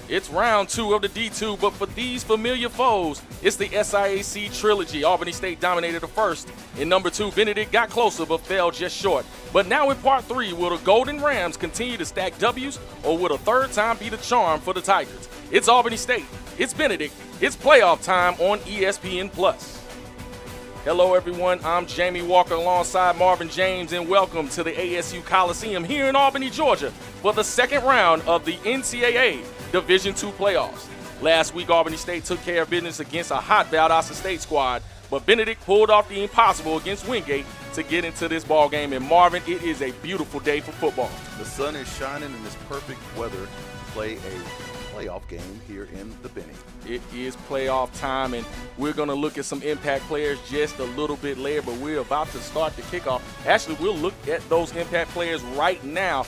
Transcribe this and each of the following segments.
It's round 2 of the D2, but for these familiar foes, it's the SIAC trilogy. Albany State dominated the first. In number 2, Benedict got closer but fell just short. But now in part 3, will the Golden Rams continue to stack W's, or will a third time be the charm for the Tigers? It's Albany State, it's Benedict, it's playoff time on ESPN+. Hello everyone, I'm Jamie Walker alongside Marvin James, and welcome to the ASU Coliseum here in Albany, Georgia for the second round of the NCAA Division II playoffs. Last week, Albany State took care of business against a hot Valdosta State squad, but Benedict pulled off the impossible against Wingate to get into this ball game. And Marvin, it is a beautiful day for football. The sun is shining and it's perfect weather to play a playoff game here in the Benny. It is playoff time, and we're going to look at some impact players just a little bit later, but we're about to start the kickoff. Actually, we'll look at those impact players right now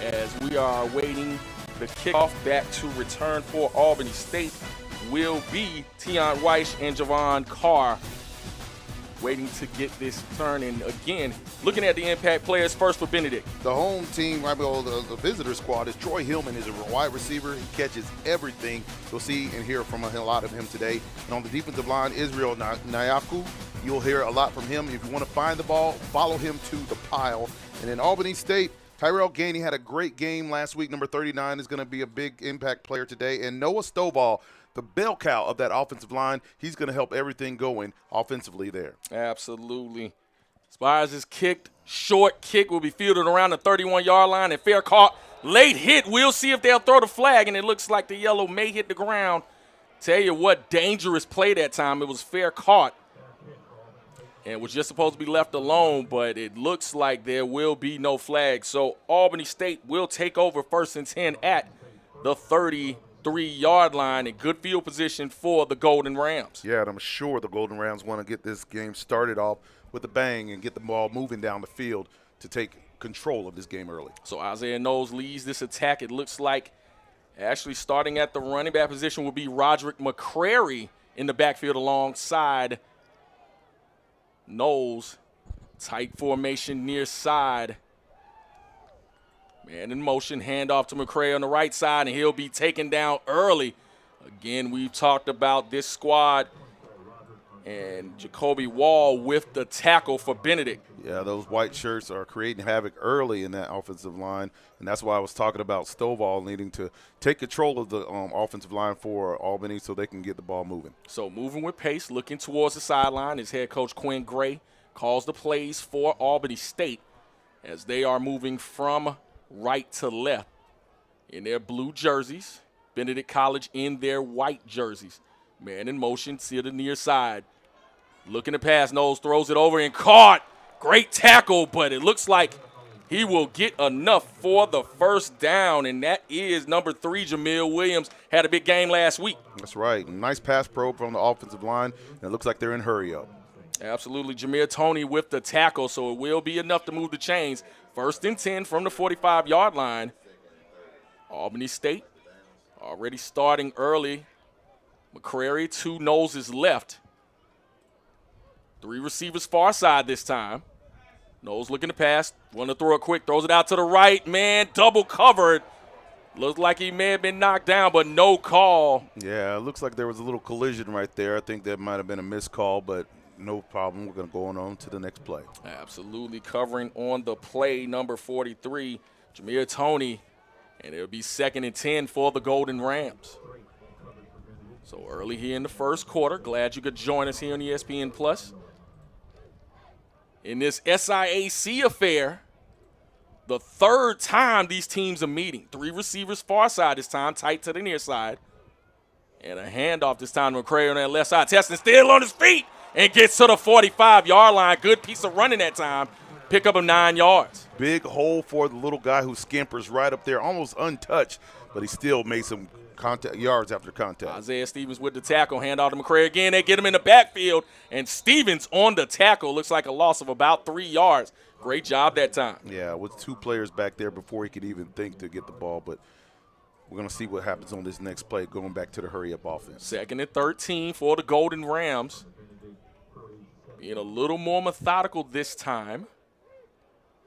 as we are waiting. The kickoff back to return for Albany State will be Tion Weiss and Javon Carr waiting to get this turn. And again, looking at the impact players first for Benedict. The home team, the visitor squad, is Troy Hillman is a wide receiver. He catches everything. You'll see and hear from a lot of him today. And on the defensive line, Israel Nyaku, you'll hear a lot from him. If you want to find the ball, follow him to the pile. And in Albany State, Tyrell Gainey had a great game last week. Number 39 is going to be a big impact player today. And Noah Stovall, the bell cow of that offensive line, he's going to help everything going offensively there. Absolutely. Spires is kicked. Short kick will be fielded around the 31-yard line and fair caught. Late hit. We'll see if they'll throw the flag, and it looks like the yellow may hit the ground. Tell you what, dangerous play that time. It was fair caught. And was just supposed to be left alone, but it looks like there will be no flag. So Albany State will take over 1st and 10 at the 33-yard line in good field position for the Golden Rams. Yeah, and I'm sure the Golden Rams want to get this game started off with a bang and get the ball moving down the field to take control of this game early. So Isaiah Knowles leads this attack. It looks like actually starting at the running back position will be Roderick McCrary in the backfield alongside Knowles. Tight formation near side. Man in motion, handoff to McCray on the right side, and he'll be taken down early. Again, we've talked about this squad, and Jacoby Wall with the tackle for Benedict. Yeah, those white shirts are creating havoc early in that offensive line, and that's why I was talking about Stovall needing to take control of the offensive line for Albany so they can get the ball moving. So moving with pace, looking towards the sideline, his head coach Quinn Gray calls the plays for Albany State as they are moving from right to left in their blue jerseys. Benedict College in their white jerseys. Man in motion to the near side. Looking to pass, Knowles throws it over and caught. Great tackle, but it looks like he will get enough for the first down, and that is number 3, Jamil Williams. Had a big game last week. That's right. Nice pass probe from the offensive line, and it looks like they're in hurry up. Absolutely. Jameer Toney with the tackle, so it will be enough to move the chains. 1st and 10 from the 45-yard line. Albany State already starting early. McCrary to Knowles' left. 3 receivers far side this time. Knowles looking to pass. Want to throw it quick. Throws it out to the right. Man, double covered. Looks like he may have been knocked down, but no call. Yeah, it looks like there was a little collision right there. I think that might have been a missed call, but no problem. We're going to go on to the next play. Absolutely covering on the play, number 43, Jameer Toney. And it'll be 2nd and 10 for the Golden Rams. So early here in the first quarter. Glad you could join us here on ESPN+. In this SIAC affair, the 3rd time these teams are meeting. 3 receivers far side this time, tight to the near side. And a handoff this time to McCray on that left side. Testing still on his feet and gets to the 45-yard line. Good piece of running that time. Pick up him 9 yards. Big hole for the little guy who scampers right up there, almost untouched, but he still made some contact yards after contact. Isaiah Stevens with the tackle. Handoff to McCray again. They get him in the backfield, and Stevens on the tackle. Looks like a loss of about 3 yards. Great job that time. Yeah, with 2 players back there before he could even think to get the ball, but we're going to see what happens on this next play going back to the hurry-up offense. 2nd and 13 for the Golden Rams. Being a little more methodical this time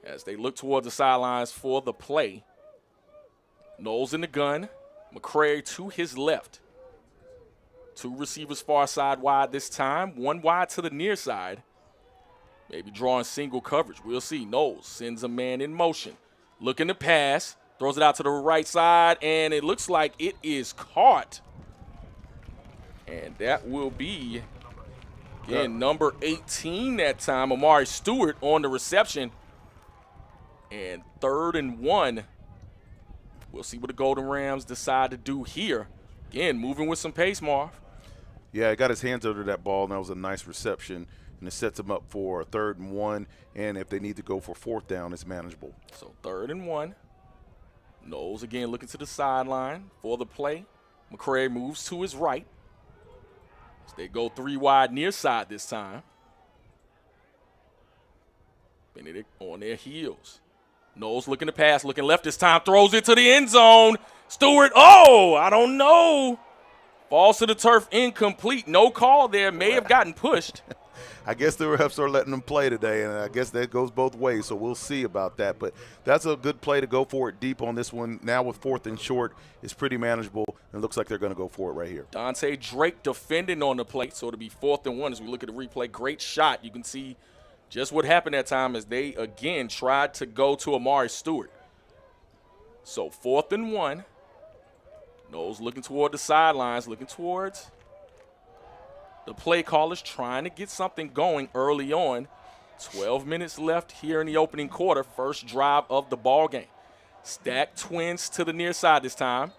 as they look towards the sidelines for the play. Knowles in the gun. McCray to his left. 2 receivers far side wide this time. 1 wide to the near side. Maybe drawing single coverage. We'll see. Knowles sends a man in motion. Looking to pass. Throws it out to the right side, and it looks like it is caught. And that will be, again, number 18 that time, Amari Stewart on the reception. And 3rd and 1. We'll see what the Golden Rams decide to do here. Again, moving with some pace, Marv. Yeah, he got his hands under that ball, and that was a nice reception. And it sets them up for 3rd and 1. And if they need to go for 4th down, it's manageable. So 3rd and 1. Knowles again looking to the sideline for the play. McCray moves to his right. As they go 3 wide near side this time. Benedict on their heels. Knowles looking to pass, looking left this time, throws it to the end zone. Stewart, I don't know. Falls to the turf, incomplete. No call there, may have gotten pushed. I guess the refs are letting them play today, and I guess that goes both ways, so we'll see about that. But that's a good play to go for it deep on this one. Now with 4th and short, it's pretty manageable, and it looks like they're going to go for it right here. Dante Drake defending on the plate, so it'll be 4th and 1 as we look at the replay. Great shot. You can see just what happened that time as they, again, tried to go to Amari Stewart. So 4th and 1. Knowles looking toward the sidelines, looking towards the play callers, trying to get something going early on. 12 minutes left here in the opening quarter, first drive of the ball game. Stacked Twins to the near side this time,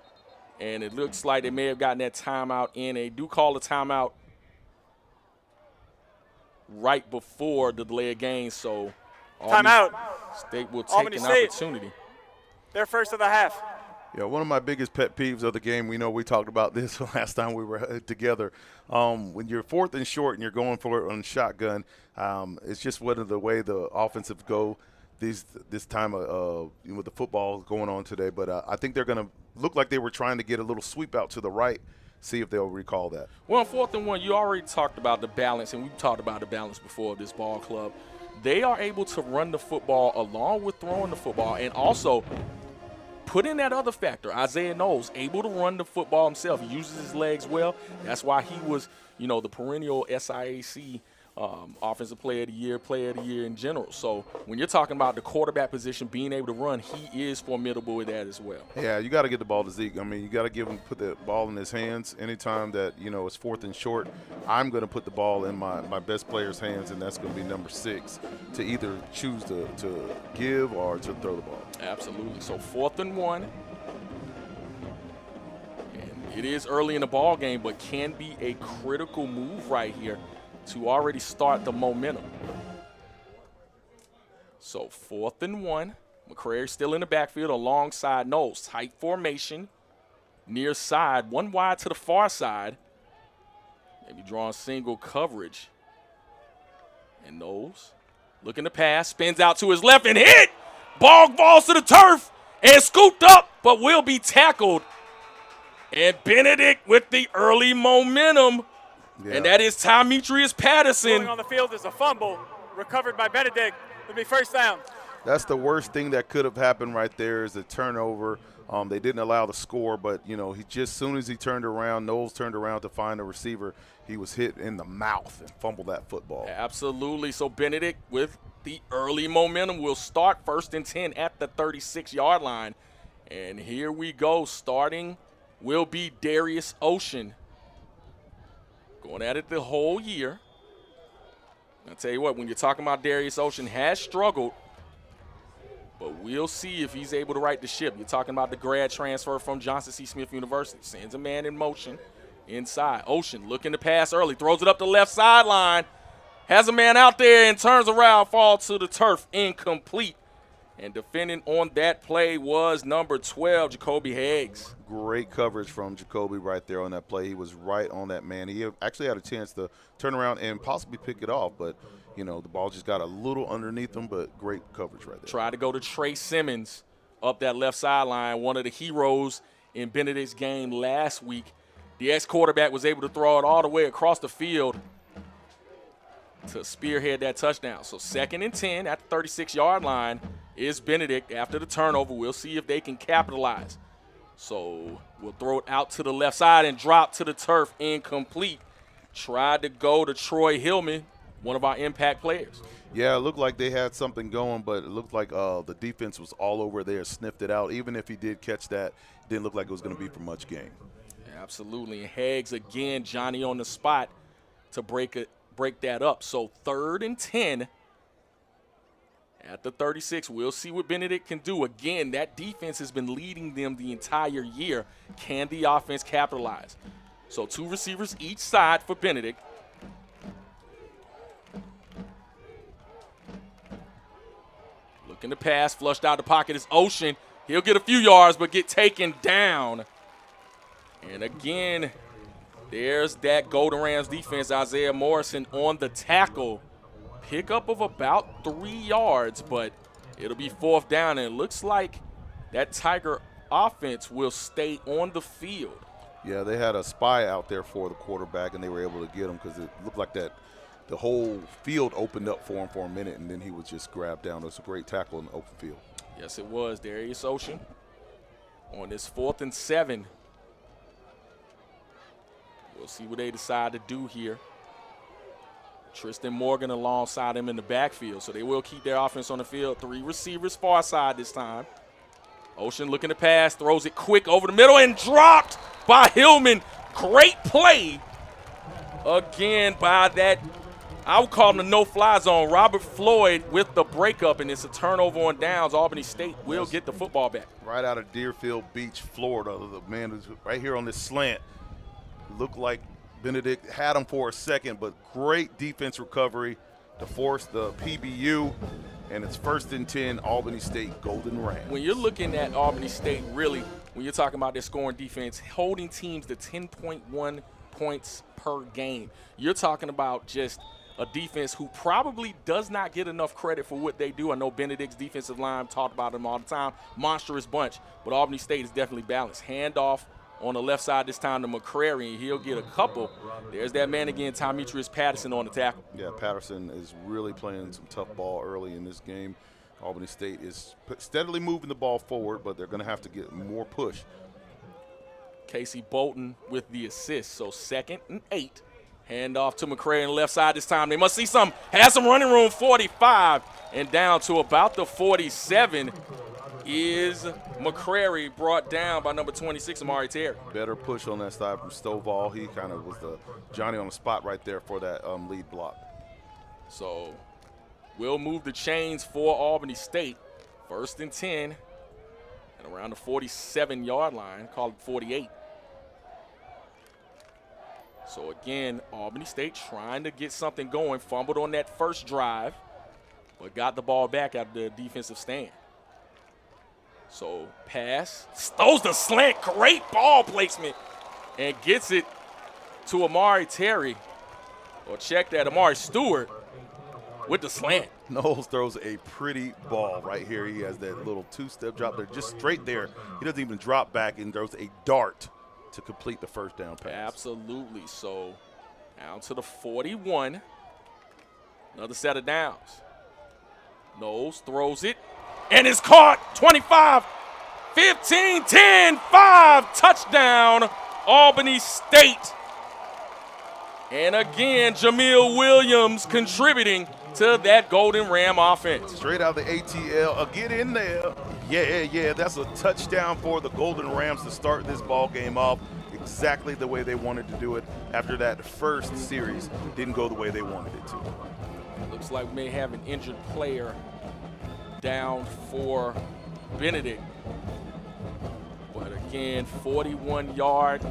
and it looks like they may have gotten that timeout in. They do call a timeout right before the delay of game, so timeout. State will take Albany an State. opportunity. Their first of the half. Yeah, one of my biggest pet peeves of the game, we know we talked about this last time we were together. When you're 4th and short and you're going for it on shotgun, it's just one of the way the offensive go this time with the football going on today. But I think they're going to look like they were trying to get a little sweep out to the right, see if they'll recall that. Well, on 4th and 1, you already talked about the balance, and we've talked about the balance before of this ball club. They are able to run the football along with throwing the football, and also put in that other factor. Isaiah Knowles, able to run the football himself. He uses his legs well. That's why he was, the perennial SIAC offensive player of the year in general. So when you're talking about the quarterback position being able to run, he is formidable with that as well. Yeah, you got to get the ball to Zeke. I mean, you got to put the ball in his hands. Anytime that, it's 4th and short, I'm going to put the ball in my best player's hands, and that's going to be number 6 to either choose to give or to throw the ball. Absolutely. So 4th and 1. And it is early in the ball game, but can be a critical move right here to already start the momentum. So 4th and 1. McCray still in the backfield alongside Knowles. Tight formation, near side, 1 wide to the far side. Maybe drawing single coverage. And Knowles looking to pass, spins out to his left and hit. Ball falls to the turf and scooped up, but will be tackled. And Benedict with the early momentum. Yeah. And that is Tymetrius Patterson. Going on the field is a fumble recovered by Benedict. It'll be 1st down. That's the worst thing that could have happened right there is a turnover. They didn't allow the score, but, he just as soon as he turned around, Knowles turned around to find a receiver, he was hit in the mouth and fumbled that football. Absolutely. So Benedict with the early momentum will start 1st and 10 at the 36-yard line. And here we go. Starting will be Darius Ocean. Going at it the whole year. I'll tell you what, when you're talking about Darius Ocean, has struggled, but we'll see if he's able to right the ship. You're talking about the grad transfer from Johnson C. Smith University. Sends a man in motion inside. Ocean looking to pass early, throws it up the left sideline, has a man out there and turns around, falls to the turf, incomplete. And defending on that play was number 12, Jacoby Higgs. Great coverage from Jacoby right there on that play. He was right on that man. He actually had a chance to turn around and possibly pick it off, but, the ball just got a little underneath him, but great coverage right there. Tried to go to Trey Simmons up that left sideline, one of the heroes in Benedict's game last week. The ex-quarterback was able to throw it all the way across the field to spearhead that touchdown. So 2nd and 10 at the 36-yard line is Benedict after the turnover. We'll see if they can capitalize. So we'll throw it out to the left side and drop to the turf, incomplete. Tried to go to Troy Hillman, one of our impact players. Yeah, it looked like they had something going, but it looked like the defense was all over there, sniffed it out. Even if he did catch that, it didn't look like it was going to be for much gain. Absolutely. And Heggs again, Johnny on the spot to break that up. So 3rd and 10 at the 36. We'll see what Benedict can do. Again, that defense has been leading them the entire year. Can the offense capitalize? So 2 receivers each side for Benedict. Looking to pass, flushed out the pocket is Ocean. He'll get a few yards, but get taken down. And again, there's that Golden Rams defense, Isaiah Morrison on the tackle. Pickup of about 3 yards, but it'll be 4th down, and it looks like that Tiger offense will stay on the field. Yeah, they had a spy out there for the quarterback, and they were able to get him because it looked like that the whole field opened up for him for a minute, and then he was just grabbed down. It was a great tackle in the open field. Yes, it was. Darius Ocean on this 4th and 7. We'll see what they decide to do here. Tristan Morgan alongside him in the backfield, so they will keep their offense on the field. 3 receivers far side this time. Ocean looking to pass, throws it quick over the middle and dropped by Hillman. Great play again by that, I would call him the no-fly zone, Robert Floyd with the breakup, and it's a turnover on downs. Albany State will get the football back. Right out of Deerfield Beach, Florida. The man who's right here on this slant. Looked like Benedict had him for a second, but great defense recovery to force the PBU, and it's 1st and 10, Albany State Golden Rams. When you're looking at Albany State, really, when you're talking about their scoring defense, holding teams to 10.1 points per game, you're talking about just a defense who probably does not get enough credit for what they do. I know Benedict's defensive line, talked about them all the time, monstrous bunch, but Albany State is definitely balanced. Handoff on the left side this time to McCrary, and he'll get a couple. There's that man again, Tometrius Patterson on the tackle. Yeah, Patterson is really playing some tough ball early in this game. Albany State is steadily moving the ball forward, but they're going to have to get more push. Casey Bolton with the assist, so 2nd and 8. Handoff to McCrary on the left side this time. They must see some, has some running room, 45, and down to about the 47 is McCrary, brought down by number 26, Amari Terry. Better push on that side from Stovall. He kind of was the Johnny on the spot right there for that lead block. So we'll move the chains for Albany State. 1st and 10 and around the 47-yard line, call it 48. So again, Albany State trying to get something going, fumbled on that first drive, but got the ball back out of the defensive stand. So pass, throws the slant, great ball placement, and gets it to Amari Terry. Or check that, Amari Stewart with the slant. Knowles throws a pretty ball right here. He has that little 2-step drop there, just straight there. He doesn't even drop back and throws a dart to complete the 1st down pass. Absolutely. So down to the 41. Another set of downs. Knowles throws it, and it's caught. 25, 15, 10, 5, touchdown, Albany State. And again, Jamil Williams contributing to that Golden Ram offense. Straight out the ATL, get in there. Yeah, that's a touchdown for the Golden Rams to start this ball game off exactly the way they wanted to do it after that first series didn't go the way they wanted it to. Looks like we may have an injured player down for Benedict. But again, 41-yard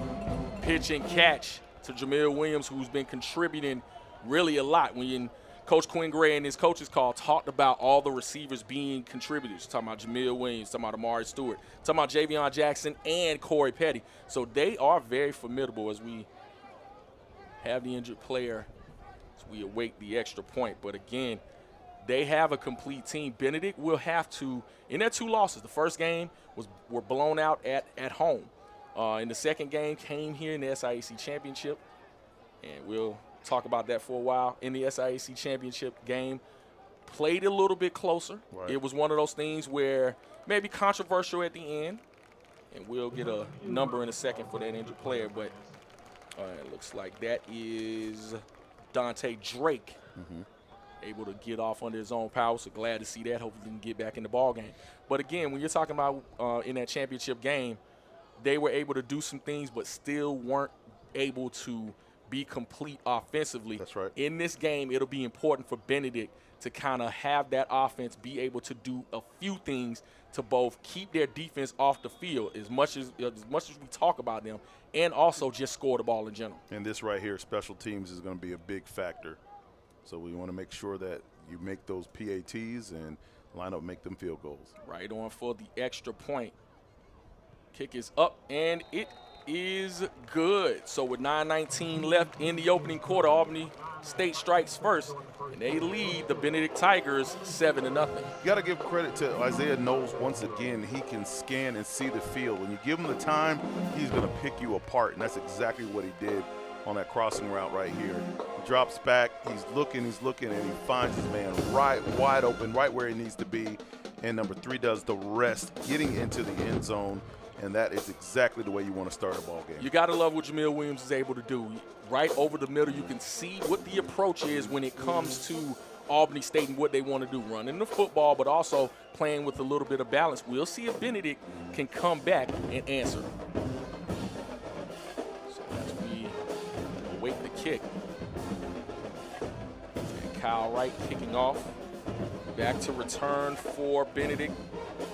pitch and catch to Jamil Williams, who's been contributing really a lot. When Coach Quinn Gray and his coaches call talked about all the receivers being contributors, talking about Jamil Williams, talking about Amari Stewart, talking about Javion Jackson and Corey Petty. So they are very formidable as we have the injured player as we await the extra point. But again, they have a complete team. Benedict will have to, in their 2 losses, the first game were blown out at home. In the second game came here in the SIAC Championship, and we'll talk about that for a while. In the SIAC Championship game, played a little bit closer. Right. It was one of those things where maybe controversial at the end, And we'll get a number in a second for that injured player. But it looks like that is Dante Drake. Able to get off under his own power. So glad to see that. Hopefully he can get back in the ball game. But again, when you're talking about in that championship game, they were able to do some things but still weren't able to be complete offensively. That's right. In this game, it'll be important for Benedict to kind of have that offense be able to do a few things to both keep their defense off the field as much as we talk about them, and also just score the ball in general. And this right here, special teams, is going to be a big factor. So we want to make sure that you make those PATs and line up, make them field goals. Right on for the extra point. Kick is up, and it is good. So with 9:19 left in the opening quarter, Albany State strikes first, and they lead the Benedict Tigers 7-0. You got to give credit to Isaiah Knowles once again. He can scan and see the field. When you give him the time, he's going to pick you apart, and that's exactly what he did on that crossing route right here. He drops back, he's looking, and he finds his man right wide open, right where he needs to be. And number 3 does the rest, getting into the end zone. And that is exactly the way you want to start a ball game. You got to love what Jamil Williams is able to do. Right over the middle, you can see what the approach is when it comes to Albany State and what they want to do, running the football, but also playing with a little bit of balance. We'll see if Benedict can come back and answer. So as we await the kick. And Kyle Wright kicking off. Back to return for Benedict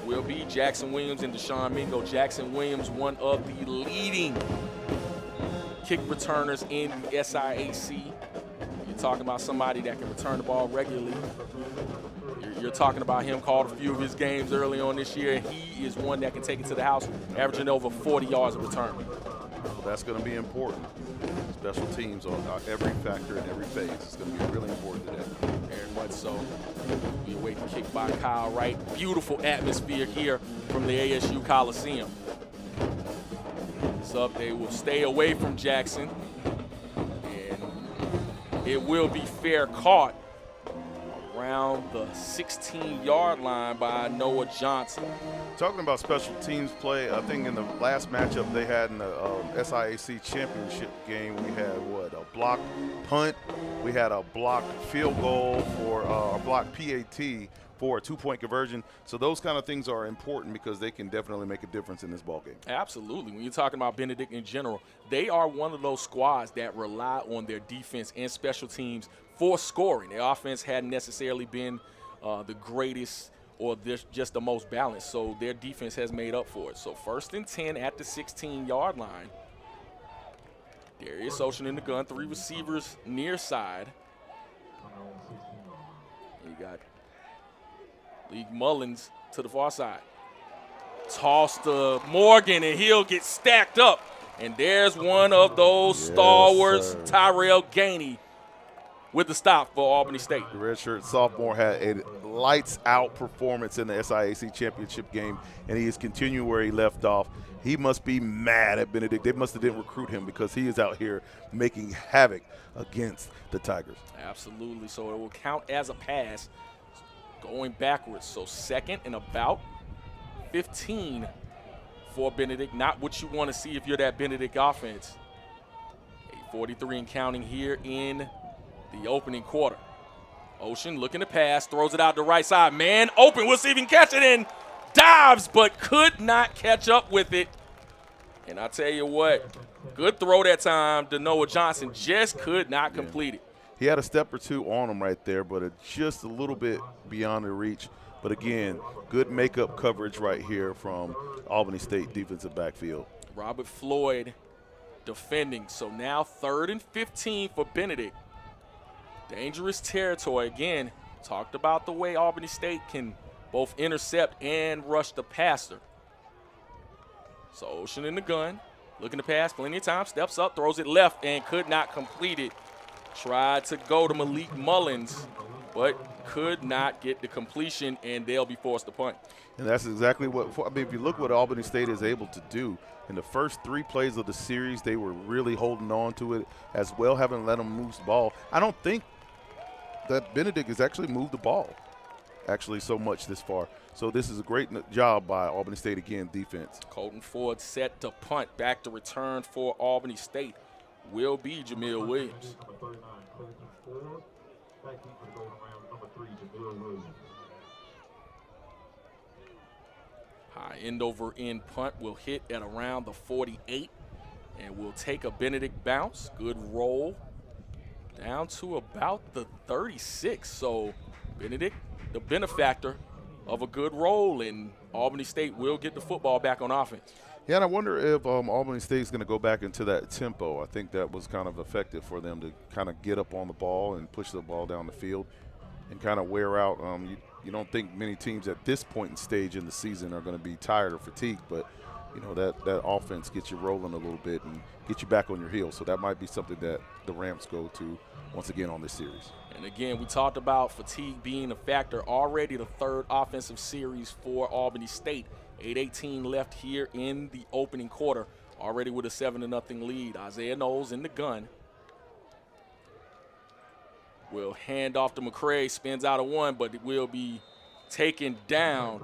will be Jackson Williams and Deshaun Mingo. Jackson Williams, one of the leading kick returners in the SIAC. You're talking about somebody that can return the ball regularly. You're talking about him, called a few of his games early on this year. He is one that can take it to the house, averaging over 40 yards of return. Well, that's going to be important. Special teams are every factor in every phase. It's going to be really important today. Very much so. We await the kick by Kyle Wright. Beautiful atmosphere here from the ASU Coliseum. It's up. They will stay away from Jackson. And it will be fair caught around the 16-yard line by Noah Johnson. Talking about special teams play, I think in the last matchup they had in the SIAC championship game, we had a blocked punt, we had a blocked field goal for a blocked PAT for a 2-point conversion. So those kind of things are important because they can definitely make a difference in this ball game. Absolutely. When you're talking about Benedict in general, they are one of those squads that rely on their defense and special teams for scoring. Their offense hadn't necessarily been the greatest or just the most balanced, so their defense has made up for it. So 1st and 10 at the 16-yard line. Darius Ocean in the gun, 3 receivers near side. You got League Mullins to the far side. Toss to Morgan, and he'll get stacked up. And there's one of those stalwarts, Tyrell Gainey, with the stop for Albany State. The redshirt sophomore had a lights-out performance in the SIAC championship game, and he is continuing where he left off. He must be mad at Benedict. They must have didn't recruit him because he is out here making havoc against the Tigers. Absolutely. So it will count as a pass going backwards. So 2nd and about 15 for Benedict. Not what you want to see if you're that Benedict offense. 8:43 and counting here in the opening quarter. Ocean looking to pass, throws it out the right side. Man open, we'll see if he can catch it, and dives, but could not catch up with it. And I tell you what, good throw that time to Noah Johnson, just could not complete it. He had a step or two on him right there, but just a little bit beyond the reach. But again, good makeup coverage right here from Albany State defensive backfield. Robert Floyd defending. So now 3rd and 15 for Benedict. Dangerous territory. Again, talked about the way Albany State can both intercept and rush the passer. So Ocean in the gun, looking to pass, plenty of time, steps up, throws it left, and could not complete it. Tried to go to Malik Mullins, but could not get the completion, and they'll be forced to punt. And that's exactly what, I mean, if you look what Albany State is able to do, in the first 3 plays of the series, they were really holding on to it as well, haven't let them move the ball. I don't think that Benedict has actually moved the ball. actually so much this far. So this is a great job by Albany State again, defense. Colton Ford set to punt. Back to return for Albany State will be Jamil Williams. High end over end punt will hit at around the 48 and will take a Benedict bounce. Good roll down to about the 36. So Benedict, the benefactor of a good roll, and Albany State will get the football back on offense. Yeah, and I wonder if Albany State's going to go back into that tempo. I think that was kind of effective for them to kind of get up on the ball and push the ball down the field and kind of wear out. You don't think many teams at this point in stage in the season are going to be tired or fatigued, but you know that offense gets you rolling a little bit and get you back on your heels. So that might be something that the Rams go to once again on this series. And again, we talked about fatigue being a factor. Already the third offensive series for Albany State. 8:18 left here in the opening quarter. Already with a 7-0 lead. Isaiah Knowles in the gun. Will hand off to McCray, spins out of one, but it will be taken down,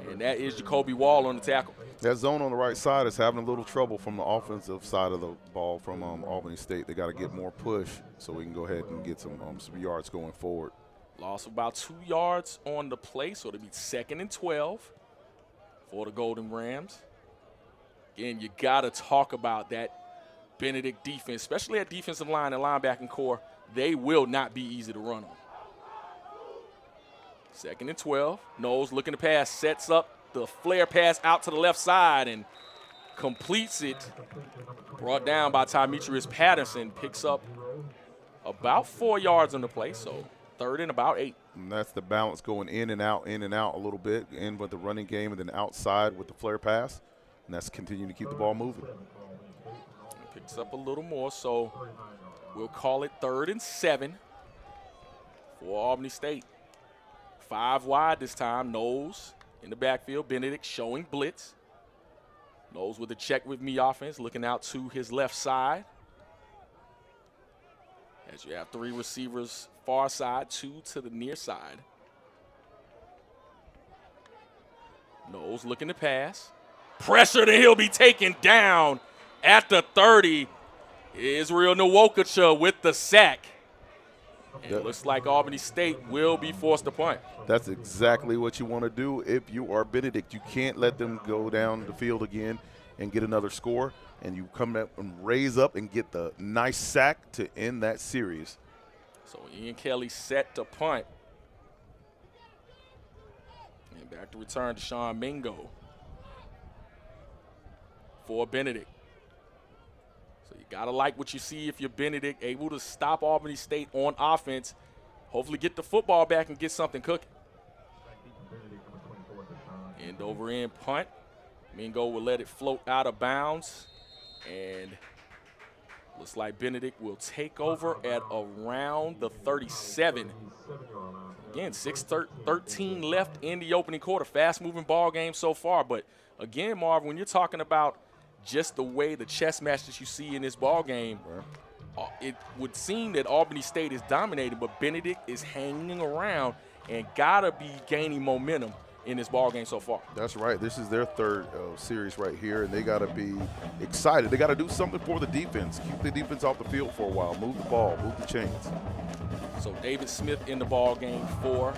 and that is Jacoby Wall on the tackle. That zone on the right side is having a little trouble from the offensive side of the ball from Albany State. They got to get more push so we can go ahead and get some yards going forward. Loss of about 2 yards on the play, so it'll be 2nd and 12 for the Golden Rams. Again, you got to talk about that Benedict defense, especially at defensive line and linebacking core. They will not be easy to run on. 2nd and 12. Knowles looking to pass, sets up the flare pass out to the left side and completes it. Brought down by Tymetrius Patterson. Picks up about 4 yards on the play, so 3rd and about 8. And that's the balance going in and out a little bit, in with the running game and then outside with the flare pass. And that's continuing to keep the ball moving. Picks up a little more, so we'll call it 3rd and 7 for Albany State. 5 wide this time. Knowles in the backfield. Benedict showing blitz. Knowles with a check with me offense, looking out to his left side. As you have 3 receivers far side, 2 to the near side. Knowles looking to pass. Pressured, and he'll be taken down at the 30. Israel Nwokocha with the sack. And it looks like Albany State will be forced to punt. That's exactly what you want to do if you are Benedict. You can't let them go down the field again and get another score, and you come up and raise up and get the nice sack to end that series. So Ian Kelly set to punt. And back to return to Sean Mingo for Benedict. So you got to like what you see if you're Benedict, able to stop Albany State on offense, hopefully get the football back and get something cooking. End over end punt. Mingo will let it float out of bounds. And looks like Benedict will take over at around the 37. Again, 6:13 left in the opening quarter. Fast-moving ball game so far. But, again, Marv, when you're talking about just the way the chess match that you see in this ball game, it would seem that Albany State is dominating, but Benedict is hanging around and got to be gaining momentum in this ball game so far. That's right. This is their 3rd series right here, and they got to be excited. They got to do something for the defense. Keep the defense off the field for a while. Move the ball. Move the chains. So David Smith in the ball game for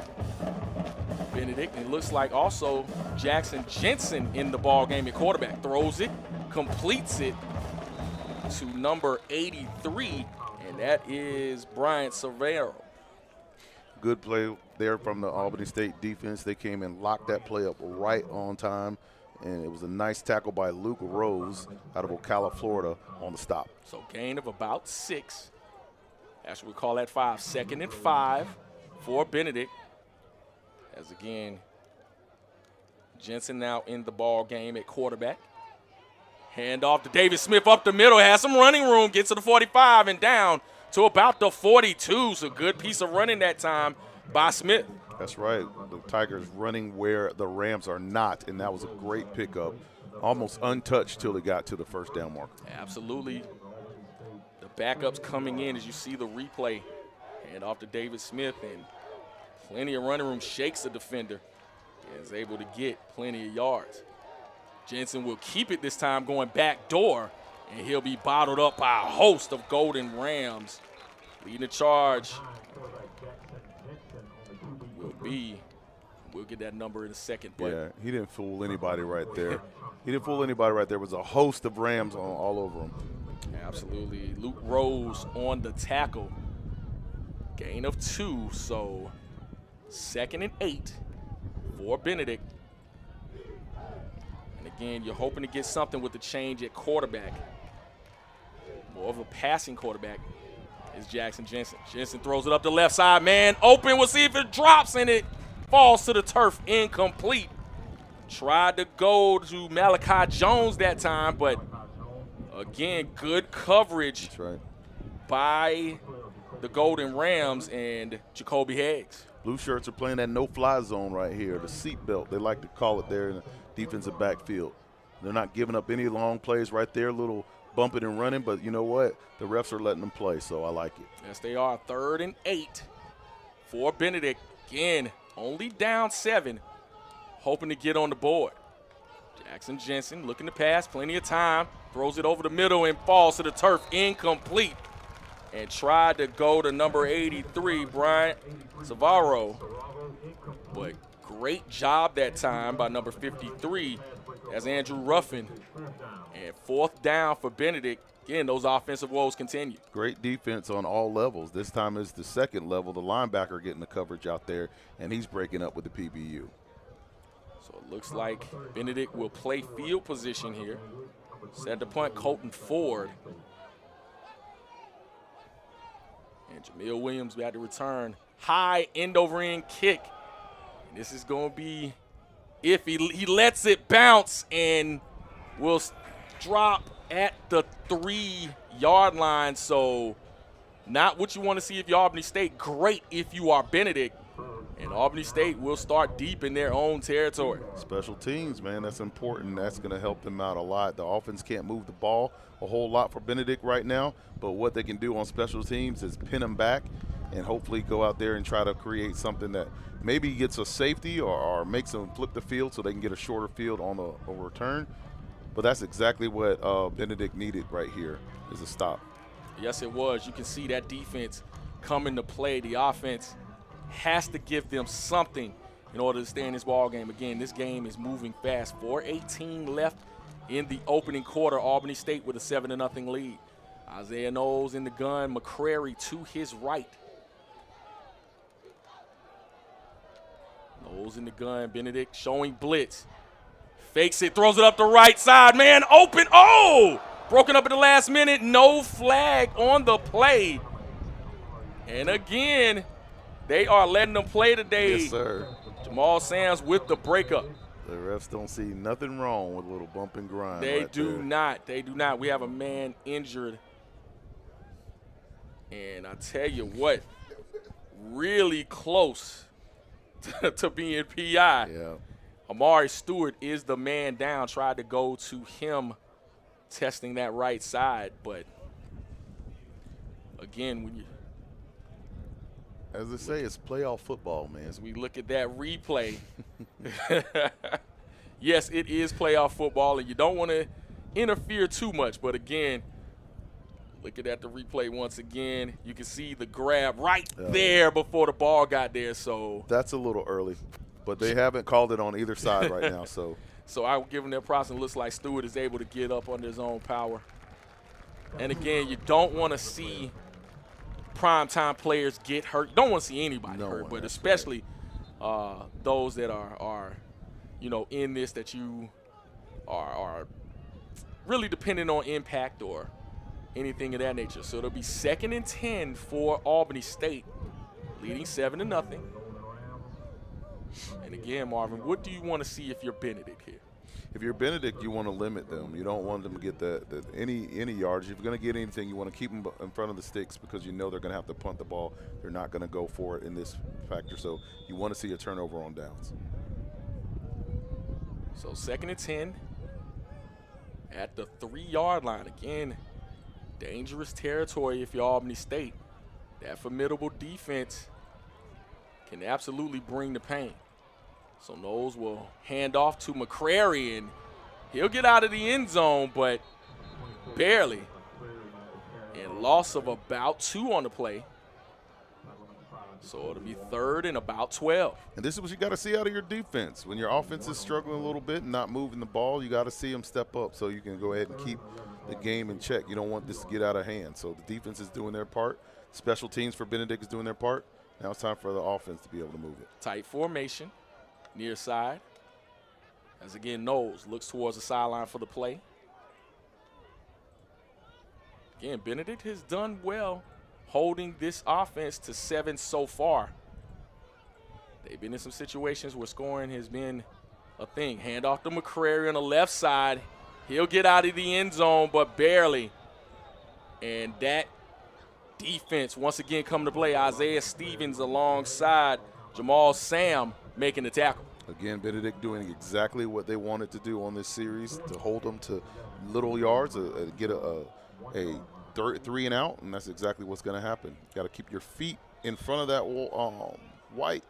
Benedict. And it looks like also Jackson Jensen in the ball game at quarterback. Throws it, completes it to number 83, and that is Bryant Cervero. Good play there from the Albany State defense. They came and locked that play up right on time, and it was a nice tackle by Luke Rose out of Ocala, Florida on the stop. So gain of about 6. Actually, we call that 5. 2nd and 5 for Benedict. As again, Jensen now in the ball game at quarterback. Hand off to David Smith up the middle, has some running room, gets to the 45 and down to about the 42. So good piece of running that time by Smith. That's right. The Tigers running where the Rams are not, and that was a great pickup. Almost untouched till they got to the 1st down marker. Absolutely. The backups coming in as you see the replay. Hand off to David Smith, and Plenty of running room, shakes the defender. Is able to get plenty of yards. Jensen will keep it this time, going back door, and he'll be bottled up by a host of Golden Rams. Leading the charge will be, we'll get that number in a second. But yeah, he didn't fool anybody right there. He didn't fool anybody right there. It was a host of Rams all over him. Absolutely. Luke Rose on the tackle. Gain of 2, so 2nd and 8 for Benedict. And again, you're hoping to get something with the change at quarterback. More of a passing quarterback is Jackson Jensen. Jensen throws it up the left side. Man, open. We'll see if it drops, and it falls to the turf. Incomplete. Tried to go to Malachi Jones that time, but again, good coverage. That's right. By the Golden Rams and Jacoby Higgs. Blue shirts are playing that no-fly zone right here, the seat belt. They like to call it there in the defensive backfield. They're not giving up any long plays right there, little bumping and running, but you know what? The refs are letting them play, so I like it. Yes, they are. 3rd and 8 for Benedict. Again, only down 7, hoping to get on the board. Jackson Jensen looking to pass, plenty of time, throws it over the middle and falls to the turf, incomplete. And tried to go to number 83, Bryant Savaro. But great job that time by number 53 as Andrew Ruffin. And 4th down for Benedict. Again, those offensive woes continue. Great defense on all levels. This time is the 2nd level. The linebacker getting the coverage out there, and he's breaking up with the PBU. So it looks like Benedict will play field position here. Set the punt, Colton Ford. And Jamil Williams got to return. High end-over-end kick. And this is going to be, if he lets it bounce and will drop at the 3-yard line. So not what you want to see if you're Albany State. Great if you are Benedict. And Albany State will start deep in their own territory. Special teams, man, that's important. That's going to help them out a lot. The offense can't move the ball a whole lot for Benedict right now, but what they can do on special teams is pin them back and hopefully go out there and try to create something that maybe gets a safety or makes them flip the field so they can get a shorter field on a return. But that's exactly what Benedict needed right here is a stop. Yes, it was. You can see that defense come into play. The offense has to give them something in order to stay in this ball game. Again, this game is moving fast. 4:18 left in the opening quarter. Albany State with a 7-0 lead. Isaiah Knowles in the gun. McCrary to his right. Knowles in the gun. Benedict showing blitz. Fakes it, throws it up the right side. Man, open. Oh! Broken up at the last minute. No flag on the play. And again, they are letting them play today. Yes, sir. Jamal Sams with the breakup. The refs don't see nothing wrong with a little bump and grind. They right do there. not. They do not. We have a man injured. And I tell you what, really close to being PI. Yeah. Amari Stewart is the man down. Tried to go to him testing that right side. But, again, when you – as they say, it's playoff football, man. as we look at that replay, yes, it is playoff football, and you don't want to interfere too much. But, again, looking at the replay once again, you can see the grab right there before the ball got there. So that's a little early, but they haven't called it on either side right now. So I would give them their props, and it looks like Stewart is able to get up under his own power. And, again, you don't want to see primetime players get hurt. Don't want to see anybody hurt, but especially those that are in this that you are really dependent on impact or anything of that nature. So it'll be 2nd and 10 for Albany State, leading 7-0. And again, Marvin, what do you want to see if you're Benedict here? if you're Benedict, you want to limit them. You don't want them to get any yards. If you're going to get anything, you want to keep them in front of the sticks because you know they're going to have to punt the ball. They're not going to go for it in this factor. So you want to see a turnover on downs. So 2nd and 10 at the 3-yard line. Again, dangerous territory if you're Albany State. That formidable defense can absolutely bring the pain. So Knowles will hand off to McCrary, and he'll get out of the end zone, but barely. And loss of about 2 on the play. So it'll be 3rd and about 12. And this is what you got to see out of your defense. When your offense is struggling a little bit and not moving the ball, you got to see them step up so you can go ahead and keep the game in check. You don't want this to get out of hand. So the defense is doing their part. Special teams for Benedict is doing their part. Now it's time for the offense to be able to move it. Tight formation, near side. As again, Knowles looks towards the sideline for the play. Again, Benedict has done well holding this offense to 7 so far. They've been in some situations where scoring has been a thing. Hand off to McCrary on the left side. He'll get out of the end zone, but barely. And that defense once again come to play. Isaiah Stevens alongside Jamal Sam making the tackle. Again, Benedict doing exactly what they wanted to do on this series, to hold them to little yards, get a 3 and out, and that's exactly what's going to happen. You got to keep your feet in front of that white.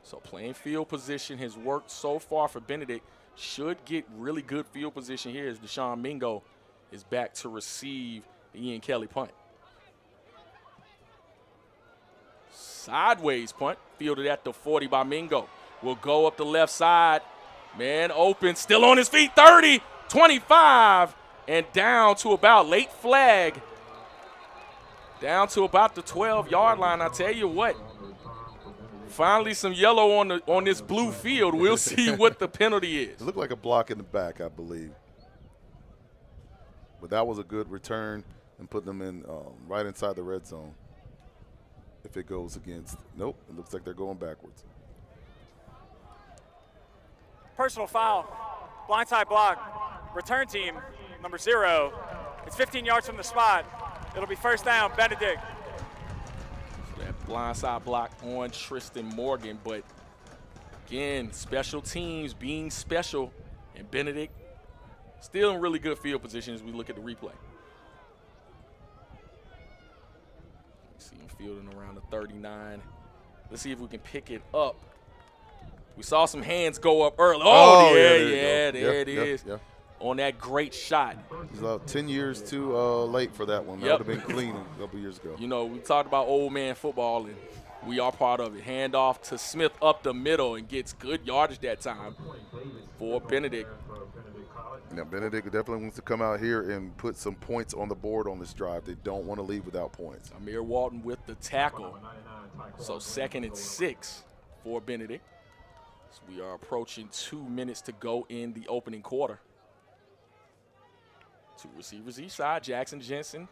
So playing field position has worked so far for Benedict. Should get really good field position here as Deshaun Mingo is back to receive the Ian Kelly punt. Sideways punt, fielded at the 40 by Mingo. Will go up the left side. Man open, still on his feet, 30, 25, and down to about late flag. Down to about the 12-yard line. I tell you what, finally some yellow on this blue field. We'll see what the penalty is. It looked like a block in the back, I believe. But that was a good return and put them in right inside the red zone. If it goes against, nope, it looks like they're going backwards. Personal foul, blindside block, return team, number 0. It's 15 yards from the spot. It'll be first down, Benedict. So that blindside block on Tristan Morgan, but again, special teams being special, and Benedict still in really good field position as we look at the replay. See him fielding around the 39. Let's see if we can pick it up. We saw some hands go up early. Oh, yeah, there it is. Yeah. On that great shot. He's about 10 years too late for that one. That would have been clean a couple years ago. You know, we talked about old man football, and we are part of it. Hand off to Smith up the middle and gets good yardage that time for Benedict. Now, Benedict definitely wants to come out here and put some points on the board on this drive. They don't want to leave without points. Amir Walton with the tackle. So 2nd and 6 for Benedict. So we are approaching 2 minutes to go in the opening quarter. 2 receivers each side. Jackson Jensen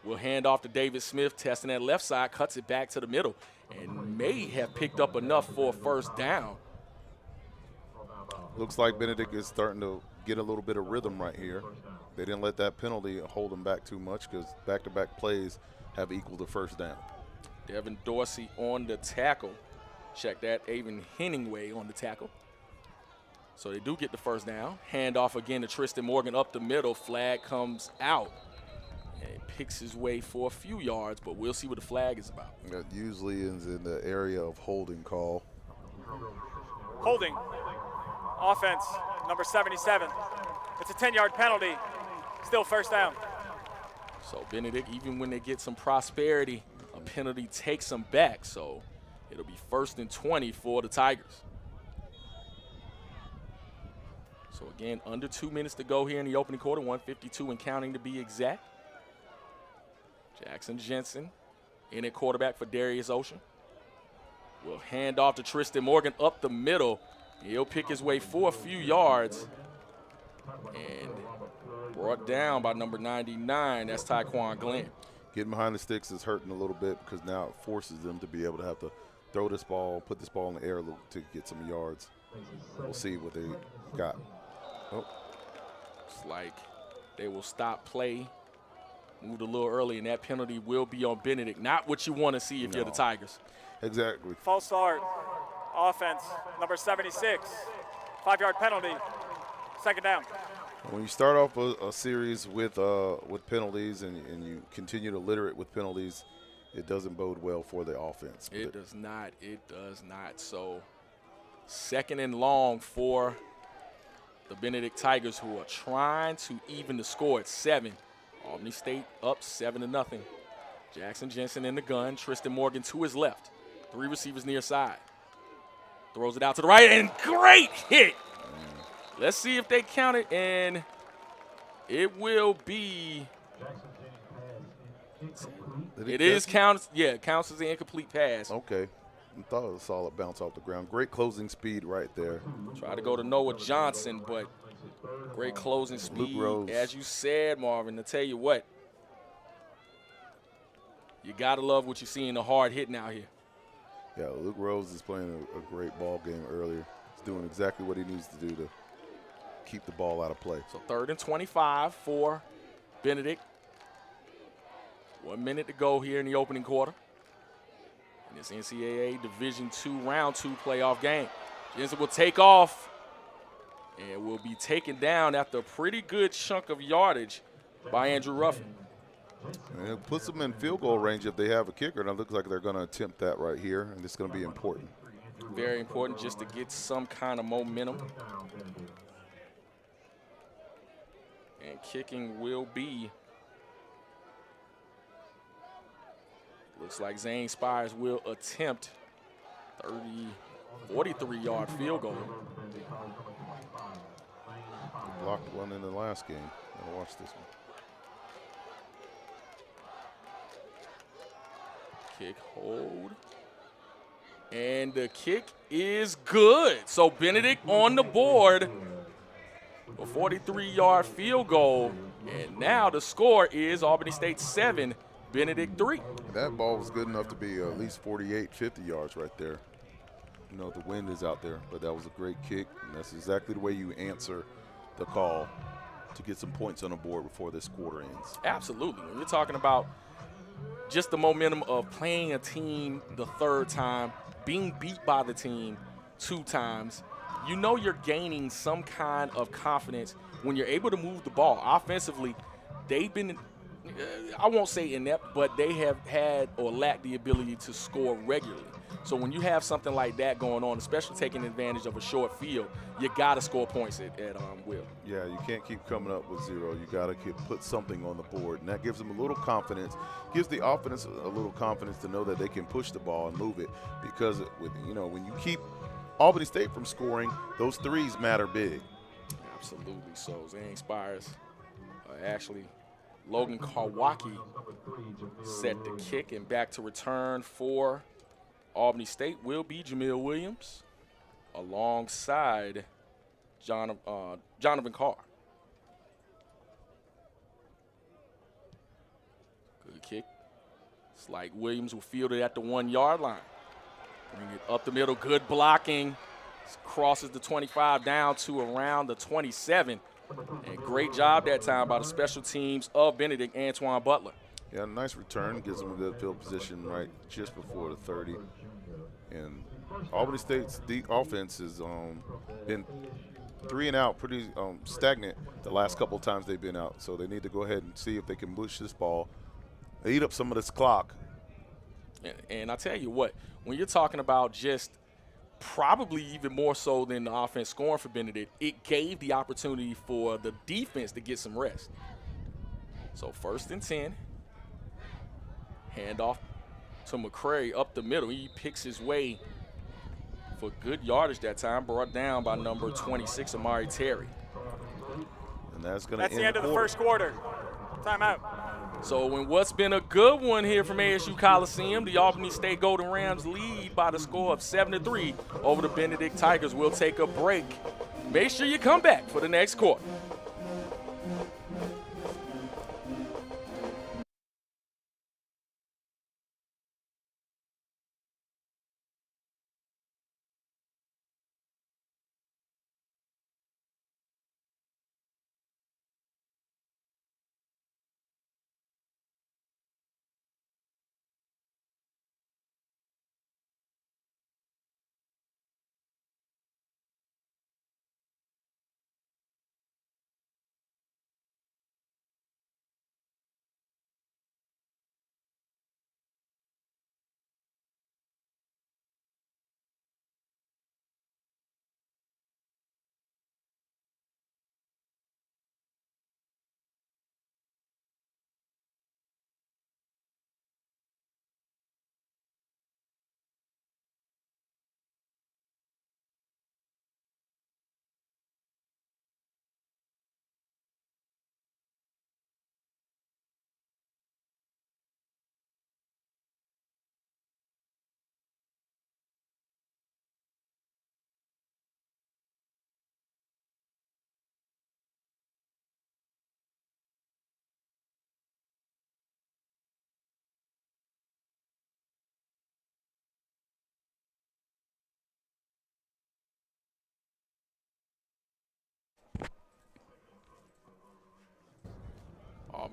will hand off to David Smith, testing that left side, cuts it back to the middle, and may have picked up enough for a first down. Looks like Benedict is starting to get a little bit of rhythm right here. They didn't let that penalty hold them back too much because back-to-back plays have equaled the first down. Devin Dorsey on the tackle. Check that, Avon Henningway on the tackle. So they do get the first down. Hand off again to Tristan Morgan up the middle. Flag comes out and picks his way for a few yards, but we'll see what the flag is about. That usually is in the area of holding call. Holding, offense, number 77. It's a 10-yard penalty, still first down. So Benedict, even when they get some prosperity, a penalty takes them back. So it'll be 1st and 20 for the Tigers. So again, under 2 minutes to go here in the opening quarter, 1:52 and counting to be exact. Jackson Jensen in at quarterback for Darius Ocean. Will hand off to Tristan Morgan up the middle. He'll pick his way for a few yards and brought down by number 99. That's Tyquan Glenn. Getting behind the sticks is hurting a little bit because now it forces them to be able to have to throw this ball, put this ball in the air to get some yards. We'll see what they got. Oh. It's like they will stop play, moved a little early, and that penalty will be on Benedict. Not what you want to see if you're the Tigers. Exactly. False start, offense, number 76. 5-yard penalty, 2nd down. When you start off a series with penalties and you continue to litter it with penalties, it doesn't bode well for the offense. It does not. It does not. So 2nd and long for the Benedict Tigers, who are trying to even the score at 7. Albany State up 7-0. Jackson Jensen in the gun. Tristan Morgan to his left. 3 receivers near side. Throws it out to the right, and great hit. Let's see if they count it, and it will be. It is counts. Yeah, it counts as an incomplete pass. Okay. I thought it was a solid bounce off the ground. Great closing speed right there. Try to go to Noah Johnson, but great closing speed. Luke Rose. As you said, Marvin, to tell you what, you got to love what you see in the hard hitting out here. Yeah, Luke Rose is playing a great ball game earlier. He's doing exactly what he needs to do to keep the ball out of play. So 3rd and 25 for Benedict. 1 minute to go here in the opening quarter. In this NCAA Division II Round 2 playoff game. Jensen will take off and will be taken down after a pretty good chunk of yardage by Andrew Ruffin. And it puts them in field goal range if they have a kicker, and it looks like they're going to attempt that right here, and it's going to be important. Very important just to get some kind of momentum. And kicking will be, looks like Zane Spires will attempt 43-yard field goal. Blocked one in the last game. I'll watch this one. Kick, hold. And the kick is good. So Benedict on the board. A 43-yard field goal. And now the score is Albany State 7, Benedict 3. That ball was good enough to be at least 48, 50 yards right there. You know, the wind is out there, but that was a great kick, and that's exactly the way you answer the call to get some points on the board before this quarter ends. Absolutely. When you're talking about just the momentum of playing a team the 3rd time, being beat by the team 2 times, you know you're gaining some kind of confidence when you're able to move the ball. Offensively, they've been, I won't say inept, but they have had or lacked the ability to score regularly. So when you have something like that going on, especially taking advantage of a short field, you got to score points at will. Yeah, you can't keep coming up with 0. You got to put something on the board, and that gives them a little confidence, gives the offense a little confidence to know that they can push the ball and move it. Because when you keep Albany State from scoring, those 3s matter big. Absolutely. So Zane Spires, actually, Logan Kawaki set the kick, and back to return for Albany State will be Jamil Williams alongside Jonathan Carr. Good kick. It's like Williams will field it at the 1-yard line. Bring it up the middle. Good blocking. Crosses the 25 down to around the 27. And great job that time by the special teams of Benedict, Antoine Butler. Yeah, nice return. Gives them a good field position right just before the 30. And Albany State's offense has been 3 and out, pretty stagnant the last couple of times they've been out. So they need to go ahead and see if they can push this ball, eat up some of this clock. And I tell you what, when you're talking about just probably even more so than the offense scoring for Benedict, it gave the opportunity for the defense to get some rest. So 1st and 10. Handoff to McCray up the middle. He picks his way for good yardage that time, brought down by number 26, Amari Terry. And that's the end of the first quarter. Timeout. So in what's been a good one here from ASU Coliseum, the Albany State Golden Rams lead by the score of 7-3 over the Benedict Tigers. We'll take a break. Make sure you come back for the next quarter.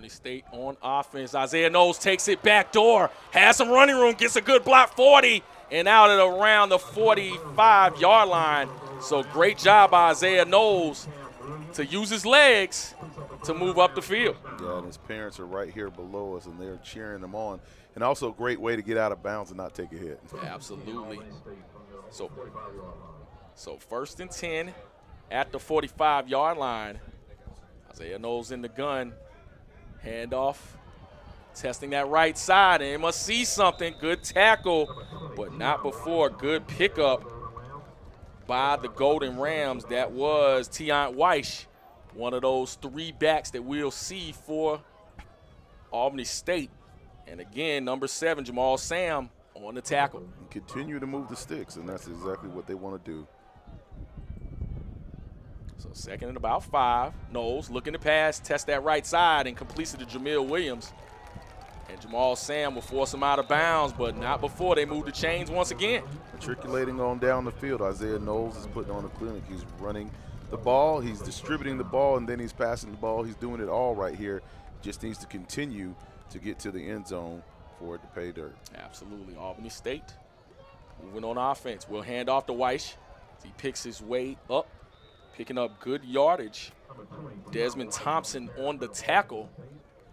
Albany State on offense. Isaiah Knowles takes it back door, has some running room, gets a good block, 40, and out at around the 45-yard line. So great job by Isaiah Knowles to use his legs to move up the field. Yeah, and his parents are right here below us, and they're cheering him on. And also a great way to get out of bounds and not take a hit. Absolutely. So 1st and 10 at the 45-yard line. Isaiah Knowles in the gun. Handoff. Testing that right side, and he must see something. Good tackle, but not before. Good pickup by the Golden Rams. That was Tiant Weish, one of those 3 backs that we'll see for Albany State. And again, number 7, Jamal Sam on the tackle. And continue to move the sticks, and that's exactly what they want to do. So 2nd and about 5. Knowles looking to pass, test that right side, and completes it to Jamil Williams. And Jamal Sam will force him out of bounds, but not before they move the chains once again. Matriculating on down the field. Isaiah Knowles is putting on a clinic. He's running the ball, he's distributing the ball, and then he's passing the ball. He's doing it all right here. Just needs to continue to get to the end zone for it to pay dirt. Absolutely. Albany State moving on offense. We'll hand off to Weish. He picks his way up, picking up good yardage. Desmond Thompson on the tackle.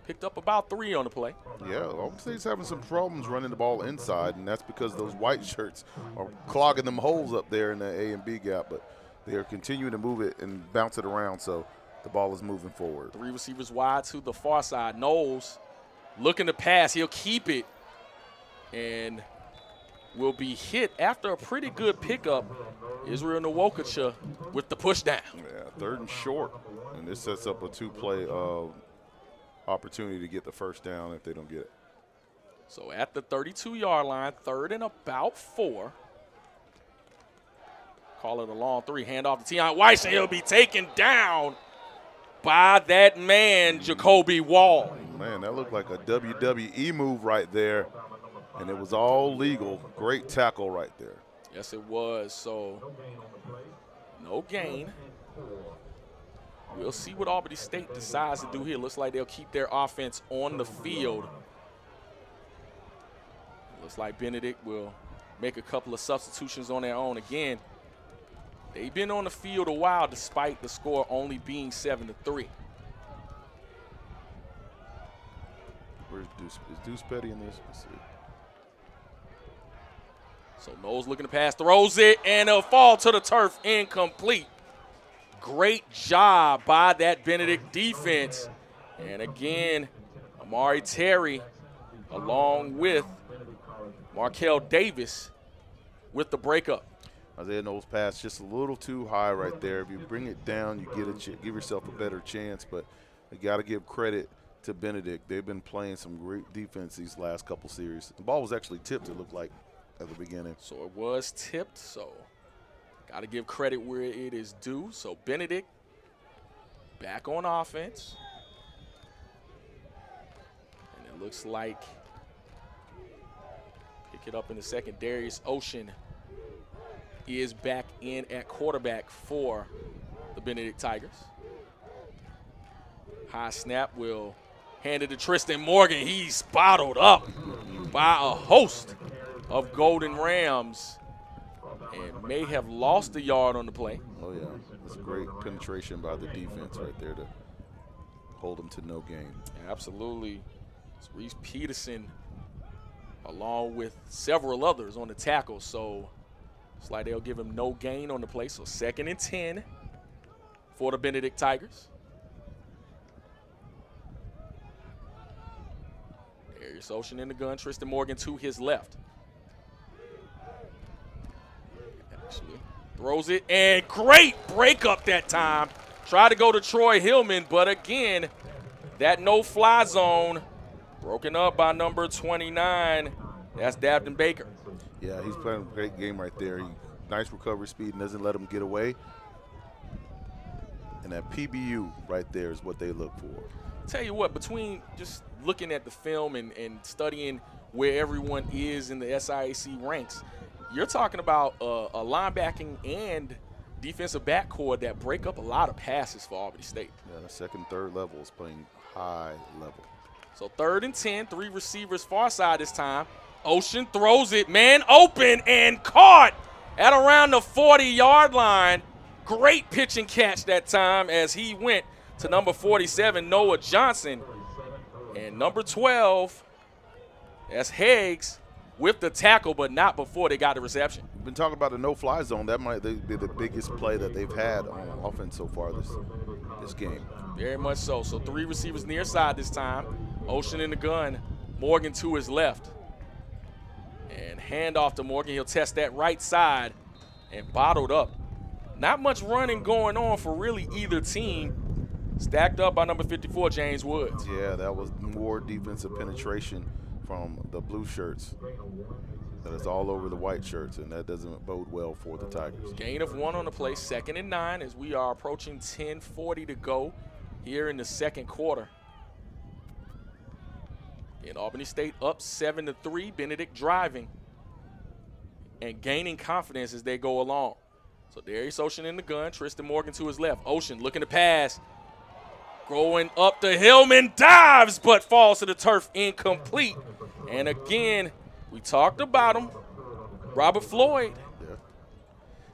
Picked up about 3 on the play. Yeah, Albany State's having some problems running the ball inside, and that's because those white shirts are clogging them holes up there in the A and B gap, but they are continuing to move it and bounce it around, so the ball is moving forward. 3 receivers wide to the far side. Knowles looking to pass. He'll keep it and will be hit after a pretty good pickup. Israel Nwokocha with the push down. Yeah, 3rd and short, and this sets up a 2-play opportunity to get the first down if they don't get it. So at the 32-yard line, 3rd and about 4. Call it a long 3. Hand off to Tiant Weiss, and he'll be taken down by that man, Jacoby Wall. Man, that looked like a WWE move right there, and it was all legal. Great tackle right there. Yes, it was. So no gain. We'll see what Albany State decides to do here. Looks like they'll keep their offense on the field. Looks like Benedict will make a couple of substitutions on their own. Again, they've been on the field a while despite the score only being 7-3. Where's Deuce? Is Deuce Petty in this? Let's see. So Knowles looking to pass, throws it, and it'll fall to the turf, incomplete. Great job by that Benedict defense. And again, Amari Terry along with Markel Davis with the breakup. Isaiah Knowles pass just a little too high right there. If you bring it down, you give yourself a better chance. But you got to give credit to Benedict. They've been playing some great defense these last couple series. The ball was actually tipped, it looked like, at the beginning. So it was tipped, so got to give credit where it is due. So Benedict back on offense. And it looks like, pick it up in a second, Darius Ocean is back in at quarterback for the Benedict Tigers. High snap will hand it to Tristan Morgan. He's bottled up by a host of Golden Rams and may have lost a yard on the play. Oh, yeah. That's great penetration by the defense right there to hold them to no gain. Absolutely. It's Reese Peterson along with several others on the tackle. So it's like they'll give him no gain on the play. So 2nd and 10 for the Benedict Tigers. Darius Ocean in the gun. Tristan Morgan to his left. Throws it, and great breakup that time. Tried to go to Troy Hillman, but again, that no-fly zone broken up by number 29. That's Dabden Baker. Yeah, he's playing a great game right there. Nice recovery speed and doesn't let him get away. And that PBU right there is what they look for. Tell you what, between just looking at the film and studying where everyone is in the SIAC ranks, you're talking about a linebacking and defensive backcourt that break up a lot of passes for Albany State. Yeah, the 2nd, 3rd level is playing high level. So 3rd and 10, 3 receivers far side this time. Ocean throws it, man open, and caught at around the 40-yard line. Great pitch and catch that time as he went to number 47, Noah Johnson. And number 12, that's Higgs with the tackle, but not before they got the reception. We've been talking about the no-fly zone. That might be the biggest play that they've had on offense so far this game. Very much so. So 3 receivers near side this time. Ocean in the gun. Morgan to his left. And handoff to Morgan. He'll test that right side and bottled up. Not much running going on for really either team. Stacked up by number 54, James Woods. Yeah, that was more defensive penetration from the blue shirts. That is all over the white shirts, and that doesn't bode well for the Tigers. Gain of 1 on the play, 2nd and 9 as we are approaching 10:40 to go here in the second quarter. In Albany State up 7-3, Benedict driving and gaining confidence as they go along. So Darius Ocean in the gun, Tristan Morgan to his left. Ocean looking to pass. Going up the Hillman, dives, but falls to the turf, incomplete. And again, we talked about him, Robert Floyd.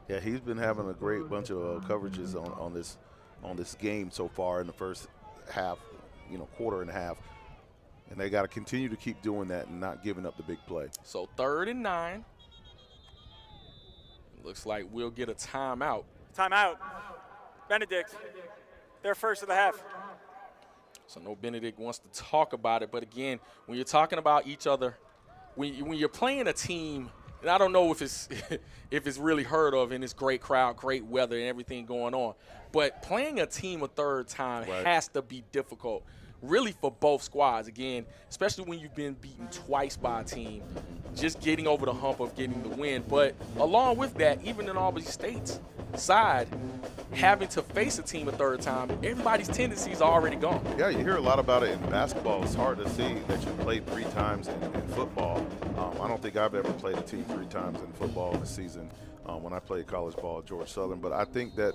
Yeah, he's been having a great bunch of coverages on this game so far in the first half, quarter and a half. And they got to continue to keep doing that and not giving up the big play. So 3rd and 9. Looks like we'll get a timeout. Timeout. Benedict, their first of the half. So no Benedict wants to talk about it. But again, when you're talking about each other, when you're playing a team, and I don't know if it's if it's really heard of in this great crowd, great weather, and everything going on, but playing a team a third time has to be difficult, really, for both squads. Again, especially when you've been beaten twice by a team, just getting over the hump of getting the win. But along with that, even in Albany State's side, having to face a team a third time, everybody's tendencies are already gone. Yeah, you hear a lot about it in basketball. It's hard to see that you played 3 times in football. I don't think I've ever played a team 3 times in football in a season when I played college ball at George Southern. But I think that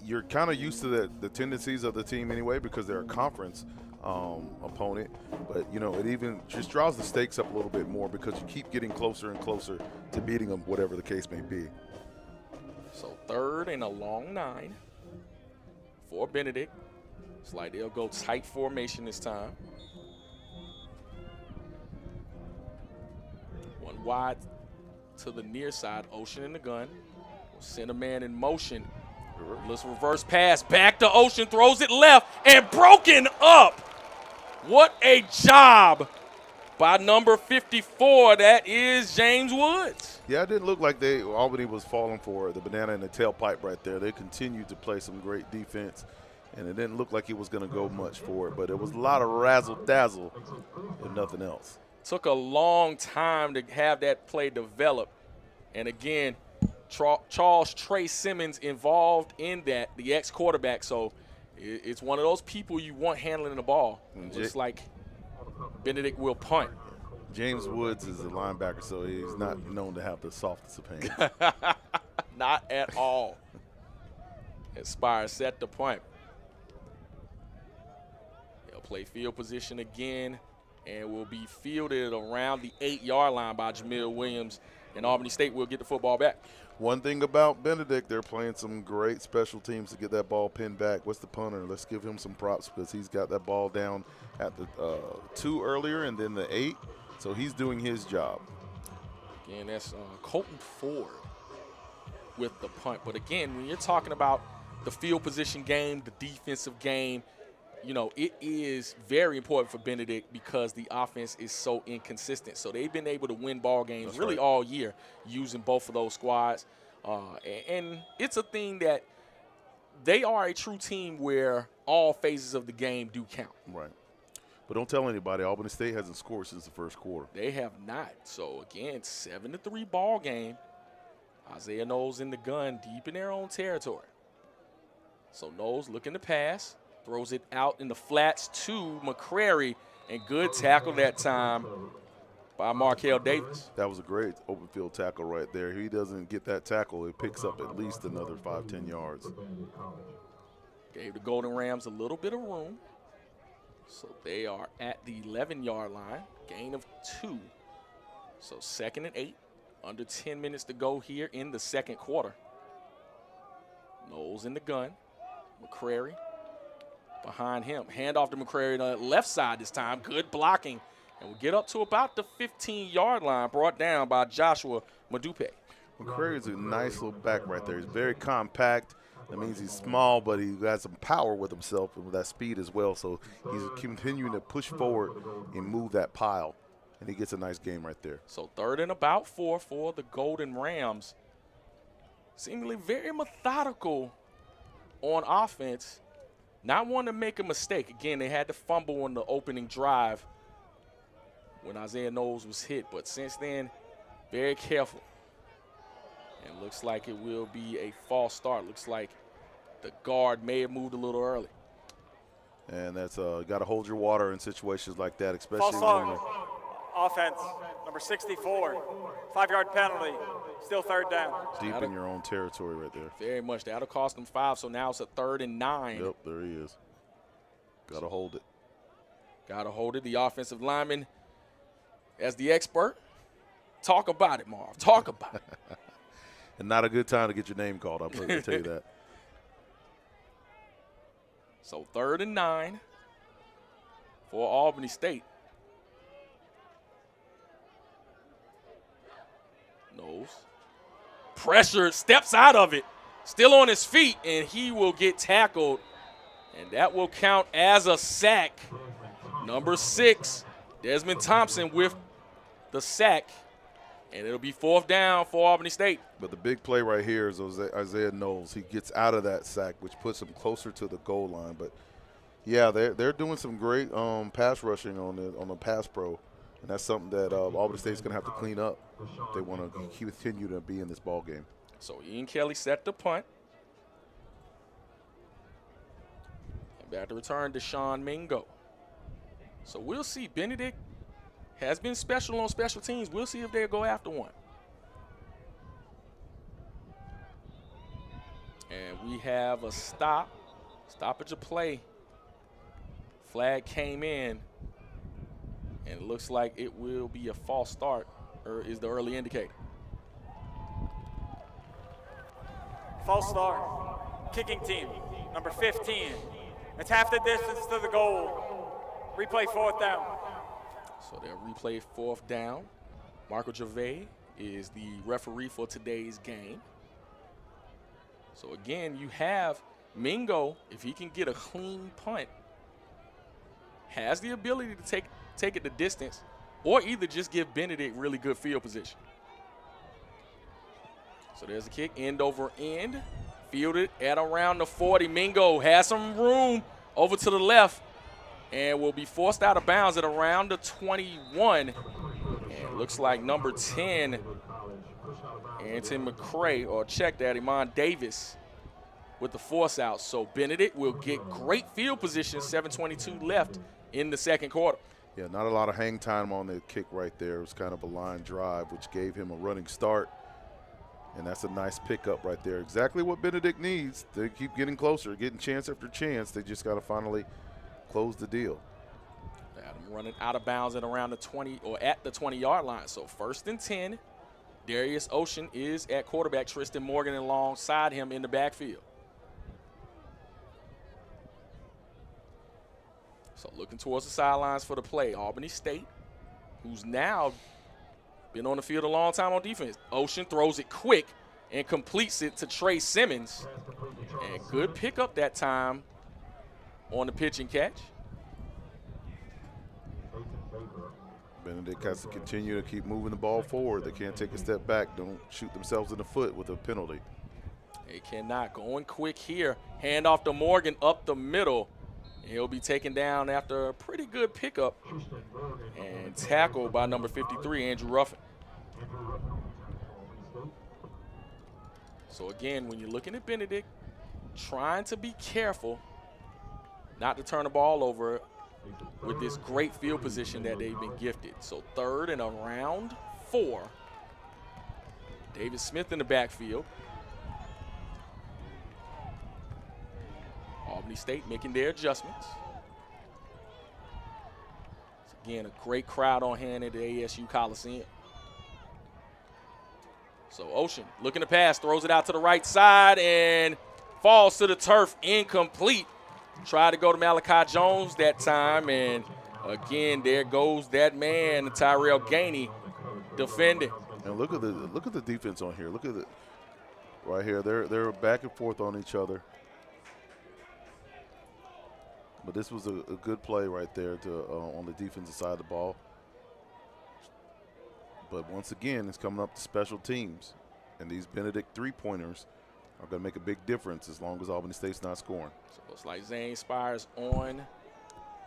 you're kind of used to the tendencies of the team anyway because they're a conference opponent. But, it even just draws the stakes up a little bit more because you keep getting closer and closer to beating them, whatever the case may be. So 3rd and a long 9 for Benedict. It's like they'll go tight formation this time. 1 wide to the near side. Ocean in the gun. We'll send a man in motion. Let's reverse pass. Back to Ocean. Throws it left and broken up. What a job by number 54. That is James Woods. Yeah, it didn't look like Albany was falling for the banana in the tailpipe right there. They continued to play some great defense, and it didn't look like he was going to go much for it. But it was a lot of razzle-dazzle and nothing else. Took a long time to have that play develop. And again, Charles Trey Simmons involved in that, the ex-quarterback. So it's one of those people you want handling the ball. Looks like Benedict will punt. James Woods is a linebacker, so he's not known to have the softest of hands. Not at all. Aspire set the punt. They'll play field position again and will be fielded around the 8-yard line by Jamil Williams, and Albany State will get the football back. One thing about Benedict, they're playing some great special teams to get that ball pinned back. What's the punter? Let's give him some props because he's got that ball down at the 2 earlier and then the 8. So he's doing his job. Again, that's Colton Ford with the punt. But again, when you're talking about the field position game, the defensive game, it is very important for Benedict because the offense is so inconsistent. So they've been able to win ball games all year using both of those squads. And it's a thing that they are a true team where all phases of the game do count. Right. But don't tell anybody, Albany State hasn't scored since the first quarter. They have not. So, again, 7-3 ball game. Isaiah Knowles in the gun, deep in their own territory. So, Knowles looking to pass. Throws it out in the flats to McCrary. And good tackle that time by Markel Davis. That was a great open field tackle right there. If he doesn't get that tackle, it picks up at least another 5-10 yards. Gave the Golden Rams a little bit of room. So they are at the 11-yard line, gain of 2. So 2nd and 8, under 10 minutes to go here in the second quarter. Knowles in the gun. McCrary behind him. Handoff to McCrary to the left side this time. Good blocking. And we'll get up to about the 15-yard line, brought down by Joshua Madupe. McCrary is a nice little back right there. He's very compact. That means he's small, but he has some power with himself and with that speed as well. So he's continuing to push forward and move that pile. And he gets a nice game right there. So 3rd and about 4 for the Golden Rams. Seemingly very methodical on offense. Not wanting to make a mistake. Again, they had to fumble on the opening drive when Isaiah Knowles was hit. But since then, very careful. And looks like it will be a false start. Looks like the guard may have moved a little early. And that's got to hold your water in situations like that, especially False start. when Offense, number 64. 5-yard penalty. Still 3rd down. deep in your own territory right there. Very much. That'll cost them 5, so now it's a 3rd and 9. Yep, there he is. Got to hold it. Got to hold it. The offensive lineman, as the expert, talk about it, Marv. Talk about it. And not a good time to get your name called. I'll tell you that. So 3rd and 9 for Albany State. Knowles. Pressure, steps out of it. Still on his feet, and he will get tackled. And that will count as a sack. Number 6, Desmond Thompson with the sack. And it'll be 4th down for Albany State. But the big play right here is Isaiah Knowles. He gets out of that sack, which puts him closer to the goal line. But, yeah, they're doing some great pass rushing on the pass pro. And that's something that Albany State's going to have to clean up if they want to continue to be in this ball game. So Ian Kelly set the punt. And back to return to Sean Mingo. So we'll see. Benedict has been special on special teams. We'll see if they'll go after one. And we have a stoppage of play. Flag came in. And it looks like it will be a false start, or is the early indicator. False start. Kicking team, number 15. It's half the distance to the goal. Replay 4th down. So they'll replay 4th down. Marco Gervais is the referee for today's game. So again, you have Mingo, if he can get a clean punt, has the ability to take it the distance, or either just give Benedict really good field position. So there's a kick, end over end, fielded at around the 40. Mingo has some room over to the left and will be forced out of bounds at around the 21. And it looks like number 10, Anton McCray, or check that, Iman Davis with the force out. So Benedict will get great field position, 7:22 left in the second quarter. Yeah, not a lot of hang time on the kick right there. It was kind of a line drive, which gave him a running start. And that's a nice pickup right there. Exactly what Benedict needs. They keep getting closer, getting chance after chance. They just got to finally close the deal. Adam running out of bounds at around the 20, or at the 20-yard line. So 1st and 10. Darius Ocean is at quarterback. Tristan Morgan alongside him in the backfield. So looking towards the sidelines for the play. Albany State, who's now been on the field a long time on defense. Ocean throws it quick and completes it to Trey Simmons. And good pickup that time on the pitch and catch. Benedict has to continue to keep moving the ball forward. They can't take a step back. Don't shoot themselves in the foot with a penalty. They cannot. Going quick here. Hand off to Morgan up the middle. He'll be taken down after a pretty good pickup and tackled by number 53, Andrew Ruffin. So again, when you're looking at Benedict, trying to be careful not to turn the ball over with this great field position that they've been gifted. So 3rd and around 4. David Smith in the backfield. Albany State making their adjustments. Again, a great crowd on hand at the ASU Coliseum. So Ocean looking to pass, throws it out to the right side, and falls to the turf, incomplete. Tried to go to Malachi Jones that time, and again, there goes that man, Tyrell Gainey, defending. And look at the defense on here. Look at it right here. They're back and forth on each other. But this was a good play right there on the defensive side of the ball. But once again, it's coming up to special teams. And these Benedict three-pointers are going to make a big difference as long as Albany State's not scoring. So it's like Zane Spires on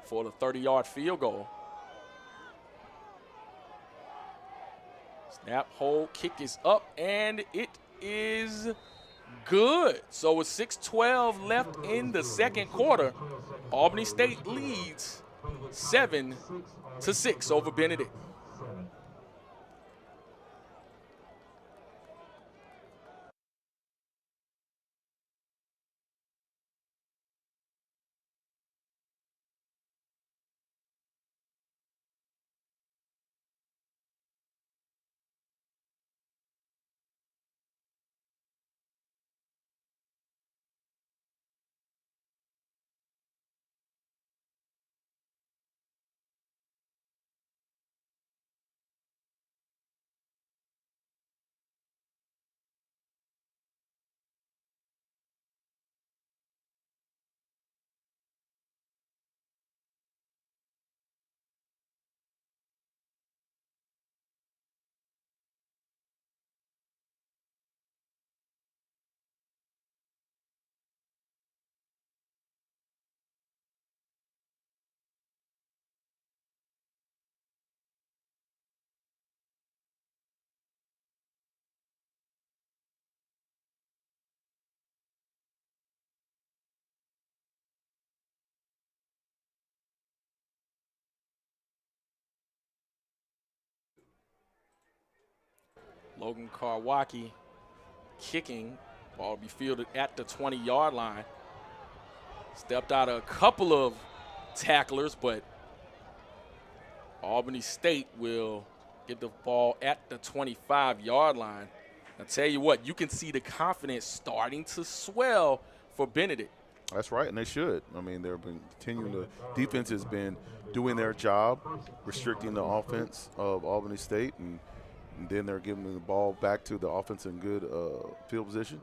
for the 30-yard field goal. Snap, hold, kick is up, and it is good. So with 6:12 left in the second quarter, Albany State leads 7-6 over Benedict. Logan Karwaki kicking. Ball will be fielded at the 20-yard line. Stepped out a couple of tacklers, but Albany State will get the ball at the 25-yard line. I tell you what, you can see the confidence starting to swell for Benedict. That's right, and they should. I mean, they've been continuing to – defense has been doing their job, restricting the offense of Albany State, and then they're giving the ball back to the offense in good field position.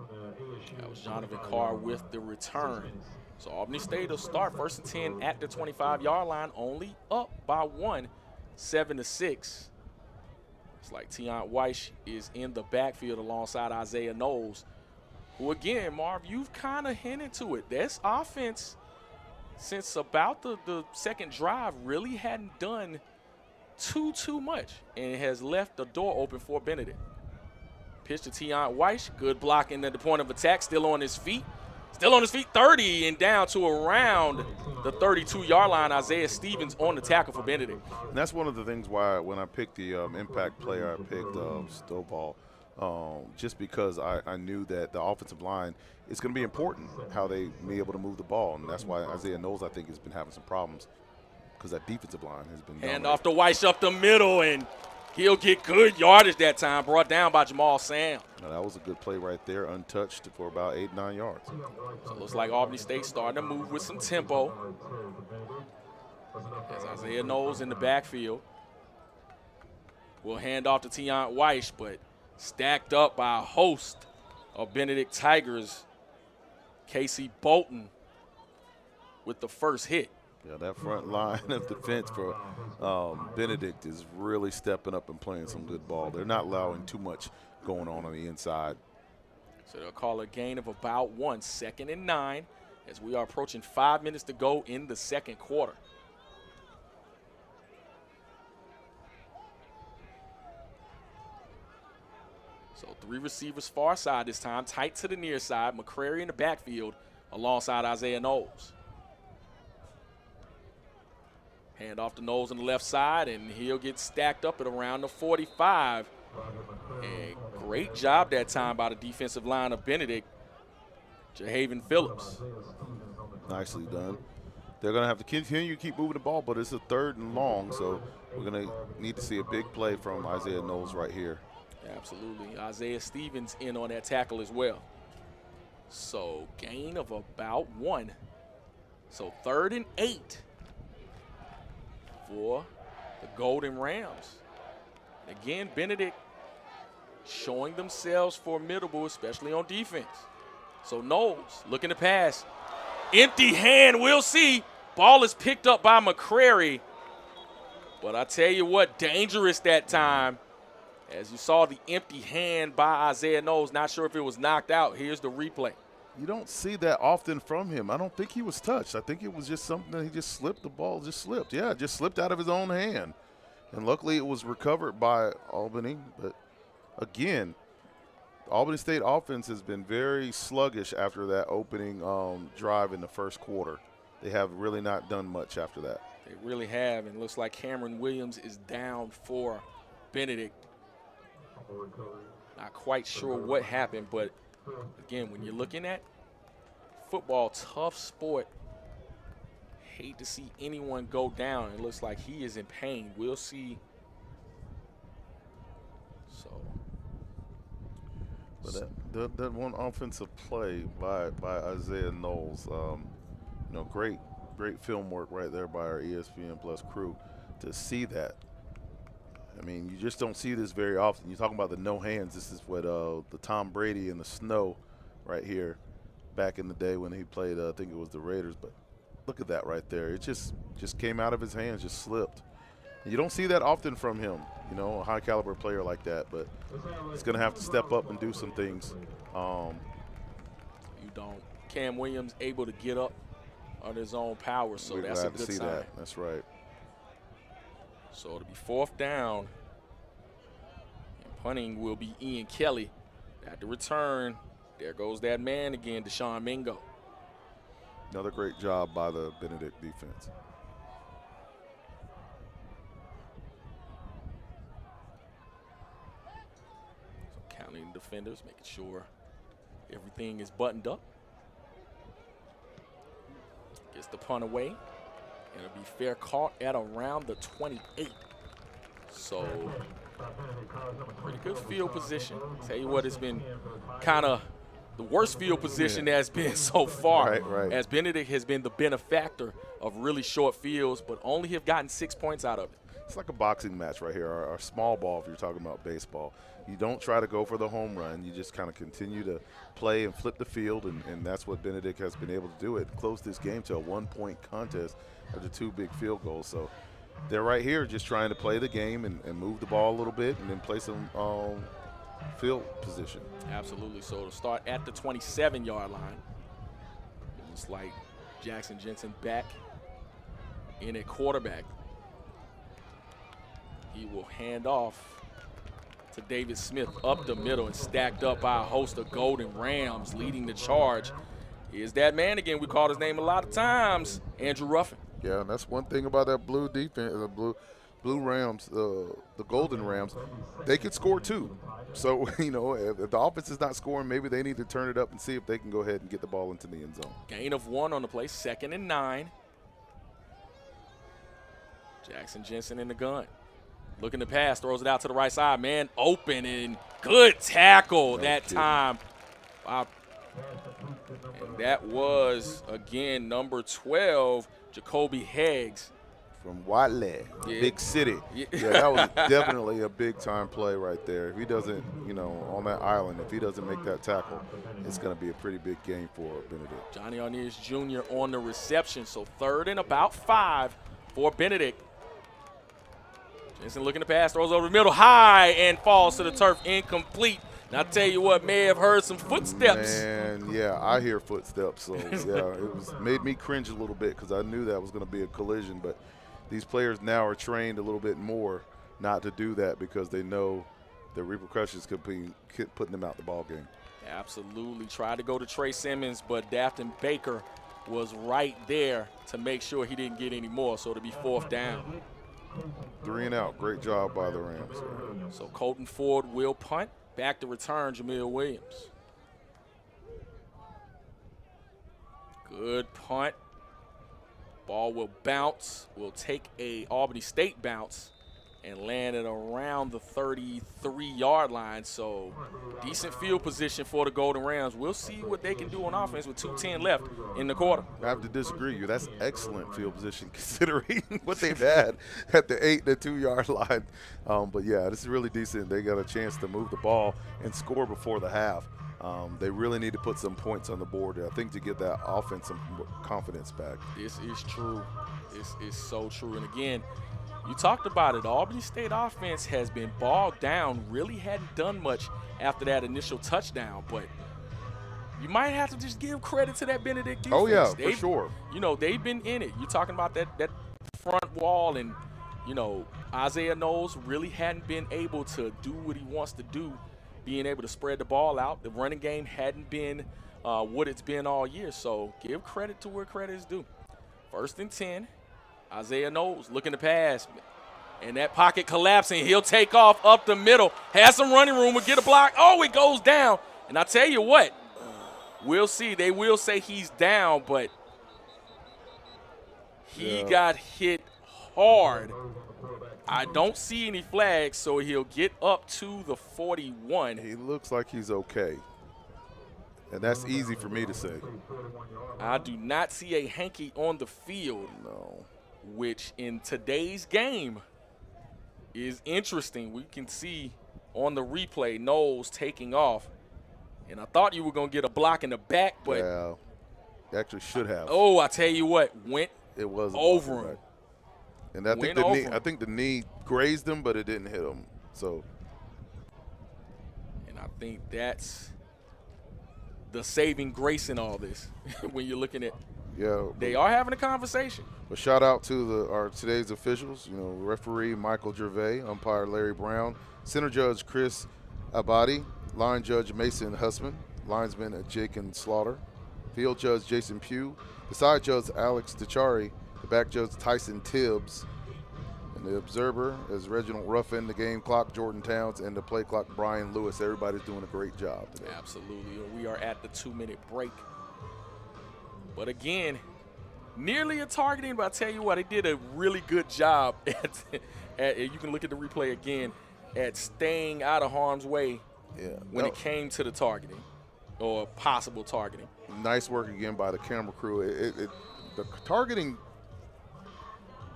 That was Jonathan Carr with the return. So Albany State will start 1st and 10 at the 25-yard line, only up by 1, 7-6. It's like Tion Weiss is in the backfield alongside Isaiah Knowles, who, again, Marv, you've kind of hinted to it. This offense, since about the second drive, really hadn't done too much, and it has left the door open for Benedict. Pitch to Tion Weiss, good blocking at the point of attack, still on his feet, 30 and down to around the 32-yard line. Isaiah Stevens on the tackle for Benedict. And that's one of the things why when I picked the impact player, I picked Stovall, just because I knew that the offensive line is going to be important, how they be able to move the ball, and that's why Isaiah Knowles, I think, has been having some problems because that defensive line has been dominating. Hand off to Weiss up the middle, and he'll get good yardage that time, brought down by Jamal Sam. Now, that was a good play right there, untouched for about 8-9 yards. So it looks like Albany State starting to move with some tempo. As Isaiah Knowles in the backfield. We'll hand off to Tion Weiss, but stacked up by a host of Benedict Tigers. Casey Bolton with the first hit. Yeah, that front line of defense for Benedict is really stepping up and playing some good ball. They're not allowing too much going on the inside. So they'll call a gain of about 1, 2nd and 9, as we are approaching 5 minutes to go in the second quarter. So 3 receivers far side this time, tight to the near side. McCrary in the backfield alongside Isaiah Knowles. Hand off to Knowles on the left side, and he'll get stacked up at around the 45. And great job that time by the defensive line of Benedict, Jahaven Phillips. Nicely done. they're going to have to continue to keep moving the ball, but it's a 3rd and long, so we're going to need to see a big play from Isaiah Knowles right here. Absolutely. Isaiah Stevens in on that tackle as well. So gain of about 1. So 3rd and 8 for the Golden Rams. Again, Benedict showing themselves formidable, especially on defense. So Knowles looking to pass. Empty hand, we'll see. Ball is picked up by McCrary. But I tell you what, dangerous that time. As you saw the empty hand by Isaiah Knowles. Not sure if it was knocked out. Here's the replay. You don't see that often from him. I don't think he was touched. I think it was just something that he just slipped. The ball just slipped. Yeah, it just slipped out of his own hand. And luckily it was recovered by Albany. But again, Albany State offense has been very sluggish after that opening drive in the first quarter. They have really not done much after that. They really have, and it looks like Cameron Williams is down for Benedict. Not quite sure what happened, but again, when you're looking at football, tough sport, hate to see anyone go down. It looks like he is in pain. We'll see. But that one offensive play by Isaiah Knowles, great film work right there by our ESPN Plus crew to see that. I mean, you just don't see this very often. You're talking about the no hands. This is what the Tom Brady in the snow right here back in the day when he played, I think it was the Raiders. But look at that right there. It just came out of his hands, just slipped. And you don't see that often from him, a high caliber player like that. But he's going to have to step up and do some things. You don't. Cam Williams able to get up on his own power, so that's a good sign. That's right. So it'll be 4th down. And punting will be Ian Kelly. At the return, there goes that man again, Deshaun Mingo. Another great job by the Benedict defense. So counting the defenders, making sure everything is buttoned up. Gets the punt away. And it'll be fair caught at around the 28. So pretty good field position. Tell you what, it's been kind of the worst field position that's been so far. Right. As Benedict has been the benefactor of really short fields, but only have gotten 6 points out of it. It's like a boxing match right here, or small ball if you're talking about baseball. You don't try to go for the home run. You just kind of continue to play and flip the field, and that's what Benedict has been able to do. It closed this game to a 1-point contest after 2 big field goals. So they're right here just trying to play the game and move the ball a little bit and then play some field position. Absolutely. So to start at the 27-yard line, it's like Jackson Jensen back in at quarterback. He will hand off to David Smith up the middle and stacked up by a host of Golden Rams leading the charge. Is that man again. We called his name a lot of times, Andrew Ruffin. Yeah, and that's one thing about that blue defense, the blue Rams, the Golden Rams, they could score too. So, if the offense is not scoring, maybe they need to turn it up and see if they can go ahead and get the ball into the end zone. Gain of 1 on the play, 2nd and 9. Jackson Jensen in the gun. Looking to pass, throws it out to the right side. Man open and good tackle that time. Wow. And that was, again, number 12, Jacoby Heggs. From Watley, big city. Yeah, that was definitely a big-time play right there. If he doesn't, on that island, if he doesn't make that tackle, it's going to be a pretty big game for Benedict. Johnny Arnaz Jr. on the reception, so 3rd and about 5 for Benedict. Jensen looking to pass, throws over the middle, high, and falls to the turf, incomplete. And I tell you what, may have heard some footsteps. And yeah, I hear footsteps. So yeah, it made me cringe a little bit because I knew that was going to be a collision. But these players now are trained a little bit more not to do that because they know the repercussions could be putting them out the ball game. Absolutely. Tried to go to Trey Simmons, but Dafton Baker was right there to make sure he didn't get any more. So it'll be 4th down. 3 and out. Great job by the Rams. So Colton Ford will punt. Back to return, Jamil Williams. Good punt. Ball will bounce. Will take a Albany State bounce and land it around the 33-yard line. So decent field position for the Golden Rams. We'll see what they can do on offense with 2:10 left in the quarter. I have to disagree with you. That's excellent field position considering what they've had at the 8 and 2-yard line. But, yeah, this is really decent. They got a chance to move the ball and score before the half. They really need to put some points on the board, I think, to get that offense some confidence back. This is true. This is so true. And, again, you talked about it. The Albany State offense has been bogged down, really hadn't done much after that initial touchdown. But you might have to just give credit to that Benedict defense. Oh, yeah, for sure. You know, they've been in it. You're talking about that front wall, and, you know, Isaiah Knowles really hadn't been able to do what he wants to do, being able to spread the ball out. The running game hadn't been what it's been all year. So give credit to where credit is due. 1st and 10. Isaiah Knowles looking to pass. And that pocket collapsing. He'll take off up the middle. Has some running room. Will get a block. Oh, it goes down. And I tell you what, we'll see. They will say he's down, but he got hit hard. I don't see any flags, so he'll get up to the 41. He looks like he's okay. And that's easy for me to say. I do not see a hanky on the field. No. Which in today's game is interesting. We can see on the replay Knowles taking off. And I thought you were going to get a block in the back, but yeah, actually should have. Oh, I tell you what, went it was over him. And I think the knee grazed him, but it didn't hit him. So, and I think that's the saving grace in all this when you're looking at. Yeah, they are having a conversation. But shout out to our today's officials. You know, referee Michael Gervais, umpire Larry Brown, center judge Chris Abadi, line judge Mason Hussman, linesman Jacob Slaughter, field judge Jason Pugh, the side judge Alex DeChari, the back judge Tyson Tibbs, and the observer is Reginald Ruffin, the game clock Jordan Towns, and the play clock Brian Lewis. Everybody's doing a great job today. Absolutely. We are at the 2-minute break. But again, nearly a targeting, but I tell you what, they did a really good job at you can look at the replay again, at staying out of harm's way when it came to the targeting or possible targeting. Nice work again by the camera crew. The targeting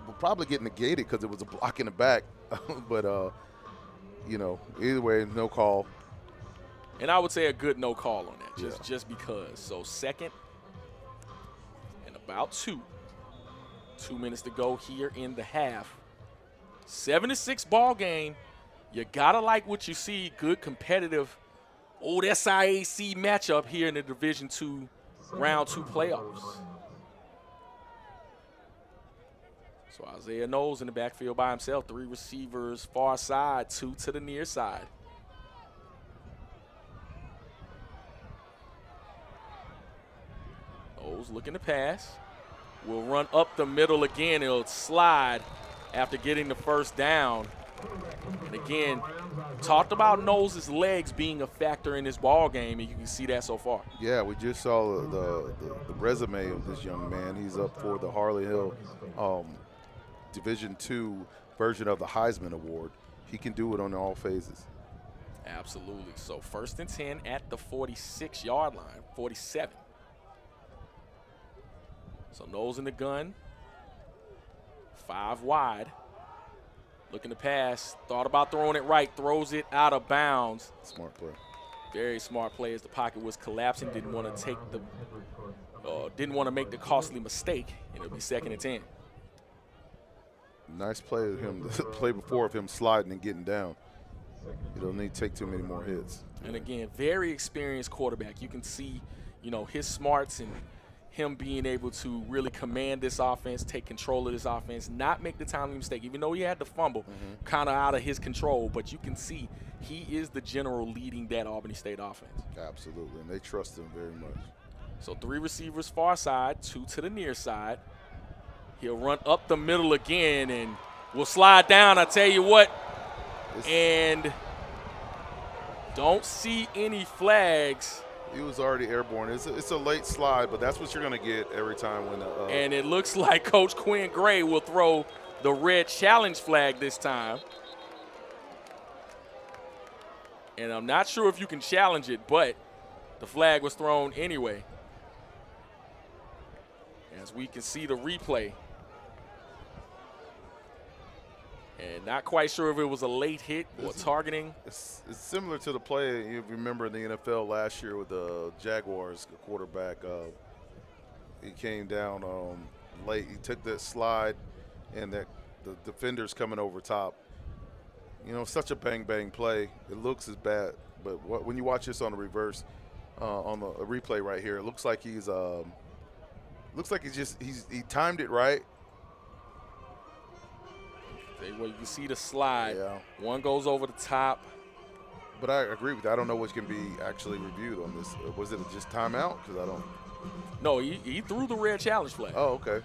will probably get negated because it was a block in the back, but, you know, either way, no call. And I would say a good no call on that, just because. So 2nd and about 2. 2 minutes to go here in the half. 7-6 ball game. You got to like what you see. Good competitive old SIAC matchup here in the Division II Round 2 playoffs. So Isaiah Knowles in the backfield by himself. 3 receivers far side, 2 to the near side. Knowles looking to pass. Will run up the middle again. It'll slide after getting the first down. And again, talked about Knowles' legs being a factor in this ball game, and you can see that so far. Yeah, we just saw the resume of this young man. He's up for the Harley Hill Division II version of the Heisman Award. He can do it on all phases. Absolutely. So 1st and 10 at the 46-yard line, 47. So Knowles in the gun, 5 wide. Looking to pass, thought about throwing it right, throws it out of bounds. Smart play. Very smart play as the pocket was collapsing. Didn't want to take didn't want to make the costly mistake, and it'll be 2nd and 10. Nice play of him, the play before of him sliding and getting down. You don't need to take too many more hits. And again, very experienced quarterback. You can see, you know, his smarts and him being able to really command this offense, take control of this offense, not make the timely mistake. Even though he had the fumble, kind of out of his control, but you can see he is the general leading that Albany State offense. Absolutely, and they trust him very much. So 3 receivers far side, 2 to the near side. He'll run up the middle again and will slide down, I tell you what. And don't see any flags. He was already airborne. It's a late slide, but that's what you're going to get every time when. And it looks like Coach Quinn Gray will throw the red challenge flag this time. And I'm not sure if you can challenge it, but the flag was thrown anyway. As we can see the replay. And not quite sure if it was a late hit or targeting. It's similar to the play you remember in the NFL last year with the Jaguars quarterback. He came down late. He took that slide, and the defender's coming over top. You know, such a bang-bang play. It looks as bad, but when you watch this on the reverse, on the replay right here, it looks like he timed it right. Well, you can see the slide. Yeah. One goes over the top. But I agree with you. I don't know what can be actually reviewed on this. Was it just timeout? Because I don't. No, he threw the red challenge flag. Oh, okay.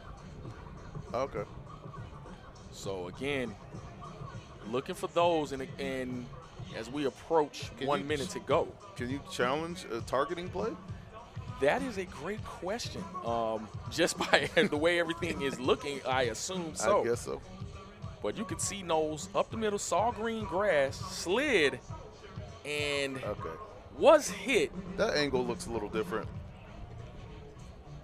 Okay. So, again, looking for those, and as we approach 1 minute to go. Can you challenge a targeting play? That is a great question. Just by the way everything is looking, I assume so. I guess so. But you could see Knowles up the middle, saw green grass, slid, and was hit. That angle looks a little different.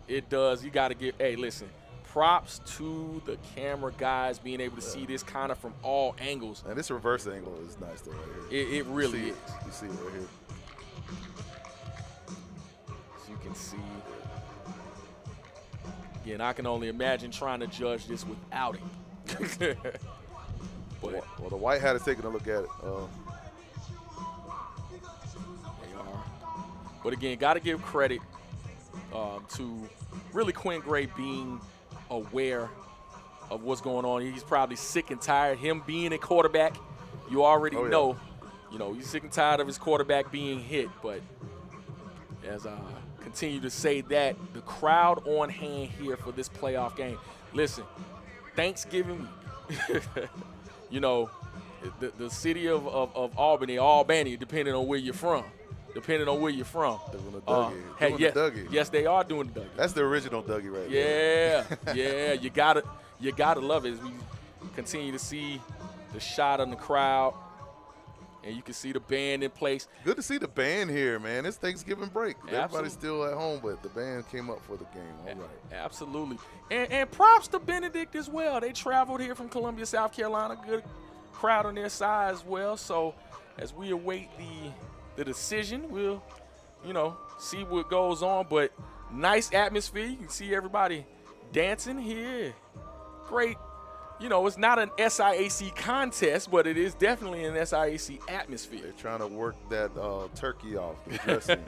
It does. You got to give, hey, listen, props to the camera guys being able to see this kind of from all angles. And this reverse angle is nice though right here. It really is. You see it right here. As you can see. Again, I can only imagine trying to judge this without him. But well, the white hat is taking a look at it. They are. But again, got to give credit to really Quinn Gray being aware of what's going on. He's probably sick and tired. Him being a quarterback, you already know. You know, he's sick and tired of his quarterback being hit. But as I continue to say that, the crowd on hand here for this playoff game. Listen, Thanksgiving week, you know, the city of Albany, depending on where you're from. Doing the Dougie. Yes, they are doing the Dougie. That's the original Dougie right there. Yeah, you gotta love it as we continue to see the shot on the crowd, and you can see the band in place. Good to see the band here, man. It's Thanksgiving break. Absolutely. Everybody's still at home, but the band came up for the game. All right. Absolutely. And props to Benedict as well. They traveled here from Columbia, South Carolina. Good crowd on their side as well. So as we await the decision, we'll, you know, see what goes on. But nice atmosphere. You can see everybody dancing here. Great. You know, it's not an SIAC contest, but it is definitely an SIAC atmosphere. They're trying to work that turkey off, the dressing,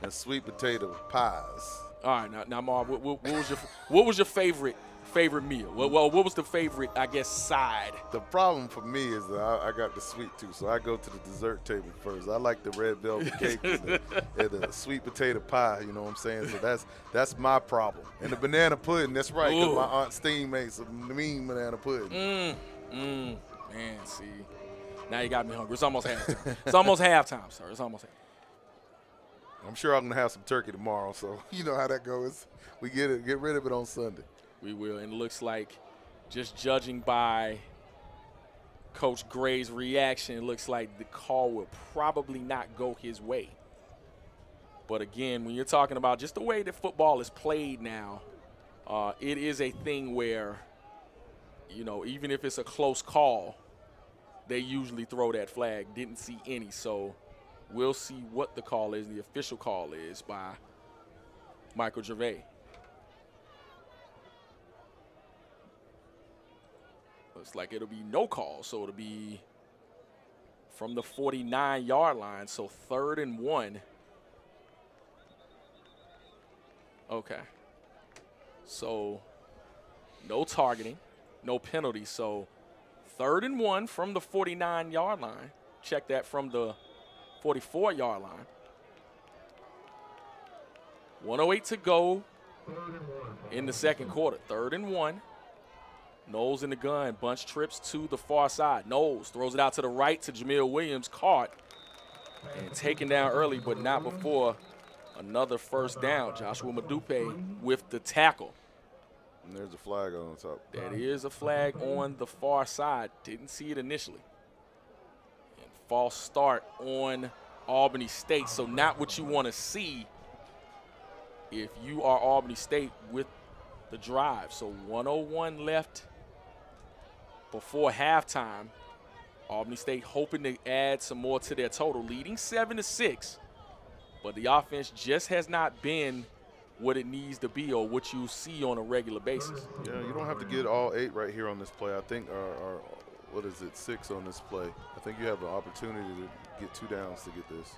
and sweet potato pies. All right, now Marv, what was your favorite meal? Well, what was the favorite, I guess, side? The problem for me is that I got the sweet tooth, so I go to the dessert table first. I like the red velvet cake and the sweet potato pie. You know what I'm saying? So that's my problem. And the banana pudding. That's right, because my Aunt Steen makes a mean banana pudding. Man, see, now you got me hungry. It's almost halftime. It's almost halftime, sir. It's almost halftime. I'm sure I'm gonna have some turkey tomorrow, so you know how that goes. We get rid of it on Sunday. We will, and it looks like, just judging by Coach Gray's reaction, it looks like the call will probably not go his way. But again, when you're talking about just the way that football is played now, it is a thing where, you know, even if it's a close call, they usually throw that flag. Didn't see any, so we'll see what the call is, the official call is by Michael Gervais. Looks like it'll be no call, so it'll be from the 49-yard line, so 3rd and 1. Okay. So no targeting, no penalty, so 3rd and 1 from the 49-yard line. Check that from the 44-yard line. 1:08 to go in the second quarter. 3rd and 1. Knowles in the gun, bunch trips to the far side. Knowles throws it out to the right to Jamil Williams, caught and taken down early, but not before Another first down. Joshua Madupe with the tackle. And there's a flag on top. That is a flag on the far side. Didn't see it initially. And false start on Albany State. So not what you want to see if you are Albany State with the drive. So 1:01 left before halftime. Albany State hoping to add some more to their total, leading 7-6. But the offense just has not been what it needs to be or what you see on a regular basis. Yeah, you don't have to get all 8 right here on this play. I think, or what is it, 6 on this play. I think you have an opportunity to get 2 downs to get this.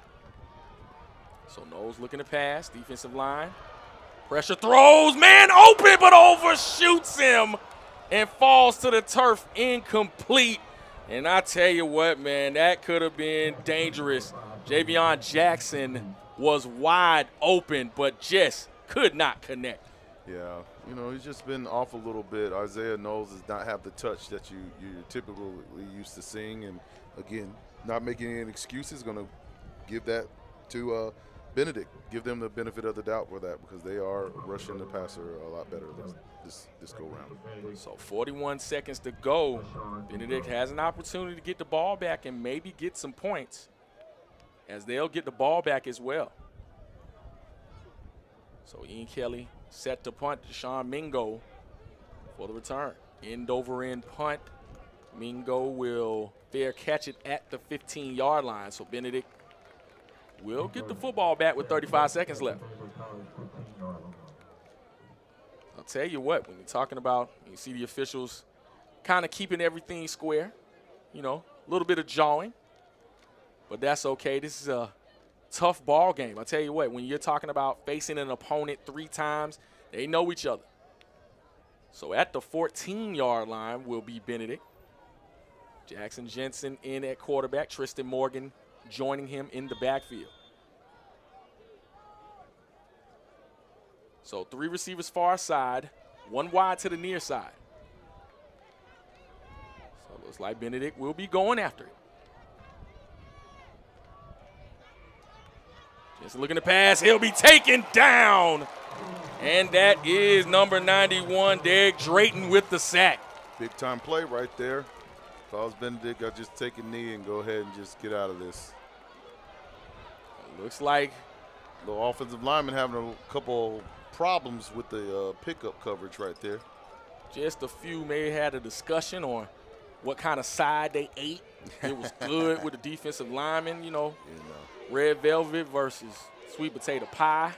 So Knowles looking to pass, defensive line. Pressure throws, man open, but overshoots him and falls to the turf, incomplete. And I tell you what, man, that could have been dangerous. Javion Jackson was wide open, but just could not connect. Yeah, you know, he's just been off a little bit. Isaiah Knowles does not have the touch that you're typically used to seeing. And, again, not making any excuses, going to give that to Benedict. Give them the benefit of the doubt for that because they are rushing the passer a lot better this go-round. So 41 seconds to go. Benedict has an opportunity to get the ball back and maybe get some points, as they'll get the ball back as well. So Ian Kelly set to punt. Deshaun Mingo for the return. End over end punt. Mingo will fair catch it at the 15-yard line. So Benedict will get the football back with 35 seconds left. I'll tell you what, when you're talking about, you see the officials kind of keeping everything square, you know, a little bit of jawing. But that's okay. This is a tough ball game. I'll tell you what, when you're talking about facing an opponent 3 times, they know each other. So at the 14-yard line will be Benedict. Jackson Jensen in at quarterback. Tristan Morgan joining him in the backfield. So 3 receivers far side, 1 wide to the near side. So it looks like Benedict will be going after it. Just looking to pass. He'll be taken down. And that is number 91, Derek Drayton with the sack. Big-time play right there. If I was Benedict, I'd just take a knee and go ahead and just get out of this. Looks like the offensive lineman having a couple problems with the pickup coverage right there. Just a few may have had a discussion on what kind of side they ate. It was good with the defensive lineman, you know. Red velvet versus sweet potato pie.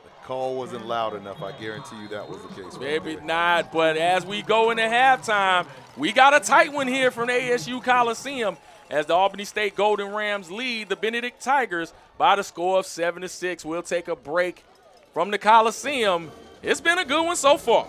The call wasn't loud enough. I guarantee you that was the case. Maybe not, but as we go into halftime, we got a tight one here from the ASU Coliseum as the Albany State Golden Rams lead the Benedict Tigers by the score of 7-6. We'll take a break from the Coliseum. It's been a good one so far.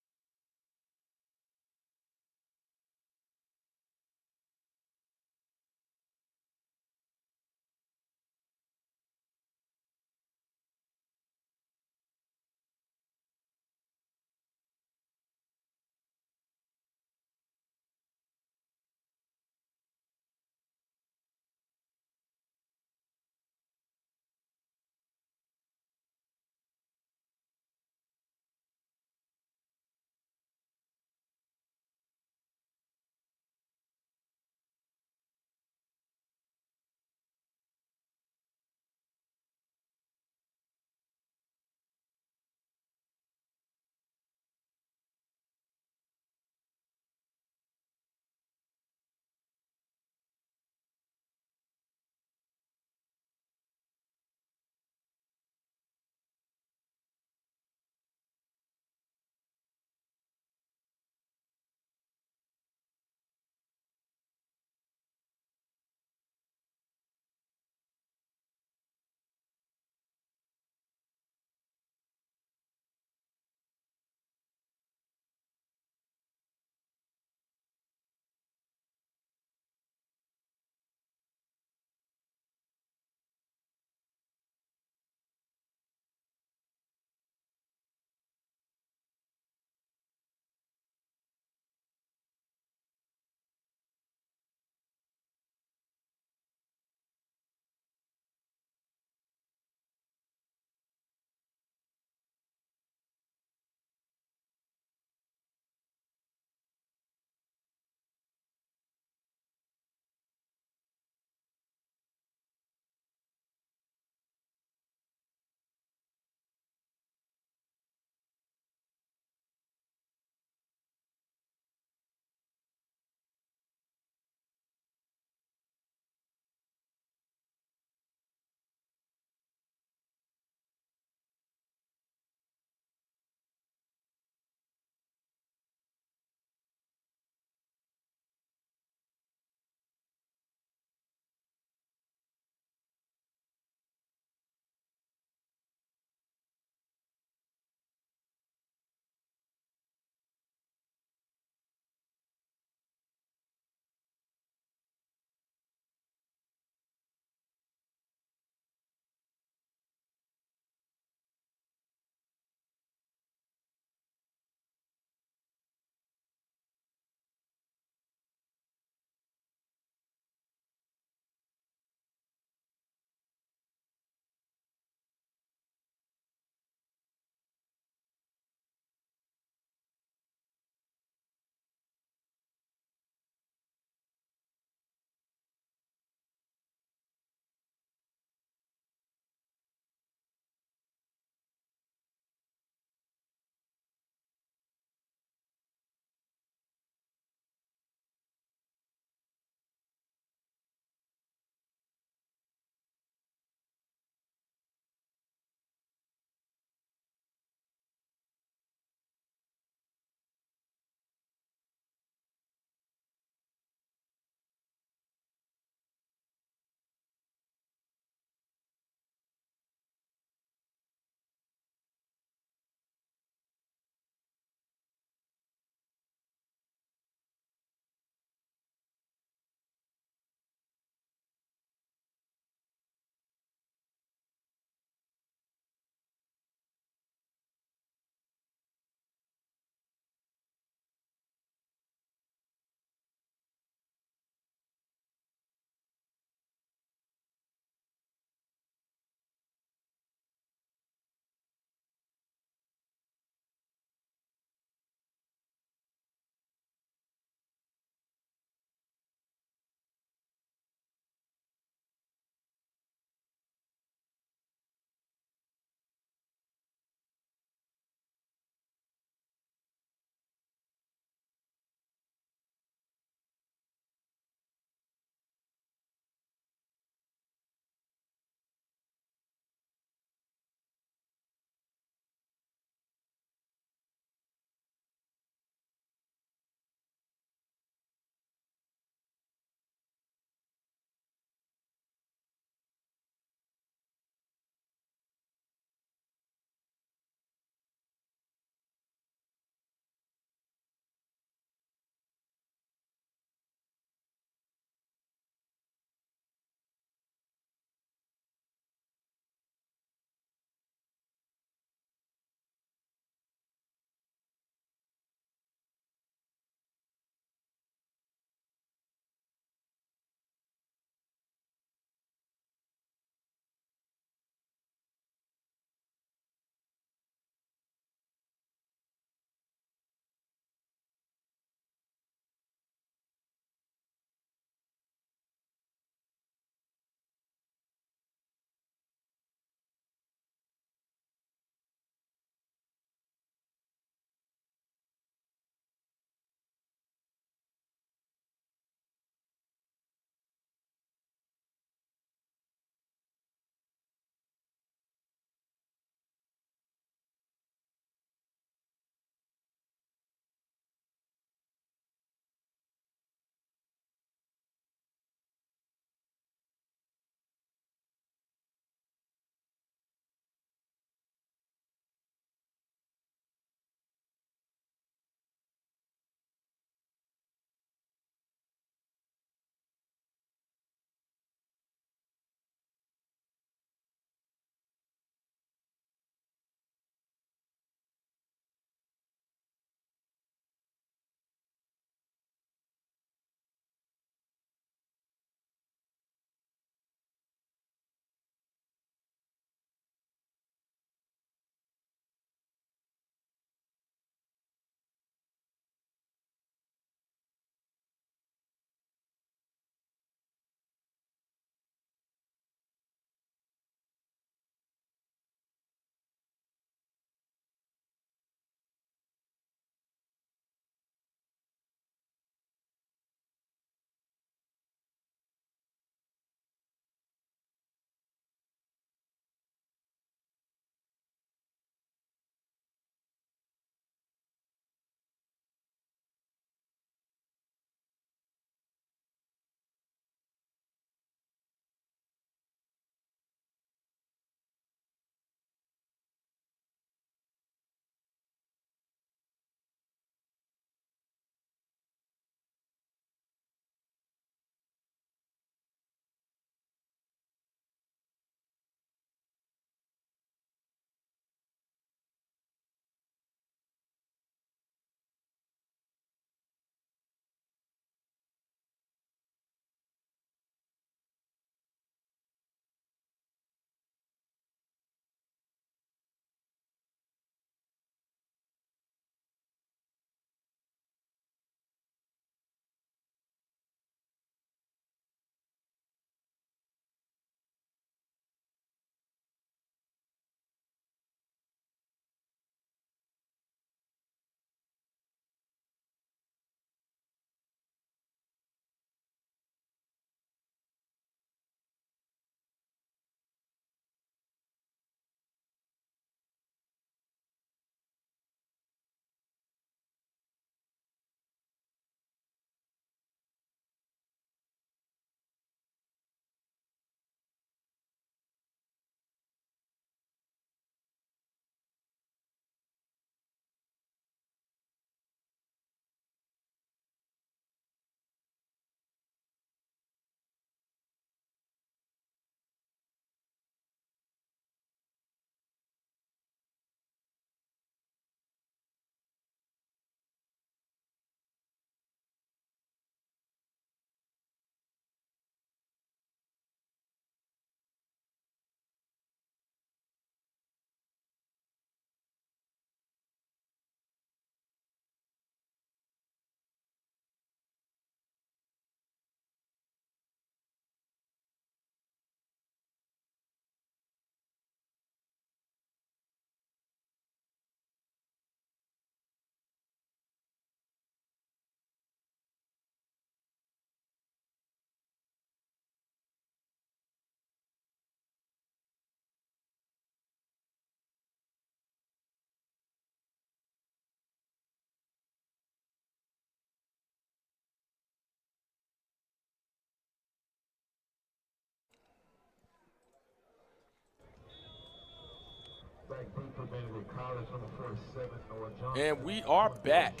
And we are back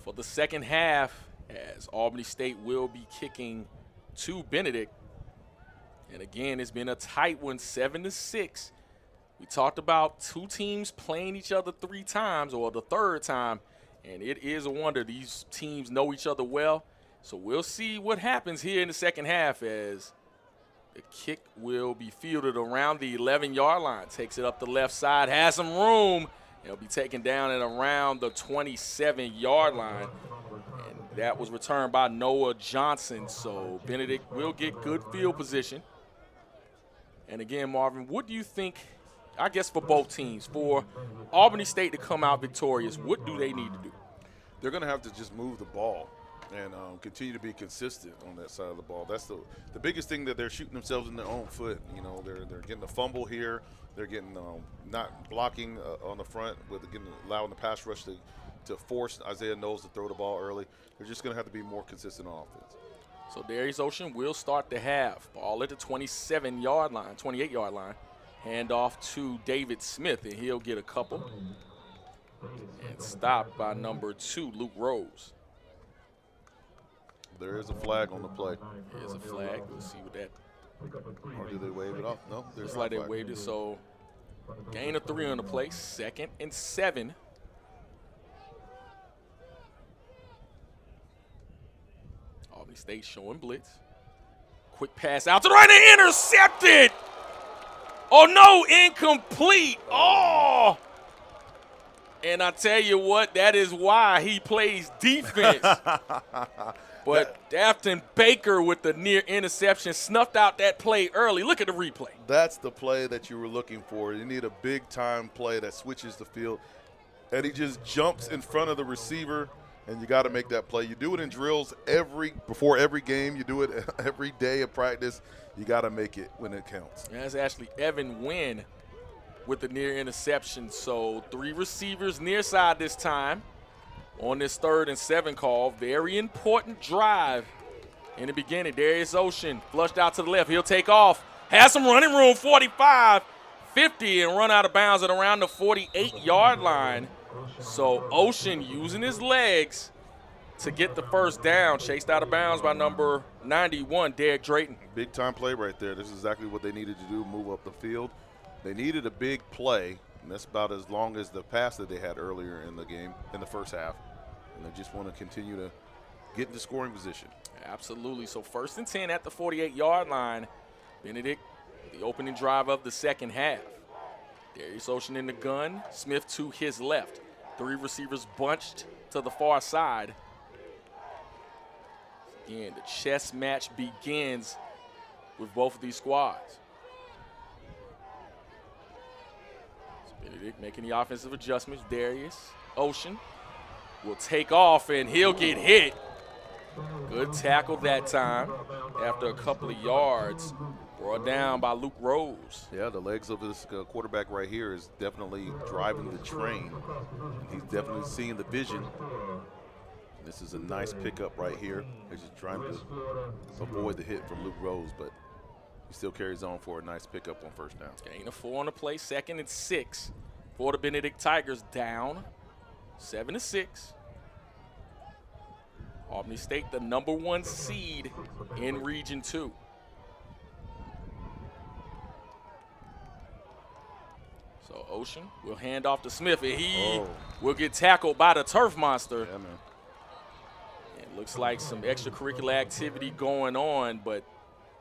for the second half as Albany State will be kicking to Benedict. And again, it's been a tight one, 7-6. We talked about two teams playing each other 3 times, or the third time, and it is a wonder. These teams know each other well. So we'll see what happens here in the second half as the kick will be fielded around the 11-yard line. Takes it up the left side, has some room. It'll be taken down at around the 27-yard line. And that was returned by Noah Johnson. So Benedict will get good field position. And again, Marvin, what do you think, I guess for both teams, for Albany State to come out victorious, what do they need to do? They're going to have to just move the ball and continue to be consistent on that side of the ball. That's the biggest thing, that they're shooting themselves in their own foot. You know, they're getting a fumble here. They're getting not blocking on the front, with allowing the pass rush to force Isaiah Knowles to throw the ball early. They're just going to have to be more consistent on offense. So Darius Ocean will start the half. Ball at the 27-yard line, 28-yard line. Hand off to David Smith, and he'll get a couple. And stopped by number 2, Luke Rose. There is a flag on the play. There's a flag. We'll see what that. Or do they wave it off? No, there's It's like they waved it. So gain of 3 on the play. 2nd and 7. Albany State showing blitz. Quick pass out to the right and intercepted. Oh, no, incomplete. Oh. And I tell you what, that is why he plays defense. But Dafton Baker with the near interception snuffed out that play early. Look at the replay. That's the play that you were looking for. You need a big-time play that switches the field. And he just jumps in front of the receiver, and you got to make that play. You do it in drills before every game. You do it every day of practice. You got to make it when it counts. And that's actually Evan Wynn with the near interception. So 3 receivers near side this time on this 3rd and 7 call. Very important drive in the beginning. Darius Ocean flushed out to the left. He'll take off. Has some running room, 45, 50, and run out of bounds at around the 48-yard line. So Ocean using his legs to get the first down. Chased out of bounds by number 91, Derek Drayton. Big-time play right there. This is exactly what they needed to do, move up the field. They needed a big play, and that's about as long as the pass that they had earlier in the game, in the first half. And they just want to continue to get into scoring position. Absolutely. So 1st and 10 at the 48-yard line. Benedict, the opening drive of the second half. Darius Ocean in the gun. Smith to his left. 3 receivers bunched to the far side. Again, the chess match begins with both of these squads. Benedict making the offensive adjustments. Darius Ocean will take off, and he'll get hit. Good tackle that time after a couple of yards. Brought down by Luke Rose. Yeah, the legs of this quarterback right here is definitely driving the train. He's definitely seeing the vision. This is a nice pickup right here. He's just trying to avoid the hit from Luke Rose, but he still carries on for a nice pickup on first down. Gain of 4 on the play, 2nd and 6 for the Benedict Tigers, down 7-6. Albany State, the number 1 seed in Region 2. So Ocean will hand off to Smith, and he will get tackled by the turf monster. Yeah, man. It looks like some extracurricular activity going on, but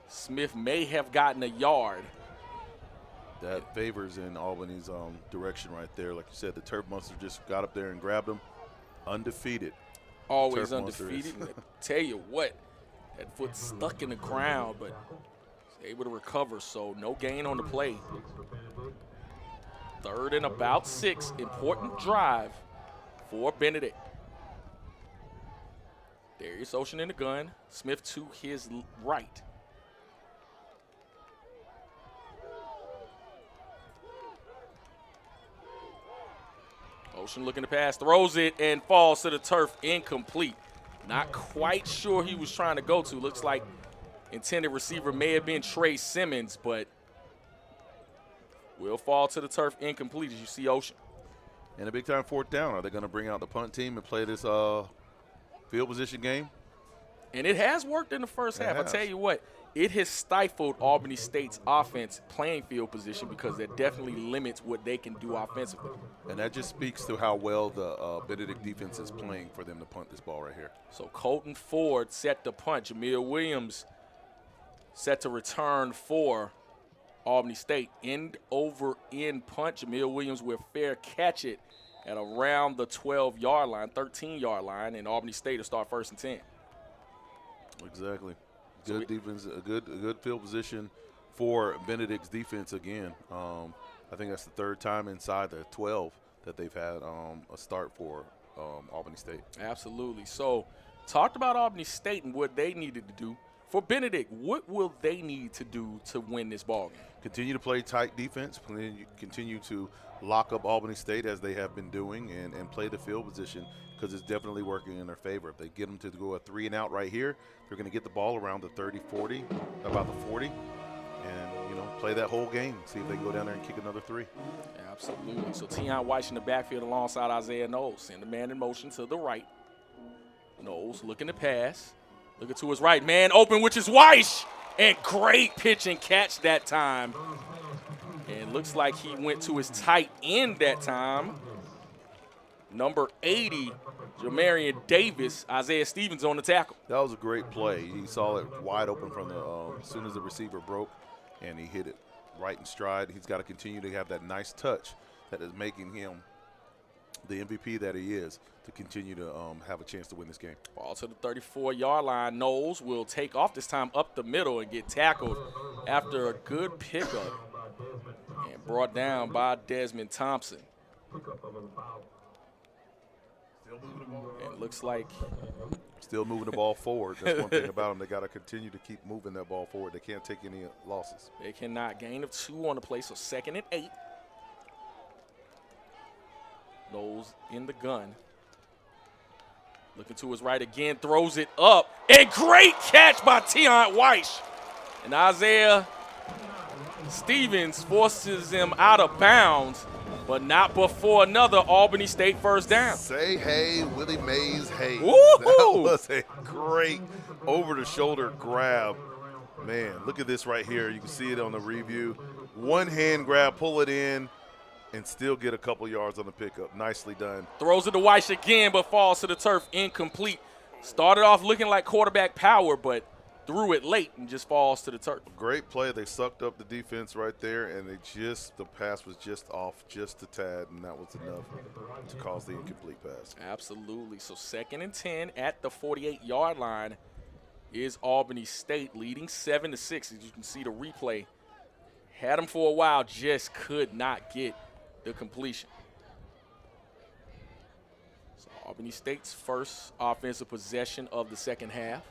Smith may have gotten a yard. That favors in Albany's direction right there. Like you said, the turf monster just got up there and grabbed him. Undefeated. Always undefeated. I tell you what, that foot stuck in the ground, but was able to recover, so no gain on the play. 3rd and about 6, important drive for Benedict. Darius Ocean in the gun, Smith to his right. Ocean looking to pass, throws it, and falls to the turf, incomplete. Not quite sure he was trying to go to. Looks like intended receiver may have been Trey Simmons, but will fall to the turf incomplete, as you see Ocean. And a big-time 4th down. Are they going to bring out the punt team and play this field position game? And it has worked in the first half. I'll tell you what, it has stifled Albany State's offense playing field position because that definitely limits what they can do offensively. And that just speaks to how well the Benedict defense is playing for them to punt this ball right here. So Colton Ford set to punt. Jamil Williams set to return for Albany State. End over end punt. Jamil Williams will fair catch it at around the 12-yard line, 13-yard line, and Albany State will start 1st and 10. Exactly. Good defense, a good field position for Benedict's defense again. I think that's the 3rd time inside the 12 that they've had a start for Albany State. Absolutely. So talked about Albany State and what they needed to do. For Benedict, what will they need to do to win this ball game? Continue to play tight defense, continue to lock up Albany State as they have been doing, and play the field position because it's definitely working in their favor. If they get them to go a 3-and-out right here, they're going to get the ball around the 30, 40, about the 40, and, play that whole game, see if they can go down there and kick another 3. Absolutely. So Tion Weiss in the backfield alongside Isaiah Knowles. Send the man in motion to the right. Knowles looking to pass. Looking to his right. Man open, which is Weiss. And great pitch and catch that time. And looks like he went to his tight end that time. Number 80, Jamarian Davis. Isaiah Stevens on the tackle. That was a great play. He saw it wide open from as soon as the receiver broke, and he hit it right in stride. He's got to continue to have that nice touch that is making him the MVP that he is to continue to have a chance to win this game. Ball to the 34-yard line. Knowles will take off this time up the middle and get tackled after a good pickup and brought down by Desmond Thompson. And it looks like still moving the ball forward. That's one thing about them. They got to continue to keep moving that ball forward. They can't take any losses. They cannot. Gain of 2 on the play, so 2nd and 8. Knowles in the gun. Looking to his right again, throws it up. And great catch by Tion Weiss. And Isaiah Stevens forces him out of bounds, but not before another Albany State 1st down. Say hey, Willie Mays, hey. Woo-hoo! That was a great over-the-shoulder grab. Man, look at this right here. You can see it on the review. One hand grab, pull it in, and still get a couple yards on the pickup. Nicely done. Throws it to Weiss again, but falls to the turf incomplete. Started off looking like quarterback power, but threw it late and just falls to the turf. Great play. They sucked up the defense right there, and the pass was just off just a tad, and that was enough to cause the incomplete pass. Absolutely. So 2nd and 10 at the 48-yard line is Albany State, leading 7-6. As you can see the replay, had them for a while, just could not get the completion. So Albany State's first offensive possession of the 2nd half.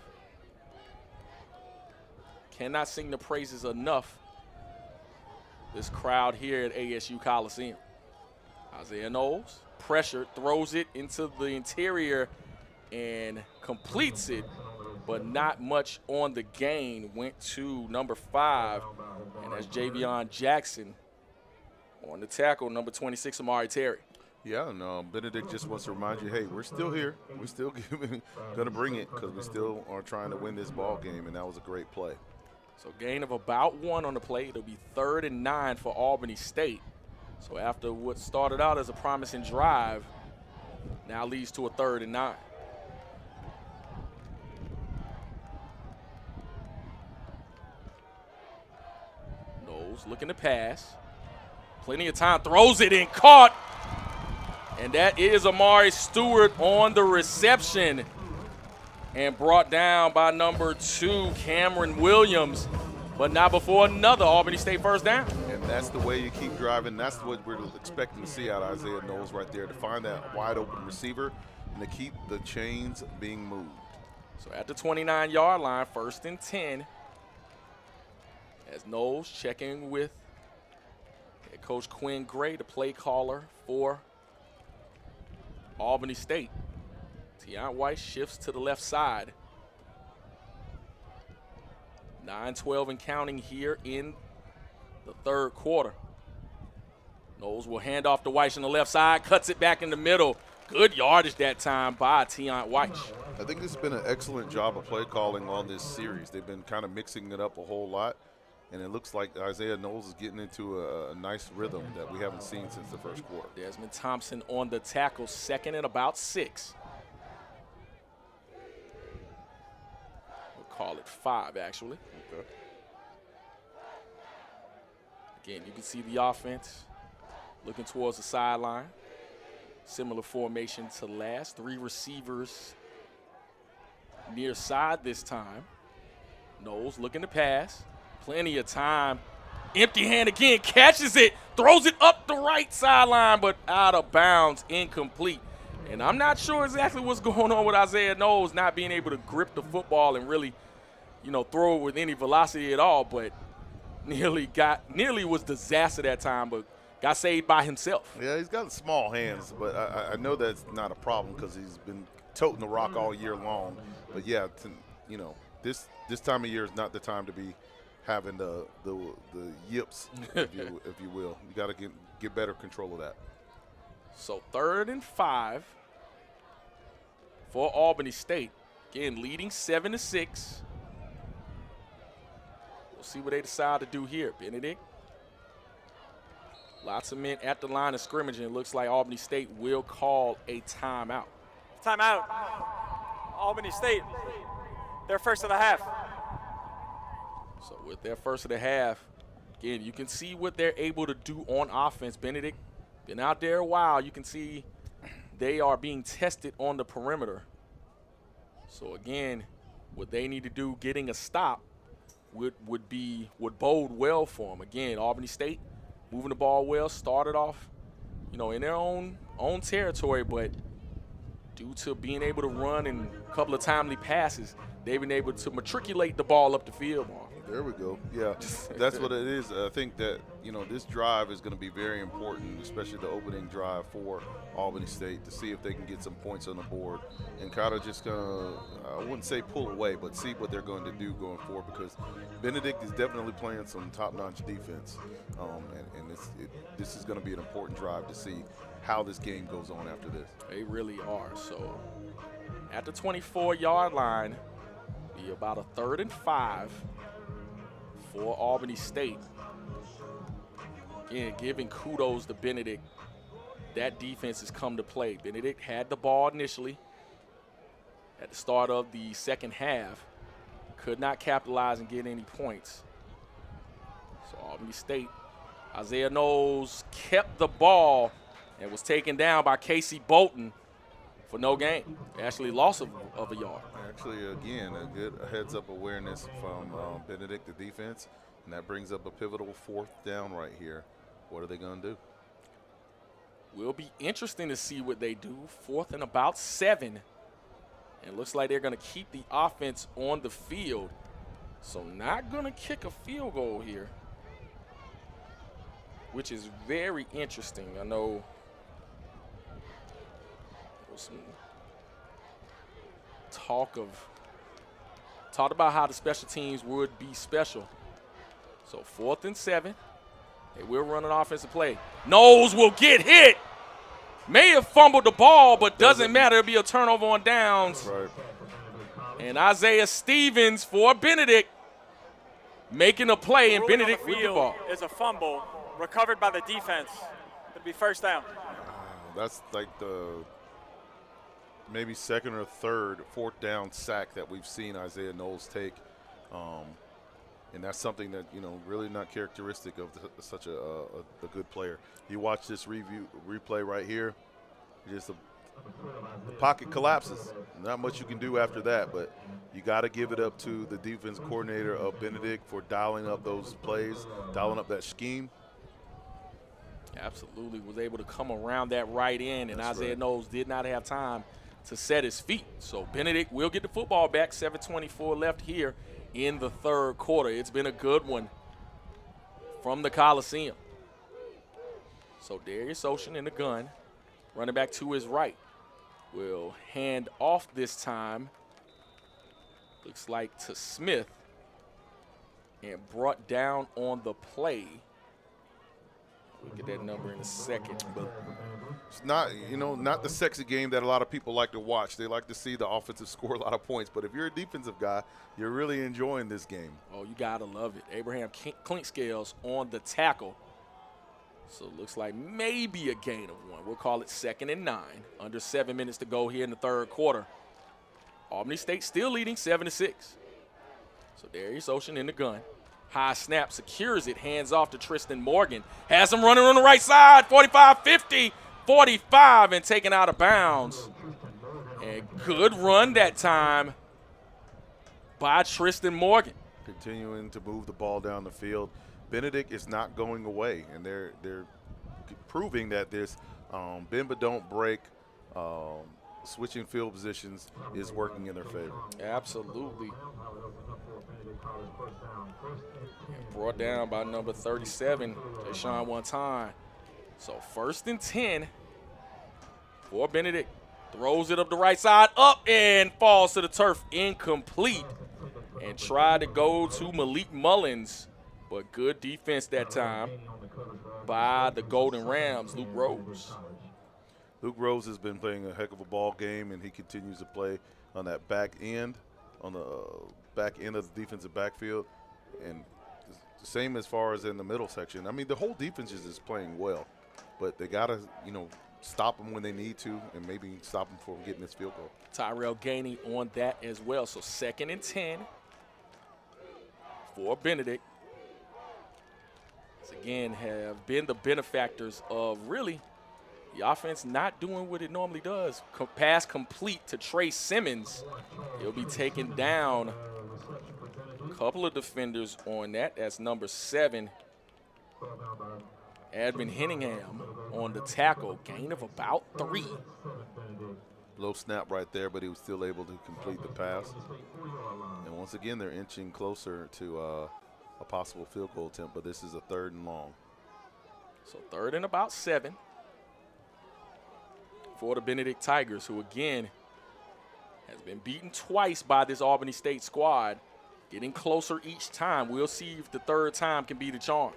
Cannot sing the praises enough. This crowd here at ASU Coliseum. Isaiah Knowles, pressured, throws it into the interior and completes it, but not much on the gain. Went to number 5, and that's Javion Jackson on the tackle, number 26, Amari Terry. Yeah, and Benedict just wants to remind you, hey, we're still here. We're still going to bring it because we still are trying to win this ball game, and that was a great play. So gain of about 1 on the play. It'll be 3rd and 9 for Albany State. So after what started out as a promising drive, now leads to a 3rd and 9. Knowles looking to pass. Plenty of time, throws it and caught. And that is Amari Stewart on the reception. And brought down by number 2, Cameron Williams, but not before another Albany State 1st down. And that's the way you keep driving. That's what we're expecting to see out of Isaiah Knowles right there, to find that wide open receiver and to keep the chains being moved. So at the 29-yard line, 1st and 10, as Knowles checking with head coach Quinn Gray, the play caller for Albany State. Tion Weiss shifts to the left side. 9-12 and counting here in the 3rd quarter. Knowles will hand off to White on the left side, cuts it back in the middle. Good yardage that time by Tion White. I think this has been an excellent job of play calling on this series. They've been kind of mixing it up a whole lot, and it looks like Isaiah Knowles is getting into a nice rhythm that we haven't seen since the first quarter. Desmond Thompson on the tackle, second and about 6. We'll call it 5, actually. Okay. Again, you can see the offense looking towards the sideline. Similar formation to last. 3 receivers near side this time. Knowles looking to pass. Plenty of time. Empty hand again. Catches it. Throws it up the right sideline, but out of bounds. Incomplete. And I'm not sure exactly what's going on with Isaiah Knowles not being able to grip the football and really, throw it with any velocity at all. But nearly was disaster that time, but got saved by himself. Yeah, he's got small hands, but I know that's not a problem because he's been toting the rock all year long. But yeah, this time of year is not the time to be having the yips, if you will. You got to get better control of that. So 3rd and 5 for Albany State. Again, leading 7-6. We'll see what they decide to do here. Benedict. Lots of men at the line of scrimmage, and it looks like Albany State will call a timeout. Timeout. Albany State, their first of the half. So with their first of the half, again, you can see what they're able to do on offense. Benedict been out there a while. You can see they are being tested on the perimeter. So again, what they need to do, getting a stop, would bode well for them. Again, Albany State moving the ball well, started off, in their own territory, but due to being able to run and a couple of timely passes, they've been able to matriculate the ball up the field more. There we go. Yeah, that's what it is. I think that, this drive is going to be very important, especially the opening drive for Albany State, to see if they can get some points on the board and kind of just going to, I wouldn't say pull away, but see what they're going to do going forward, because Benedict is definitely playing some top-notch defense, and this is going to be an important drive to see how this game goes on after this. They really are. So at the 24-yard line, be about a 3rd and 5 for Albany State. Again, giving kudos to Benedict. That defense has come to play. Benedict had the ball initially at the start of the second half. Could not capitalize and get any points. So Albany State, Isaiah Knowles kept the ball and was taken down by Casey Bolton for no gain. Actually loss of a yard. Actually, again, a good heads-up awareness from Benedict, the defense, and that brings up a pivotal 4th down right here. What are they going to do? Will be interesting to see what they do. 4th and about 7. And it looks like they're going to keep the offense on the field. So not going to kick a field goal here, which is very interesting. I know there was some talked about how the special teams would be special. So 4th and 7. They will run an offensive play. Knowles will get hit. May have fumbled the ball, but doesn't matter. It'll be a turnover on downs. Right. And Isaiah Stevens for Benedict making a play, and Benedict with the ball. Is a fumble recovered by the defense. It'll be 1st down. That's like the maybe 2nd or 3rd, 4th down sack that we've seen Isaiah Knowles take. And that's something that, really not characteristic of such a good player. You watch this replay right here, just the pocket collapses. Not much you can do after that, but you got to give it up to the defense coordinator of Benedict for dialing up those plays, dialing up that scheme. Absolutely was able to come around that right end, and That's Isaiah right. Knowles did not have time to set his feet. So Benedict will get the football back. 7:24 left here in the 3rd quarter. It's been a good one from the Coliseum. So Darius Ocean in the gun, running back to his right, will hand off this time. Looks like to Smith, and brought down on the play We'll get that number in a second. But it's not, not the sexy game that a lot of people like to watch. They like to see the offensive score a lot of points. But if you're a defensive guy, you're really enjoying this game. oh, you got to love it. Abraham Clinkscales on the tackle. So it looks like maybe a gain of 1. We'll call it 2nd and 9. Under 7 minutes to go here in the third quarter. Albany State still leading 7-6. So Darius Ocean in the gun. High snap, secures it, hands off to Tristan Morgan. Has him running on the right side, 45-50, 45, and taken out of bounds. And good run that time by Tristan Morgan. Continuing to move the ball down the field. Benedict is not going away, and they're proving that this bend but don't break, switching field positions is working in their favor. Absolutely. Brought down by number 37, Deshaun one time. So 1st and 10 for Benedict. Throws it up the right side, up and falls to the turf, incomplete. And tried to go to Malik Mullins, but good defense that time by the Golden Rams, Luke Rose. Luke Rose has been playing a heck of a ball game, and he continues to play on that back end, on the back end of the defensive backfield, and the same as far as in the middle section. I mean, the whole defense is playing well, but they got to, stop them when they need to and maybe stop them from getting this field goal. Tyrell Gainey on that as well. So 2nd and 10 for Benedict. This again have been the benefactors of really the offense not doing what it normally does. Pass complete to Trey Simmons. He'll be taken down. A couple of defenders on that. That's number 7. Advin Henningham on the tackle. Gain of about 3. Low snap right there, but he was still able to complete the pass. And once again, they're inching closer to a possible field goal attempt, but this is a 3rd and long. So 3rd and about 7 for the Benedict Tigers, who again has been beaten twice by this Albany State squad, getting closer each time. We'll see if the 3rd time can be the charm.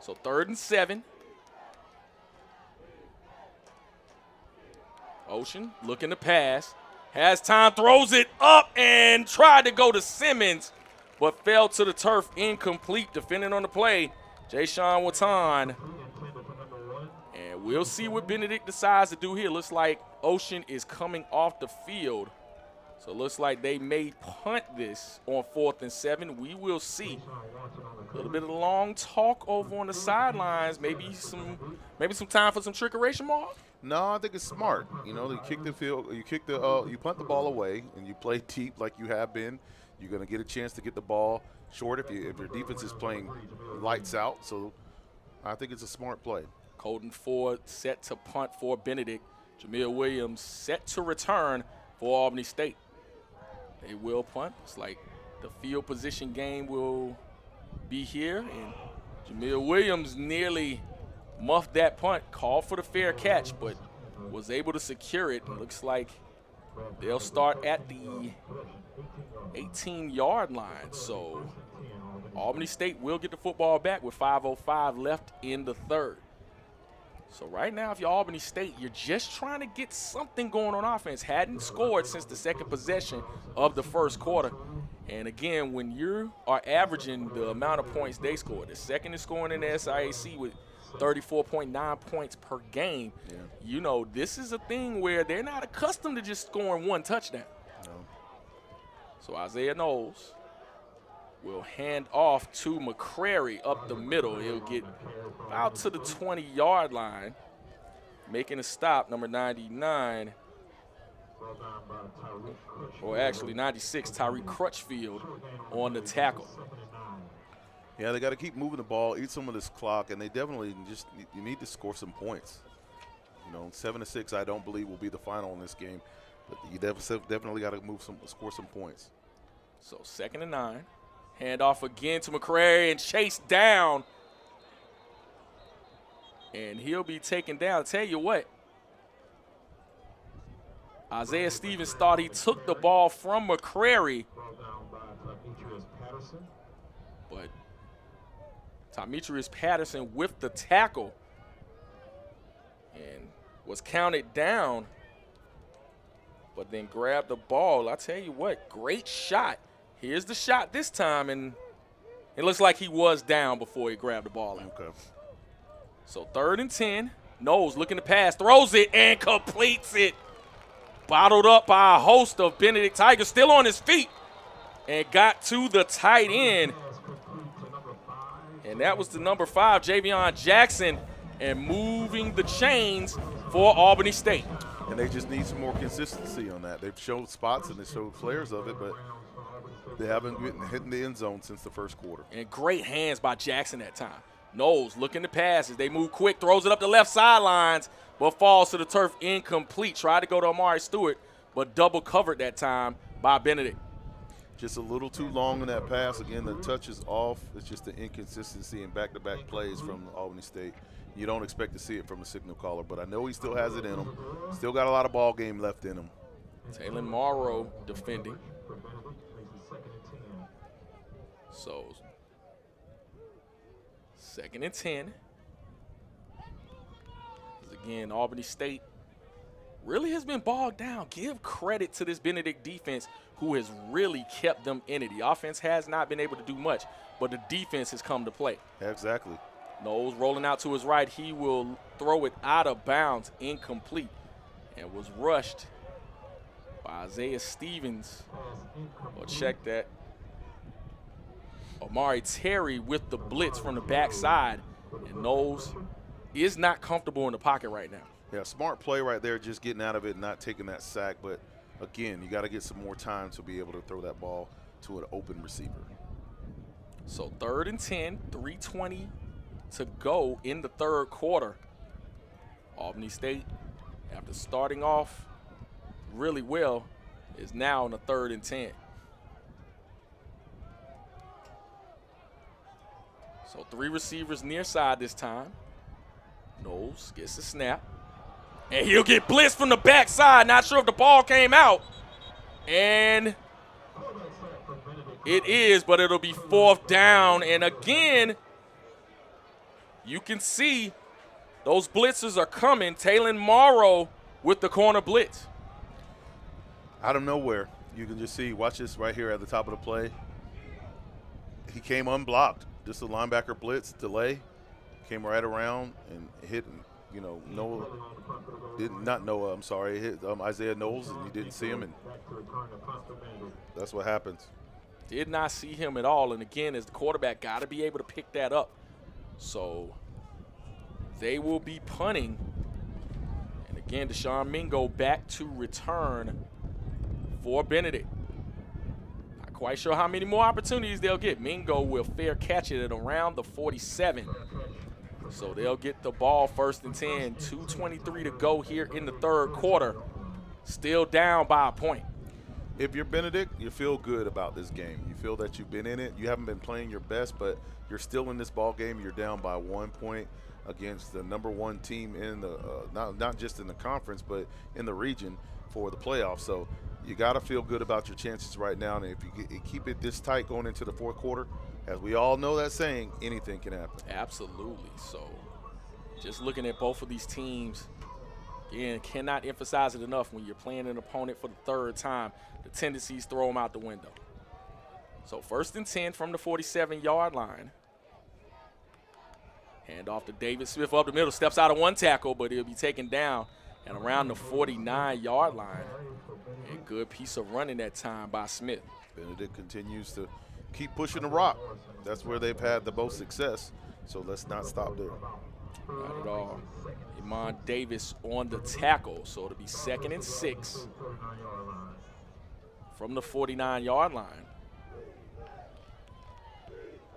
So 3rd and 7. Ocean looking to pass. Has time, throws it up and tried to go to Simmons, but fell to the turf, incomplete. Defending on the play, Jayshawn Watan. And we'll see what Benedict decides to do here. Looks like Ocean is coming off the field. So it looks like they may punt this on 4th and 7. We will see. A little bit of long talk over on the sidelines. Maybe some time for some trickery, Mark. No, I think it's smart. They kick the field, you punt the ball away, and you play deep like you have been. You're going to get a chance to get the ball short if your defense is playing lights out. So I think it's a smart play. Colton Ford set to punt for Benedict. Jamil Williams set to return for Albany State. They will punt. It's like the field position game will be here, and Jamil Williams nearly muffed that punt, called for the fair catch, but was able to secure it. It looks like they'll start at the 18-yard line. So Albany State will get the football back with 5:05 left in the 3rd. So right now, if you're Albany State, you're just trying to get something going on offense. Hadn't scored since the 2nd possession of the 1st quarter. And again, when you are averaging the amount of points they scored, the 2nd is scoring in the SIAC with 34.9 points per game. Yeah. This is a thing where they're not accustomed to just scoring 1 touchdown. No. So Isaiah Knowles will hand off to McCrary up the middle. He'll get out to the 20-yard line, making a stop, number 99, or actually 96, Tyreek Crutchfield on the tackle. Yeah, they got to keep moving the ball, eat some of this clock, and they definitely you need to score some points. 7-6, I don't believe will be the final in this game, but you definitely got to score some points. So 2nd and 9. Hand off again to McCrary and chased down. And he'll be taken down. I'll tell you what, Isaiah Stevens thought he took the ball from McCrary, but Demetrius Patterson with the tackle was counted down, but then grabbed the ball. I tell you what, great shot. Here's the shot this time, and it looks like he was down before he grabbed the ball out. Okay. So 3rd and 10. Knowles looking to pass, throws it, and completes it. Bottled up by a host of Benedict Tigers, still on his feet, and got to the tight end. And that was the number 5, Javion Jackson, and moving the chains for Albany State. And they just need some more consistency on that. They've showed spots and they showed flares of it, but they haven't hit the end zone since the first quarter. And great hands by Jackson that time. Knowles looking to pass as they move quick, throws it up the left sidelines, but falls to the turf incomplete. Tried to go to Amari Stewart, but double covered that time by Benedict. Just a little too long in that pass. Again, the touch is off. It's just the inconsistency in back-to-back plays from Albany State. You don't expect to see it from a signal caller, but I know he still has it in him. Still got a lot of ball game left in him. Taylor Morrow defending. So 2nd and 10. Again, Albany State really has been bogged down. Give credit to this Benedict defense who has really kept them in it. The offense has not been able to do much, but the defense has come to play. Exactly. Knowles rolling out to his right. He will throw it out of bounds, incomplete, and was rushed by Isaiah Stevens. Well, check that. Omari Terry with the blitz from the backside, and Knowles is not comfortable in the pocket right now. Yeah, smart play right there, just getting out of it and not taking that sack. But, again, you got to get some more time to be able to throw that ball to an open receiver. So 3rd and 10, 3:20 to go in the 3rd quarter. Albany State, after starting off really well, is now in the 3rd and 10. So 3 receivers near side this time. Knowles gets the snap. And he'll get blitzed from the backside. Not sure if the ball came out. And it is, but it'll be 4th down. And again, you can see those blitzers are coming. Taylor Morrow with the corner blitz. Out of nowhere, you can just see, watch this right here at the top of the play. He came unblocked. Just a linebacker blitz delay. Came right around and hit, you know, hit Isaiah Knowles, and he didn't see him, and that's what happens. Did not see him at all, and again, as the quarterback, got to be able to pick that up. So they will be punting. And again, Deshaun Mingo back to return for Benedict. Not quite sure how many more opportunities they'll get. Mingo will fair catch it at around the 47. So they'll get the ball 1st and 10, 2:23 to go here in the 3rd quarter. Still down by a point. If you're Benedict, you feel good about this game. You feel that you've been in it. You haven't been playing your best, but you're still in this ball game. You're down by 1 point against the number 1 team in the not just in the conference, but in the region for the playoffs. So you got to feel good about your chances right now. And if you keep it this tight going into the 4th quarter, as we all know that saying, anything can happen. Absolutely. So just looking at both of these teams, again, cannot emphasize it enough when you're playing an opponent for the 3rd time. The tendencies throw them out the window. So 1st and 10 from the 47-yard line. Hand off to David Smith up the middle. Steps out of 1 tackle, but he'll be taken down at around the 49-yard line. A good piece of running that time by Smith. Benedict continues to keep pushing the rock. That's where they've had the most success, so let's not stop there. Not at all. Iman Davis on the tackle, so it'll be 2nd and 6 from the 49-yard line.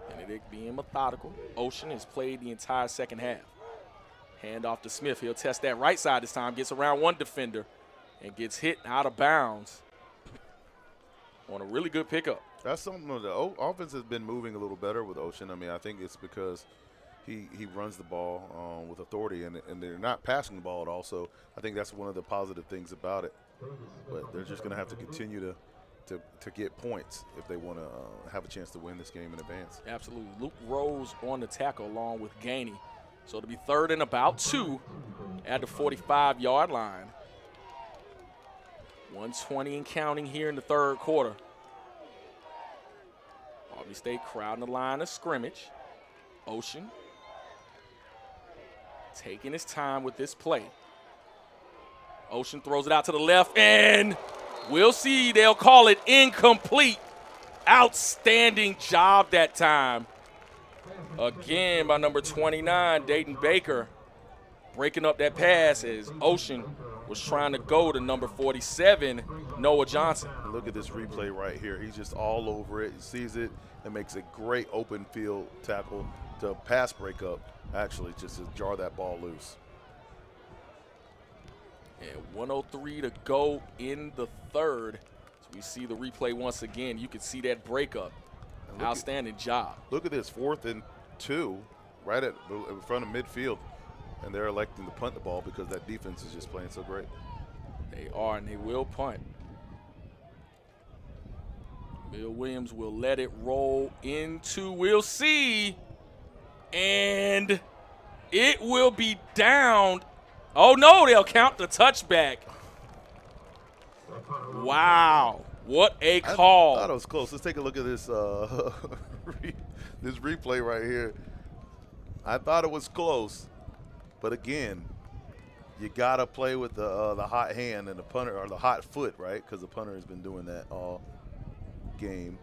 Benedict being methodical. Ocean has played the entire 2nd half. Hand off to Smith. He'll test that right side this time. Gets around 1 defender and gets hit out of bounds on a really good pickup. That's something the offense has been moving a little better with Ocean. I mean, I think it's because he runs the ball with authority, and they're not passing the ball at all. So I think that's one of the positive things about it. But they're just going to have to continue to get points if they want to have a chance to win this game in advance. Absolutely. Luke Rose on the tackle along with Gainey. So it'll be 3rd and about 2 at the 45-yard line. 120 and counting here in the third quarter. Albany State crowding the line of scrimmage. Ocean taking his time with this play. Ocean throws it out to the left, and we'll see. They'll call it incomplete. Outstanding job that time. Again by number 29, Dayton Baker, breaking up that pass as Ocean was trying to go to number 47, Noah Johnson. Look at this replay right here. He's just all over it. He sees it and makes a great open field tackle to pass breakup, actually, just to jar that ball loose. And 1:03 to go in the third. So we see the replay once again. You can see that breakup. Outstanding job. Look at this, 4th and 2, right in front of midfield. And they're electing to punt the ball because that defense is just playing so great. They are, and they will punt. Bill Williams will let it roll into, we'll see. And it will be down. Oh, no, they'll count the touchback. Wow, what a call. I thought it was close. Let's take a look at this this replay right here. I thought it was close, but again, you got to play with the hot hand and the punter, or the hot foot, right? Because the punter has been doing that all game.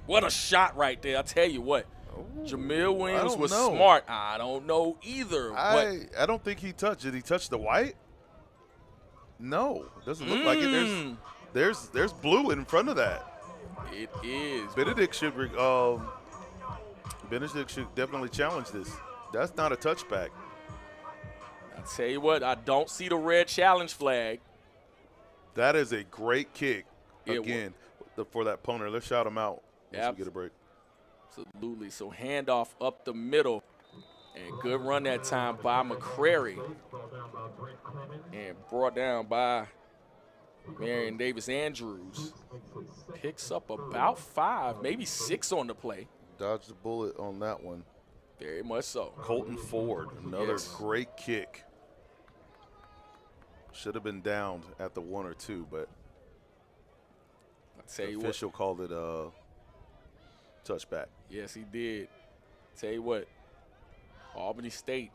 What a shot right there. I'll tell you what. Jamil Williams was know. smart. I don't know either. I don't think he touched. Did he touch the white? No, doesn't look like it. There's blue in front of that. It is. Benedict should definitely challenge this. That's not a touchback. I'll tell you what, I don't see the red challenge flag. That is a great kick. Again, for that punter. Let's shout him out once we get a break. Absolutely. So handoff up the middle. And good run that time by McCrary. And brought down by Marion Davis Andrews. Picks up about 5, maybe 6 on the play. Dodged the bullet on that one. Very much so. Colton Ford, another great kick. Should have been downed at the 1 or 2, but the official called it a touchback. Yes, he did. Tell you what, Albany State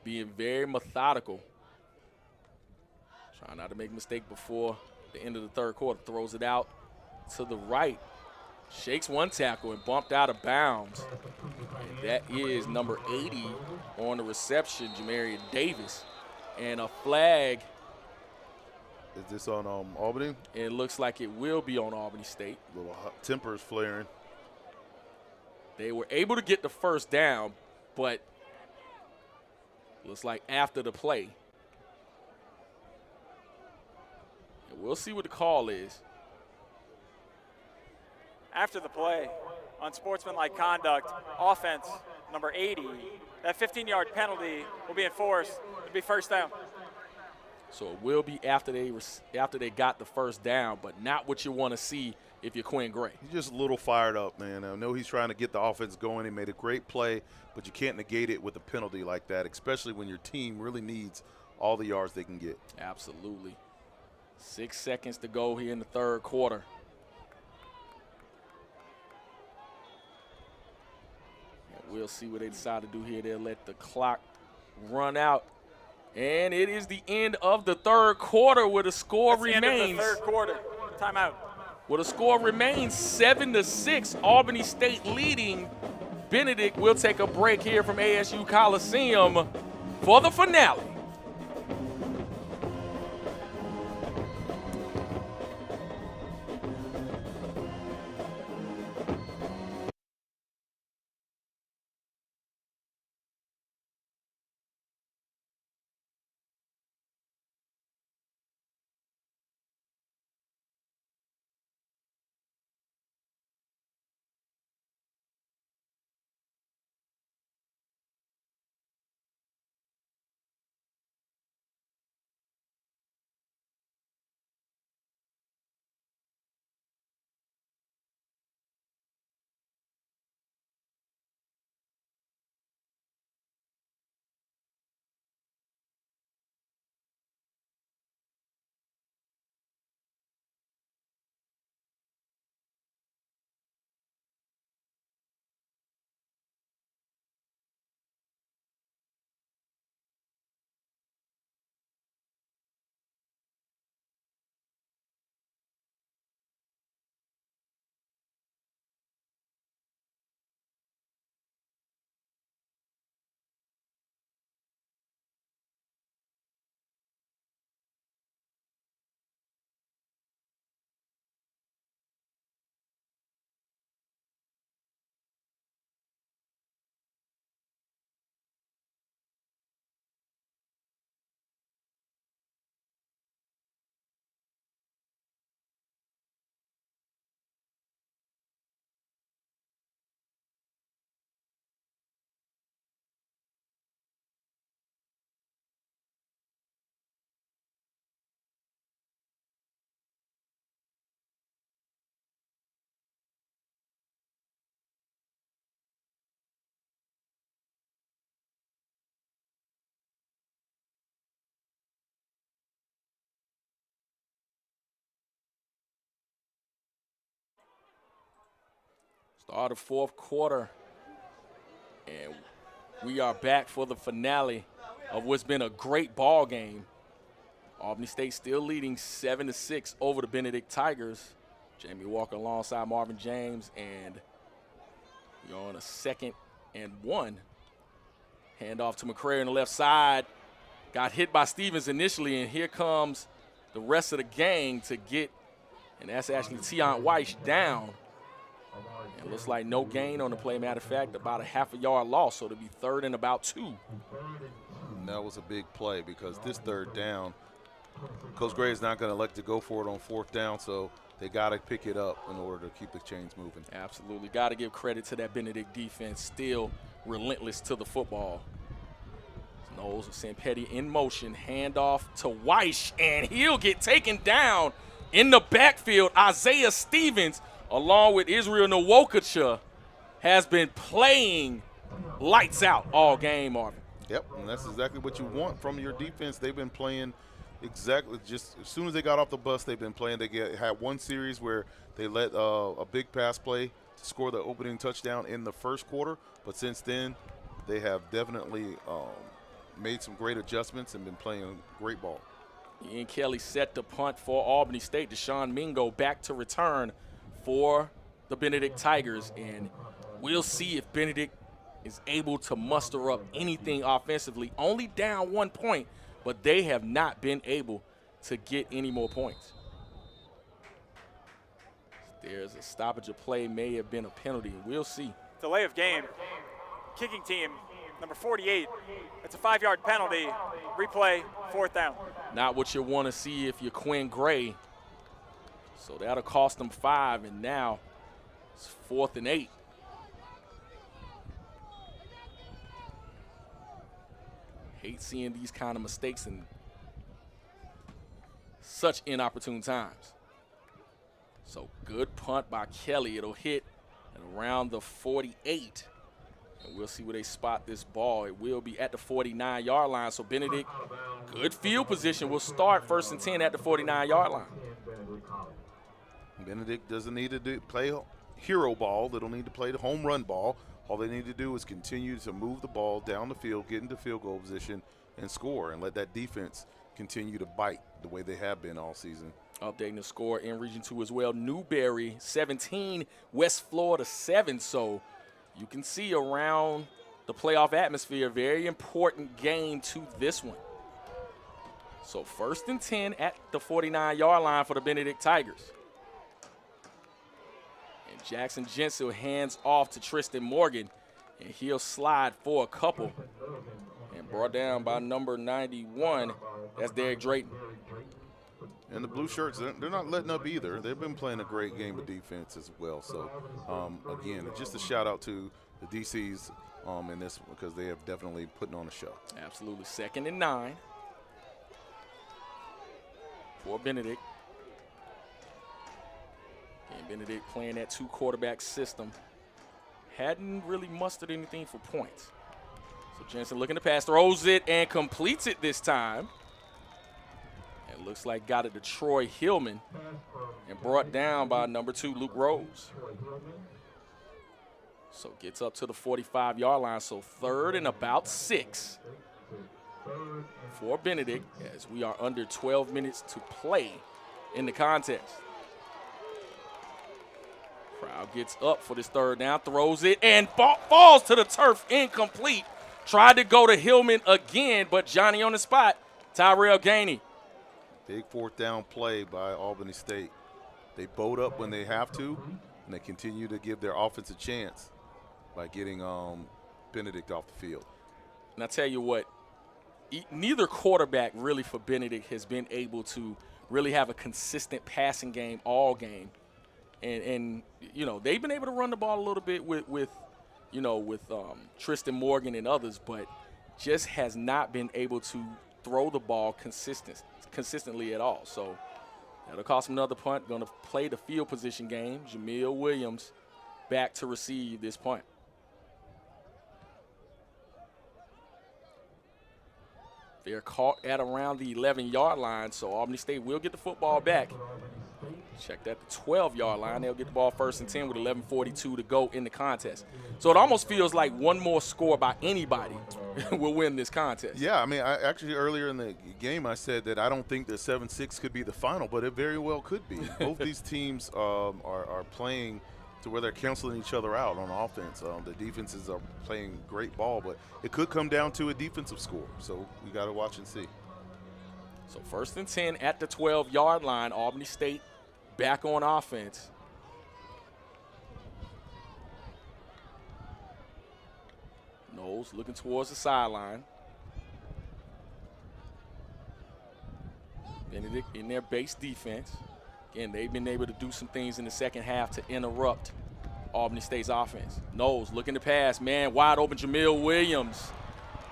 being very methodical. Trying not to make a mistake before the end of the third quarter. Throws it out to the right. Shakes one tackle and bumped out of bounds. And that is number 80 on the reception, Jamarian Davis. And a flag. Is this on Albany? It looks like it will be on Albany State. Little hot tempers flaring. They were able to get the first down, but looks like after the play. And we'll see what the call is. After the play, unsportsmanlike conduct, offense, number 80, that 15-yard penalty will be enforced. It'll be first down. So it will be after they got the first down, but not what you want to see if you're Quinn Gray. He's just a little fired up, man. I know he's trying to get the offense going. He made a great play, but you can't negate it with a penalty like that, especially when your team really needs all the yards they can get. Absolutely. 6 seconds to go here in the third quarter. And we'll see what they decide to do here. They'll let the clock run out. And it is the end of the third quarter where the score remains. The end of the third quarter. Timeout. Well, the score remains 7-6. Albany State leading. Benedict will take a break here from ASU Coliseum for the finale. Start of fourth quarter, and we are back for the finale of what's been a great ball game. Albany State still leading 7-6 over the Benedict Tigers. Jamie Walker alongside Marvin James, and you're on a 2nd and 1. Handoff to McCrary on the left side. Got hit by Stevens initially, and here comes the rest of the gang to get, and that's actually Tion Weiss down. It looks like no gain on the play. Matter of fact, about a half a yard loss, so it'll be 3rd and about 2. And that was a big play because this 3rd down, Coach Gray is not going to elect to go for it on 4th down, so they got to pick it up in order to keep the chains moving. Absolutely. Got to give credit to that Benedict defense, still relentless to the football. Knowles and Sanpetti in motion. Handoff to Weiss, and he'll get taken down in the backfield. Isaiah Stevens, along with Israel Nwokocha, has been playing lights out all game, Marvin. Yep, and that's exactly what you want from your defense. They've been playing exactly just as soon as they got off the bus, they've been playing. They had one series where they let a big pass play to score the opening touchdown in the first quarter, but since then they have definitely made some great adjustments and been playing great ball. Ian Kelly set the punt for Albany State. Deshaun Mingo back to return for the Benedict Tigers, and we'll see if Benedict is able to muster up anything offensively. Only down 1 point, but they have not been able to get any more points. There's a stoppage of play, may have been a penalty. We'll see. Delay of game. Kicking team, number 48. It's a 5-yard penalty. Replay, 4th down. Not what you want to see if you're Quinn Gray. So that'll cost them 5, and now it's 4th and 8. Hate seeing these kind of mistakes in such inopportune times. So good punt by Kelly. It'll hit at around the 48. And we'll see where they spot this ball. It will be at the 49-yard line. So Benedict, good field position, will start 1st and 10 at the 49-yard line. Benedict doesn't need to play hero ball. They don't need to play the home run ball. All they need to do is continue to move the ball down the field, get into field goal position, and score, and let that defense continue to bite the way they have been all season. Updating the score in Region 2 as well. Newberry 17, West Florida 7. So you can see around the playoff atmosphere, very important game to this one. So 1st and 10 at the 49-yard line for the Benedict Tigers. And Jackson Gensel hands off to Tristan Morgan, and he'll slide for a couple. And brought down by number 91, that's Derek Drayton. And the blue shirts, they're not letting up either. They've been playing a great game of defense as well. So, again, just a shout-out to the DCs in this because they have definitely putting on a show. Absolutely. 2nd and 9 for Benedict. And Benedict playing that 2-quarterback system. Hadn't really mustered anything for points. So Jensen looking to pass, throws it, and completes it this time. It looks like got it to Troy Hillman and brought down by number 2, Luke Rose. So gets up to the 45-yard line. So 3rd and about 6 for Benedict as we are under 12 minutes to play in the contest. Crowd gets up for this 3rd down, throws it, and falls to the turf, incomplete. Tried to go to Hillman again, but Johnny on the spot, Tyrell Gainey. Big 4th down play by Albany State. They boat up when they have to, and they continue to give their offense a chance by getting Benedict off the field. And I tell you what, neither quarterback really for Benedict has been able to really have a consistent passing game all game. And you know, they've been able to run the ball a little bit with Tristan Morgan and others, but just has not been able to throw the ball consistently at all. So that'll cost him another punt. Going to play the field position game. Jamil Williams back to receive this punt. They're caught at around the 11-yard line, so Albany State will get the football back. Check that, the 12-yard line. They'll get the ball 1st and 10 with 11:42 to go in the contest. So it almost feels like one more score by anybody will win this contest. Yeah, I mean, actually earlier in the game I said that I don't think that 7-6 could be the final, but it very well could be. Both these teams are playing to where they're canceling each other out on offense. The defenses are playing great ball, but it could come down to a defensive score. So we got to watch and see. So 1st and 10 at the 12-yard line. Albany State back on offense. Knowles looking towards the sideline. Benedict in their base defense. Again, they've been able to do some things in the second half to interrupt Albany State's offense. Knowles looking to pass. Man, wide open Jamil Williams.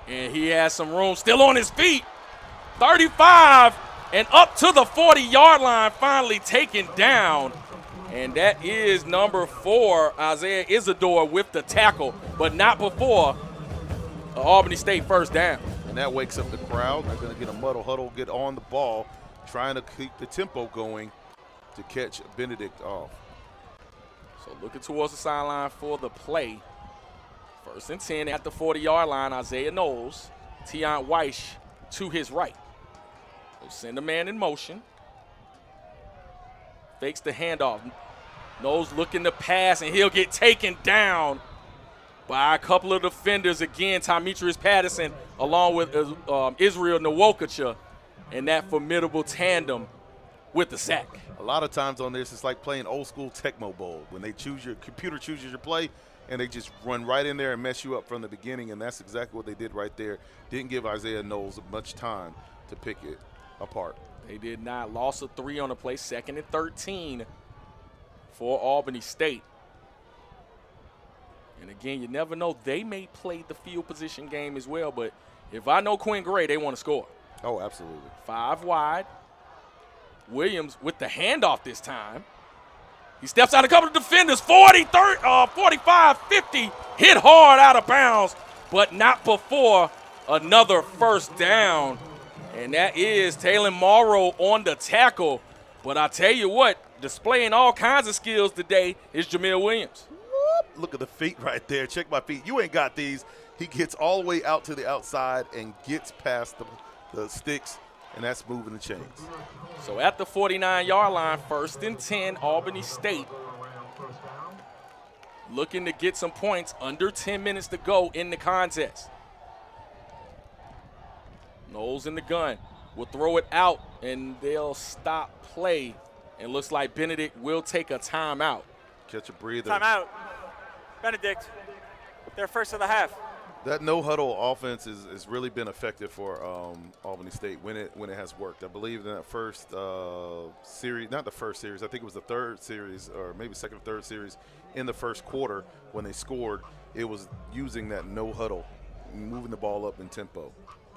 And he has some room. Still on his feet. 35 and up to the 40-yard line, finally taken down. And that is number 4, Isaiah Isidore, with the tackle, but not before Albany State first down. And that wakes up the crowd. They're going to get a muddle huddle, get on the ball, trying to keep the tempo going to catch Benedict off. So looking towards the sideline for the play. 1st and 10 at the 40-yard line. Isaiah Knowles, Tion Weish to his right. They'll send a man in motion. Fakes the handoff. Knowles looking to pass, and he'll get taken down by a couple of defenders. Again, Tymetrius Patterson along with Israel Nwokocha, and that formidable tandem with the sack. A lot of times on this, it's like playing old school Tecmo Bowl when they computer chooses your play, and they just run right in there and mess you up from the beginning, and that's exactly what they did right there. Didn't give Isaiah Knowles much time to pick it apart. They did not. Loss of 3 on the play. 2nd and 13 for Albany State. And again, you never know. They may play the field position game as well, but if I know Quinn Gray, they want to score. Oh, absolutely. 5 wide. Williams with the handoff this time. He steps out a couple of defenders. 40, 30, 45, 50. Hit hard out of bounds, but not before another first down. And that is Taylor Morrow on the tackle. But I tell you what, displaying all kinds of skills today is Jamil Williams. Look at the feet right there. Check my feet. You ain't got these. He gets all the way out to the outside and gets past the sticks, and that's moving the chains. So at the 49-yard line, 1st and 10, Albany State looking to get some points. Under 10 minutes to go in the contest. Knowles in the gun. Will throw it out, and they'll stop play. And looks like Benedict will take a timeout. Catch a breather. Timeout. Benedict, their first of the half. That no-huddle offense has really been effective for Albany State when it has worked. I believe in that first series, not the first series, I think it was the 3rd series or maybe 2nd or 3rd series in the first quarter when they scored, it was using that no-huddle, moving the ball up in tempo.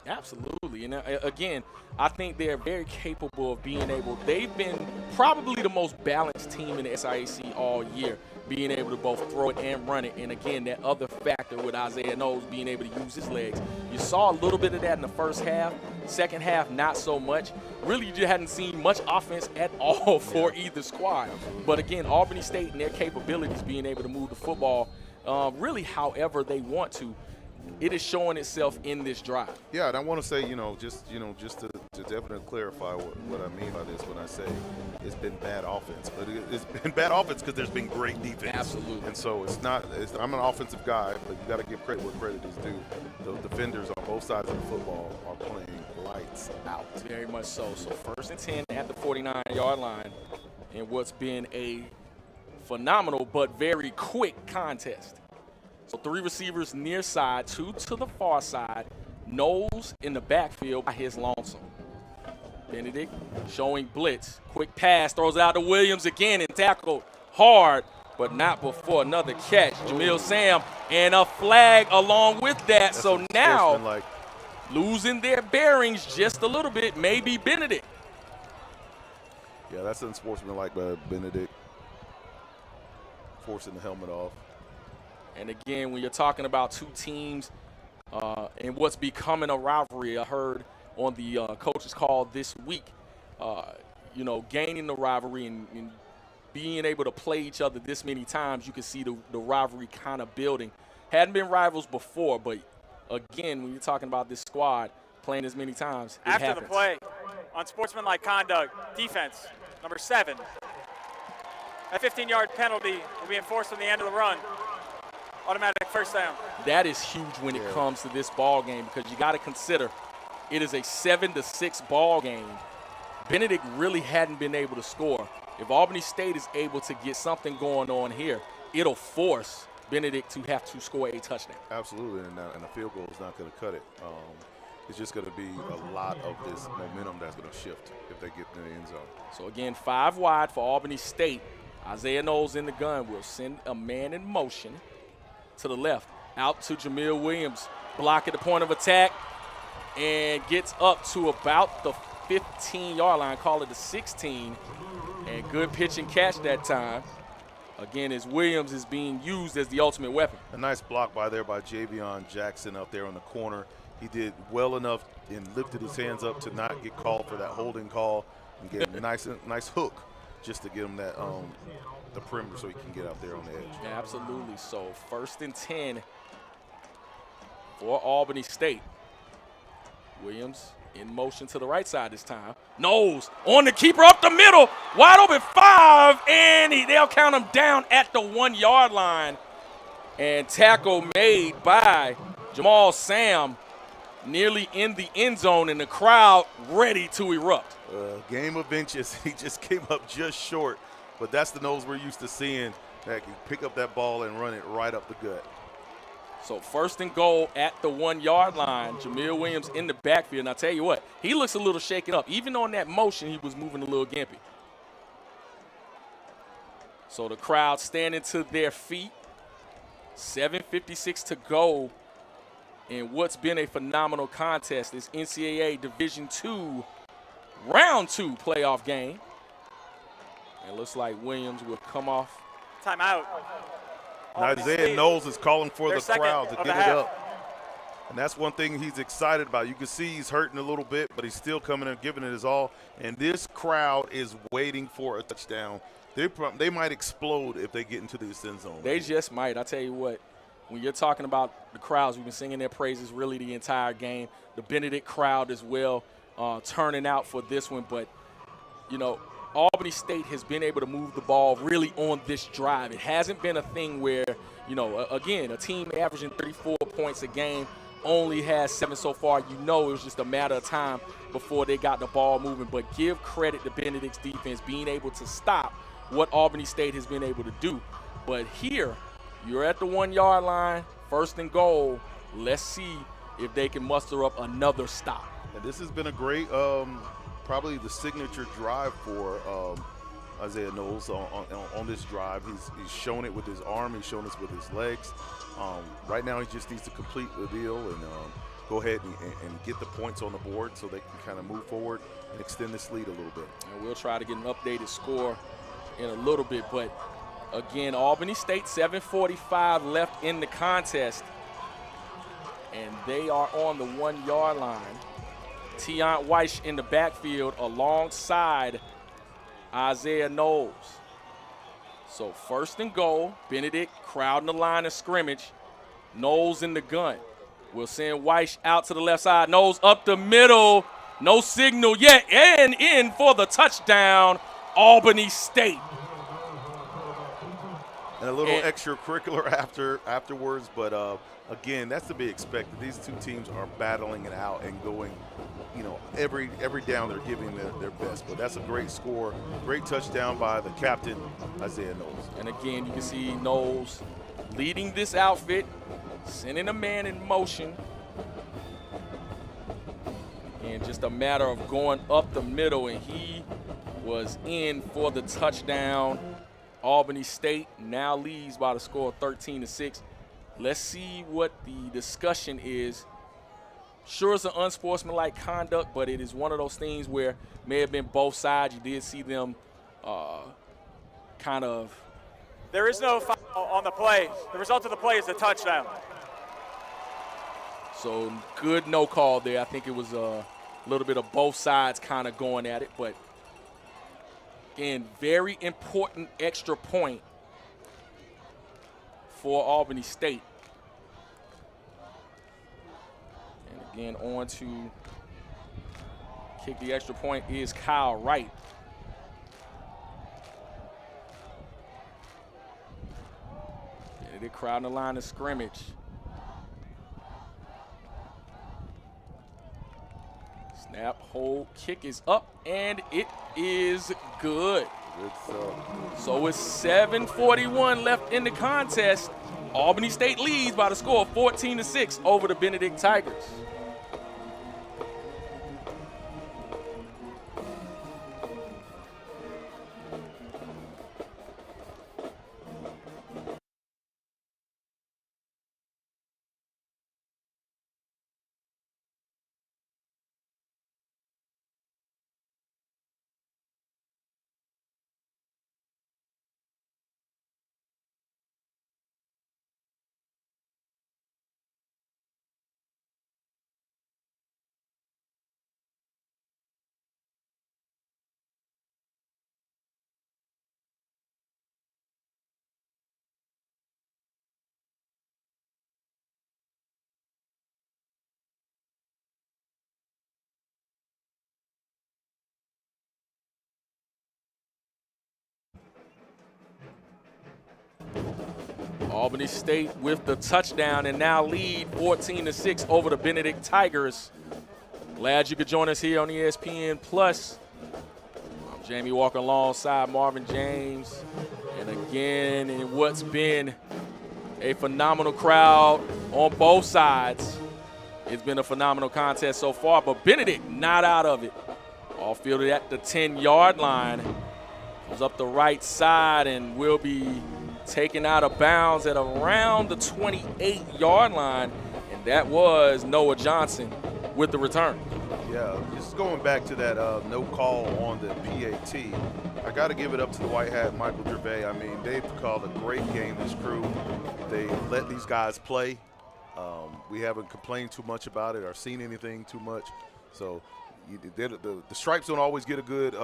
Absolutely. And again, I think they're very capable of being able, they've been probably the most balanced team in the SIAC all year, being able to both throw it and run it. And again, that other factor with Isaiah Knowles being able to use his legs. You saw a little bit of that in the first half. Second half, not so much. Really, you just hadn't seen much offense at all for either squad. But again, Albany State and their capabilities being able to move the football really however they want to, it is showing itself in this drive. Yeah, and I want to say, just to definitely clarify what I mean by this when I say it's been bad offense. But it's been bad offense because there's been great defense. Absolutely. And so I'm an offensive guy, but you got to give credit where credit is due. The defenders on both sides of the football are playing lights out. Very much so. So 1st and 10 at the 49-yard line in what's been a phenomenal but very quick contest. So 3 receivers near side, 2 to the far side. Knowles in the backfield by his lonesome. Benedict showing blitz. Quick pass, throws it out to Williams again and tackled hard, but not before another catch. Jamil Sam and a flag along with that. That's so now losing their bearings just a little bit, maybe Benedict. Yeah, that's unsportsmanlike by Benedict. Forcing the helmet off. And again, when you're talking about 2 teams and what's becoming a rivalry, I heard on the coaches call this week, gaining the rivalry and being able to play each other this many times, you can see the rivalry kind of building. Hadn't been rivals before, but again, when you're talking about this squad playing as many times, it After happens. the play, unsportsmanlike conduct, defense, number 7. A 15-yard penalty will be enforced on the end of the run. Automatic first down. That is huge when it comes to this ball game, because you got to consider it is a 7-6 ball game. Benedict really hadn't been able to score. If Albany State is able to get something going on here, it'll force Benedict to have to score a touchdown. Absolutely, and a field goal is not going to cut it. It's just going to be a lot of this momentum that's going to shift if they get in the end zone. So again, 5 wide for Albany State. Isaiah Knowles in the gun will send a man in motion to the left, out to Jamil Williams, block at the point of attack, and gets up to about the 15-yard line, call it the 16, and good pitch and catch that time. Again, as Williams is being used as the ultimate weapon. A nice block by Javion Jackson up there on the corner. He did well enough and lifted his hands up to not get called for that holding call and get a nice hook just to get him that the perimeter so he can get out there on the edge. Yeah, absolutely. So 1st and 10 for Albany State. Williams in motion to the right side this time. Knowles on the keeper up the middle. Wide open 5, and they'll count him down at the 1-yard line. And tackle made by Jamal Sam nearly in the end zone, and the crowd ready to erupt. Game of inches. He just came up just short, but that's the Knowles we're used to seeing, that can pick up that ball and run it right up the gut. So 1st and goal at the 1-yard line. Jamil Williams in the backfield. And I tell you what, he looks a little shaken up. Even on that motion, he was moving a little gimpy. So the crowd standing to their feet. 7:56 to go in what's been a phenomenal contest. This NCAA Division II Round 2 playoff game. And it looks like Williams will come off. Timeout. Isaiah Knowles is calling for Their the crowd to second get of the it half. up. And that's one thing he's excited about. You can see he's hurting a little bit, but he's still coming and giving it his all. And this crowd is waiting for a touchdown. They might explode if they get into the end zone. They just might. I tell you what, when you're talking about the crowds, we've been singing their praises really the entire game. The Benedict crowd as well turning out for this one. But, Albany State has been able to move the ball really on this drive. It hasn't been a thing where, again, a team averaging 34 points a game only has 7 so far. It was just a matter of time before they got the ball moving. But give credit to Benedict's defense being able to stop what Albany State has been able to do. But here, you're at the 1-yard line, 1st and goal. Let's see if they can muster up another stop. And this has been a great, probably the signature drive for Isaiah Knowles on this drive. He's shown it with his arm. He's shown us with his legs. Right now, he just needs to complete the deal and go ahead and get the points on the board so they can kind of move forward and extend this lead a little bit. And we'll try to get an updated score in a little bit. But, again, Albany State, 7:45 left in the contest. And they are on the 1-yard line. Tiant Weiss in the backfield alongside Isaiah Knowles. So 1st and goal, Benedict crowding the line of scrimmage. Knowles in the gun. We'll send Weiss out to the left side. Knowles up the middle. No signal yet. And in for the touchdown, Albany State. And a little extracurricular afterwards, but again, that's to be expected. These two teams are battling it out and going, every down they're giving their best. But that's a great score, great touchdown by the captain, Isaiah Knowles. And again, you can see Knowles leading this outfit, sending a man in motion. And just a matter of going up the middle, and he was in for the touchdown. Albany State now leads by the score of 13-6. Let's see what the discussion is. Sure, it's an unsportsmanlike conduct, but it is one of those things where may have been both sides. You did see them kind of. There is no foul on the play. The result of the play is a touchdown. So good no call there. I think it was a little bit of both sides kind of going at it, but Again, very important extra point for Albany State. And again, on to kick the extra point is Kyle Wright. Benedict crowding the line of scrimmage. Snap, hold, kick is up, and it is good. Good stuff. So with 7:41 left in the contest, Albany State leads by the score of 14-6 over the Benedict Tigers. Albany State with the touchdown and now lead 14-6 over the Benedict Tigers. Glad you could join us here on ESPN Plus. I'm Jamie Walker alongside Marvin James. And again, in what's been a phenomenal crowd on both sides. It's been a phenomenal contest so far, but Benedict not out of it. All fielded at the 10-yard line. Goes up the right side and will be taken out of bounds at around the 28-yard line, and that was Noah Johnson with the return. Yeah, just going back to that no call on the PAT, I got to give it up to the white hat, Michael Gervais. I mean, they've called a great game, this crew. They let these guys play. We haven't complained too much about it or seen anything too much. So the stripes don't always get a good,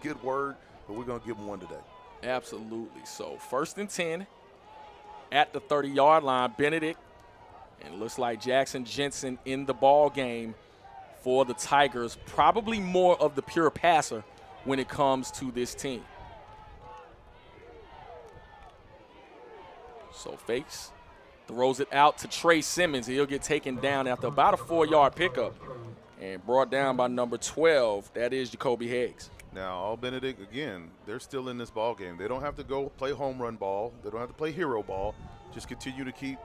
good word, but we're going to give them one today. Absolutely. So 1st and 10 at the 30-yard line. Benedict, and it looks like Jackson Jensen in the ball game for the Tigers. Probably more of the pure passer when it comes to this team. So fakes, throws it out to Trey Simmons. He'll get taken down after about a 4-yard pickup and brought down by number 12. That is Jacoby Higgs. Now, all Benedict, again, they're still in this ball game. They don't have to go play home run ball. They don't have to play hero ball. Just continue to keep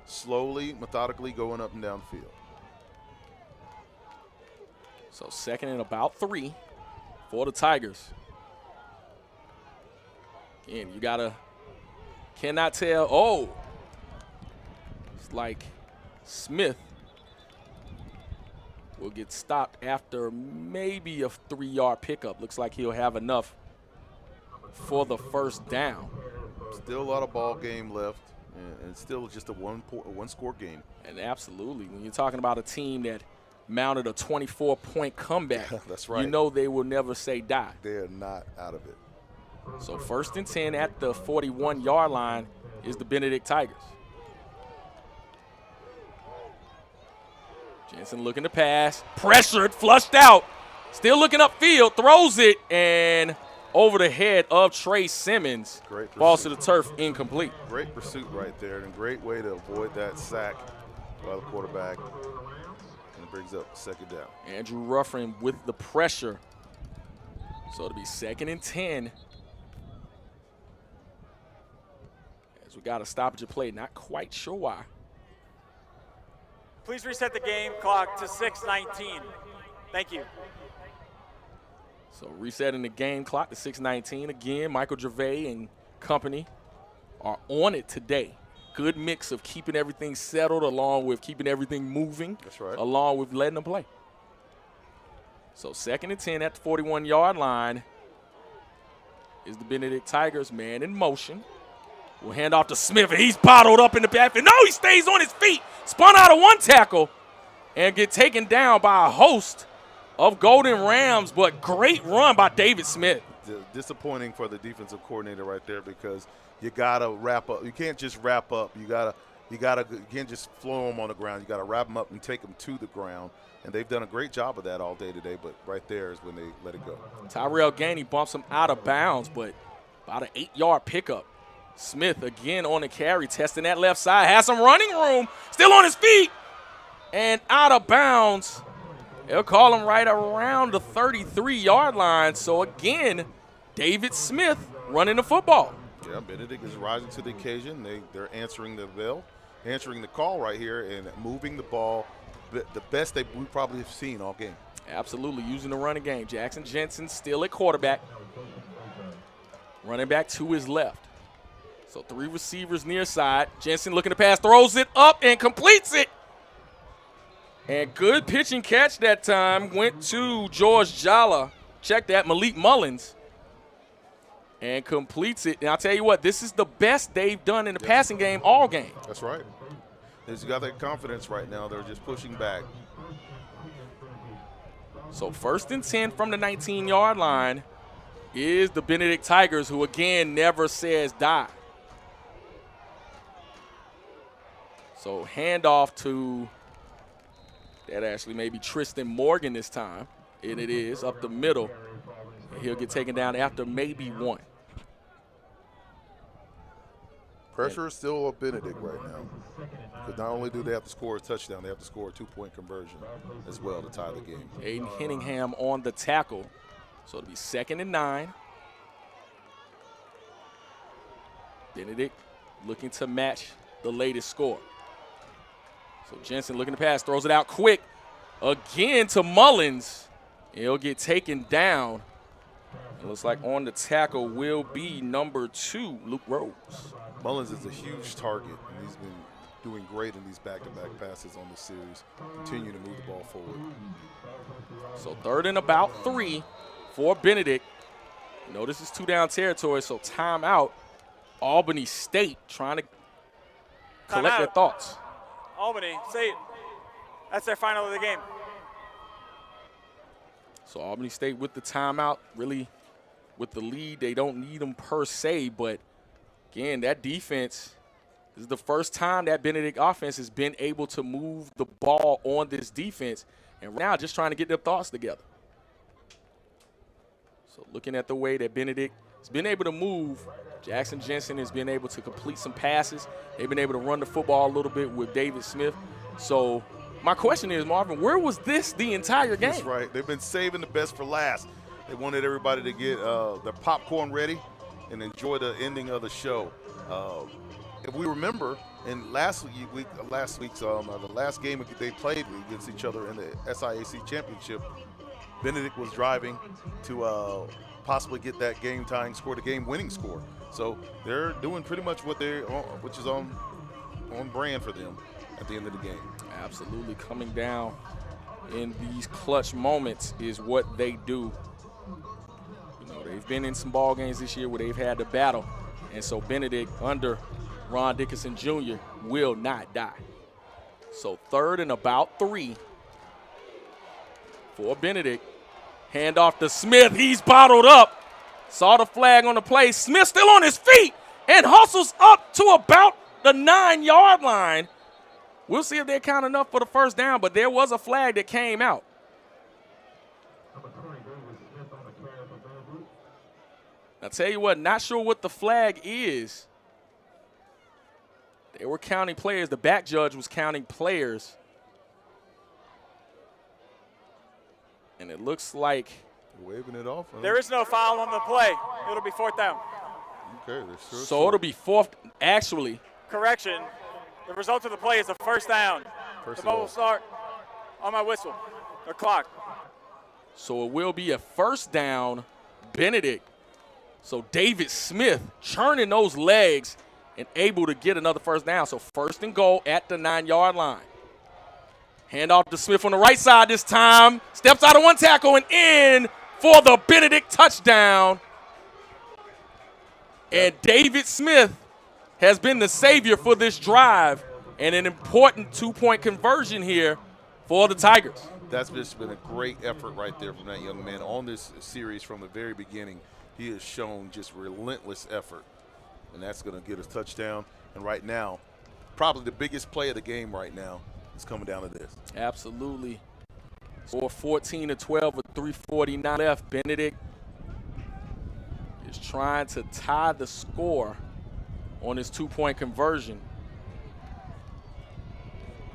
slowly, methodically going up and down the field. So 2nd and about 3 for the Tigers. Again, you cannot tell. Oh, it's like Smith will get stopped after maybe a 3-yard pickup. Looks like he'll have enough for the first down. Still a lot of ball game left, and it's still just a one-score game. And absolutely, when you're talking about a team that mounted a 24-point comeback, that's right. You know they will never say die. They're not out of it. So 1st and 10 at the 41-yard line is the Benedict Tigers. Jensen looking to pass, pressured, flushed out, still looking upfield, throws it, and over the head of Trey Simmons. Great pursuit. Falls to the turf, incomplete. Great pursuit right there, and a great way to avoid that sack by the quarterback. And it brings up 2nd down. Andrew Ruffin with the pressure. So it'll be 2nd and 10. As we got a stoppage of play, not quite sure why. Please reset the game clock to 6:19. Thank you. So resetting the game clock to 6:19. Again, Michael Gervais and company are on it today. Good mix of keeping everything settled along with keeping everything moving. That's right. Along with letting them play. So 2nd and 10 at the 41-yard line is the Benedict Tigers, man in motion. We'll hand off to Smith, and he's bottled up in the backfield. No, he stays on his feet. Spun out of one tackle and get taken down by a host of Golden Rams, but great run by David Smith. disappointing for the defensive coordinator right there, because you gotta wrap up. You can't just wrap up. You can't just flow them on the ground. You gotta wrap them up and take them to the ground. And they've done a great job of that all day today. But right there is when they let it go. Tyrell Gainey bumps him out of bounds, but about an 8-yard pickup. Smith again on the carry, testing that left side, has some running room, still on his feet, and out of bounds. They'll call him right around the 33-yard line. So again, David Smith running the football. Yeah, Benedict is rising to the occasion. They're answering the bell, answering the call right here, and moving the ball the best we probably have seen all game. Absolutely, using the running game. Jackson Jensen still at quarterback. Running back to his left. So 3 receivers near side. Jensen looking to pass, throws it up and completes it. And good pitch and catch that time. Went to George Jala. Check that, Malik Mullins. And completes it. And I'll tell you what, this is the best they've done in the passing game all game. That's right. They've got that confidence right now. They're just pushing back. So 1st and 10 from the 19-yard line is the Benedict Tigers, who again never says die. So handoff to that actually maybe Tristan Morgan this time. And it is up the middle. And he'll get taken down after maybe 1. Pressure is still a Benedict right now. Because not only do they have to score a touchdown, they have to score a 2-point conversion as well to tie the game. Aiden Henningham on the tackle. So it'll be 2nd and 9. Benedict looking to match the latest score. So Jensen looking to pass, throws it out quick. Again to Mullins. He'll get taken down. It looks like on the tackle will be number 2, Luke Rose. Mullins is a huge target, and he's been doing great in these back-to-back passes on the series. Continue to move the ball forward. So 3rd and about 3 for Benedict. Notice it's 2-down territory, so timeout. Albany State trying to collect their thoughts. Albany State, that's their final of the game. So Albany State with the timeout, really with the lead. They don't need them per se, but again, that defense, this is the first time that Benedict offense has been able to move the ball on this defense, and right now just trying to get their thoughts together. So looking at the way that Benedict has been able to move, Jackson Jensen has been able to complete some passes. They've been able to run the football a little bit with David Smith. So my question is, Marvin, where was this the entire game? That's right. They've been saving the best for last. They wanted everybody to get their popcorn ready and enjoy the ending of the show. If we remember, in the last game they played against each other in the SIAC championship, Benedict was driving to possibly get that game-tying score, the game-winning score. So they're doing pretty much which is on brand for them at the end of the game. Absolutely, coming down in these clutch moments is what they do. You know, they've been in some ball games this year where they've had to battle, and so Benedict under Ron Dickinson Jr. will not die. So 3rd and about 3 for Benedict. Hand off to Smith. He's bottled up. Saw the flag on the play. Smith still on his feet and hustles up to about the 9-yard line. We'll see if they're counting enough for the first down, but there was a flag that came out. I'll tell you what, not sure what the flag is. They were counting players. The back judge was counting players. And it looks like waving it off. There is no foul on the play. It'll be 4th down. Okay. So it'll be 4th, actually. Correction. The result of the play is a 1st down. The ball will start on my whistle, or clock. So it will be a 1st down, Benedict. So David Smith churning those legs and able to get another 1st down. So 1st and goal at the 9-yard line. Hand off to Smith on the right side this time. Steps out of one tackle and in for the Benedict touchdown. And David Smith has been the savior for this drive and an important 2-point conversion here for the Tigers. That's just been a great effort right there from that young man on this series from the very beginning. he has shown just relentless effort, and that's going to get a touchdown. And right now, probably the biggest play of the game right now is coming down to this. Absolutely. Score 14-12 with 3:49 left. Benedict is trying to tie the score on his two-point conversion.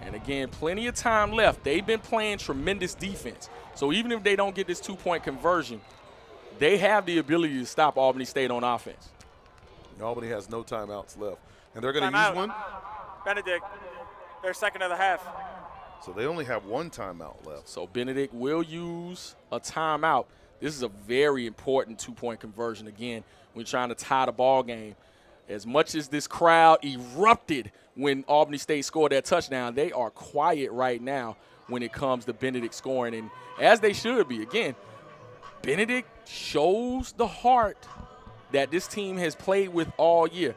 And again, plenty of time left. They've been playing tremendous defense. So even if they don't get this two-point conversion, they have the ability to stop Albany State on offense. Albany has no timeouts left. And they're going to use one? Benedict, their second of the half. So they only have one timeout left. So Benedict will use a timeout. This is a very important two-point conversion. Again, we're trying to tie the ball game. As much as this crowd erupted when Albany State scored that touchdown, they are quiet right now when it comes to Benedict scoring, and as they should be. Again, Benedict shows the heart that this team has played with all year.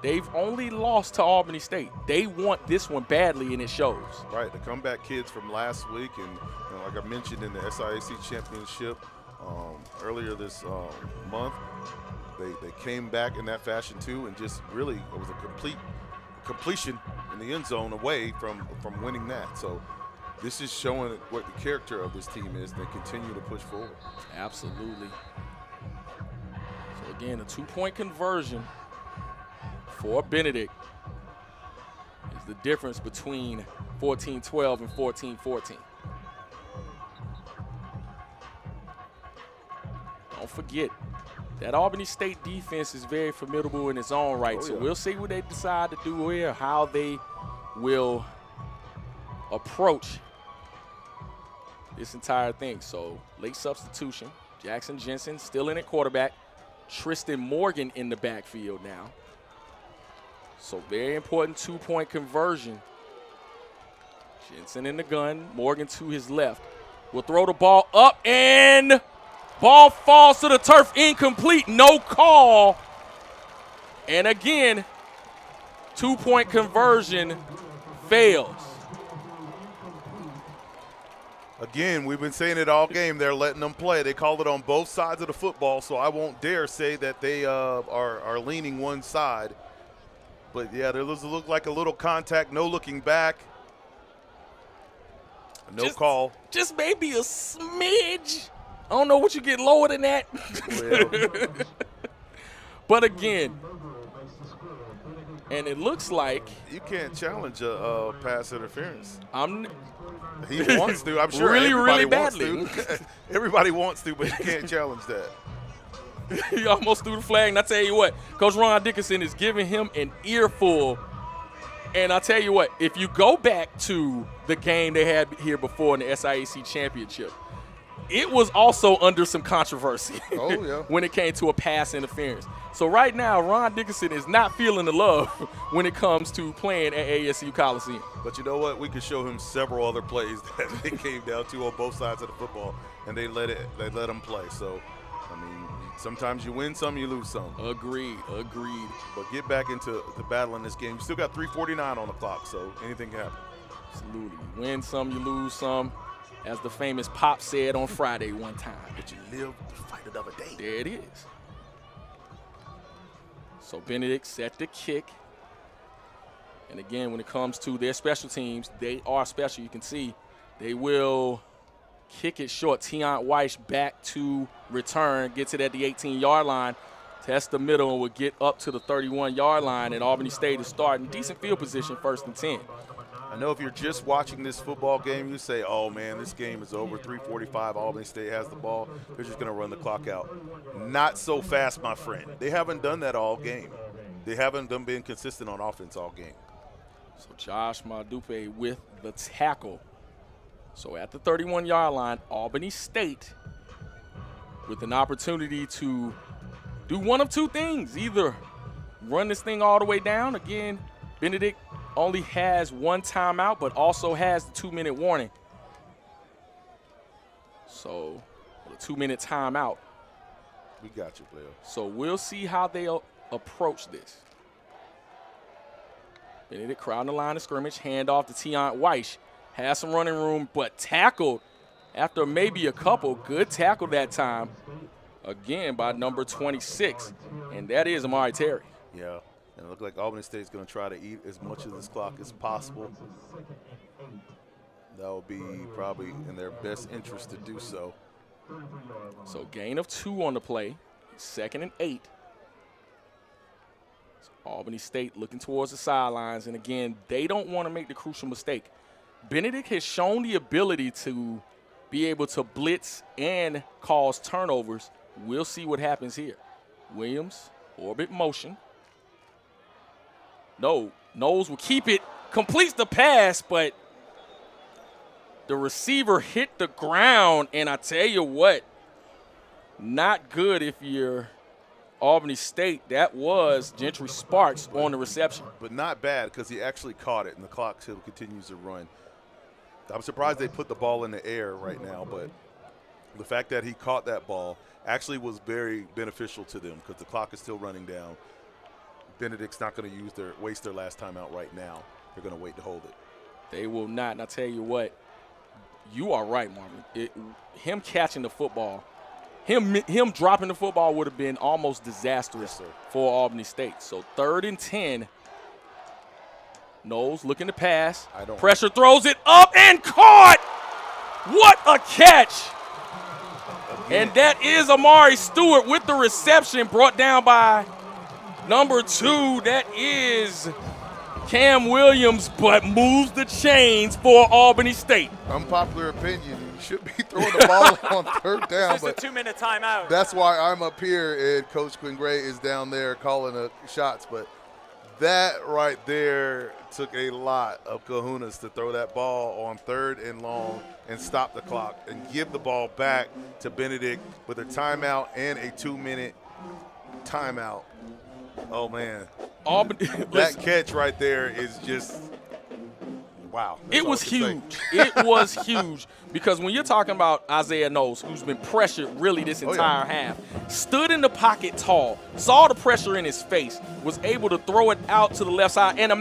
They've only lost to Albany State. They want this one badly, and it shows. Right, the comeback kids from last week, and like I mentioned in the SIAC championship earlier this month, they came back in that fashion too, and just really it was a completion in the end zone away from winning that. So this is showing what the character of this team is. They continue to push forward. Absolutely. So again, a two-point conversion for Benedict is the difference between 14-12 and 14-14. Don't forget, that Albany State defense is very formidable in its own right. So we'll see what they decide to do here, how they will approach this entire thing. So late substitution. Jackson Jensen still in at quarterback. Tristan Morgan in the backfield now. So very important two-point conversion. Jensen in the gun. Morgan to his left. Will throw the ball up, and ball falls to the turf, incomplete, no call. And again, two-point conversion fails. Again, we've been saying it all game. They're letting them play. They call it on both sides of the football, so I won't dare say that they are leaning one side. But, yeah, there look like a little contact, no looking back. No call. Just maybe a smidge. I don't know what you get lower than that. Well. But again, and it looks like you can't challenge a pass interference. He He wants to. I'm sure really everybody wants to. Everybody wants to, but you can't challenge that. He almost threw the flag, and I tell you what, Coach Ron Dickinson is giving him an earful. And I tell you what, if you go back to the game they had here before in the SIAC championship, it was also under some controversy when it came to a pass interference. So right now, Ron Dickinson is not feeling the love when it comes to playing at ASU Coliseum. But you know what? We could show him several other plays that they came down to on both sides of the football, and they let him play. So, I mean, sometimes you win some, you lose some. Agreed. But get back into the battle in this game. You still got 3:49 on the clock, so anything can happen. Absolutely. You win some, you lose some. As the famous Pop said on Friday one time. But you live to fight another day. There it is. So Benedict set the kick. And again, when it comes to their special teams, they are special. You can see they will kick it short. Tiant Weiss back to return, gets it at the 18-yard line, test the middle, and will get up to the 31-yard line. And Albany State is starting decent field position, 1st and 10. I know if you're just watching this football game, you say, oh, man, this game is over. 3:45, Albany State has the ball. They're just going to run the clock out. Not so fast, my friend. They haven't done that all game. They haven't been consistent on offense all game. So Josh Madupe with the tackle. So at the 31-yard line, Albany State with an opportunity to do one of two things. Either run this thing all the way down. Again, Benedict only has one timeout, but also has the 2-minute warning. So a 2-minute timeout. We got you, player. So we'll see how they approach this. Benedict crowding the line of scrimmage, handoff to Tiant Weiss. Has some running room, but tackled after maybe a couple. Good tackle that time again by number 26, and that is Amari Terry. Yeah, and it looked like Albany State's going to try to eat as much of this clock as possible. That will be probably in their best interest to do so. So gain of 2 on the play, 2nd and 8. So Albany State looking towards the sidelines, and again, they don't want to make the crucial mistake. Benedict has shown the ability to be able to blitz and cause turnovers. We'll see what happens here. Williams, orbit motion. No, Knowles will keep it, completes the pass, but the receiver hit the ground, and I tell you what, not good if you're Albany State. That was Gentry Sparks on the reception. But not bad because he actually caught it, and the clock still continues to run. I'm surprised they put the ball in the air right now, but the fact that he caught that ball actually was very beneficial to them because the clock is still running down. Benedict's not going to waste their last timeout right now. They're going to wait to hold it. They will not, and I tell you what, you are right, Marvin. Him catching the football, him dropping the football would have been almost disastrous for Albany State. So 3rd and 10. Knowles looking to pass. Pressure, throws it up and caught. What a catch. And that is Amari Stewart with the reception, brought down by number 2. That is Cam Williams, but moves the chains for Albany State. Unpopular opinion, you should be throwing the ball on 3rd down. It's just a 2-minute timeout. That's why I'm up here and Coach Quinn Gray is down there calling the shots. But that right there took a lot of kahunas to throw that ball on 3rd and long and stop the clock and give the ball back to Benedict with a timeout and a 2-minute timeout. Oh, man. That catch right there is just wow. It was huge. It was huge because when you're talking about Isaiah Knowles, who's been pressured really this entire half, stood in the pocket tall, saw the pressure in his face, was able to throw it out to the left side, and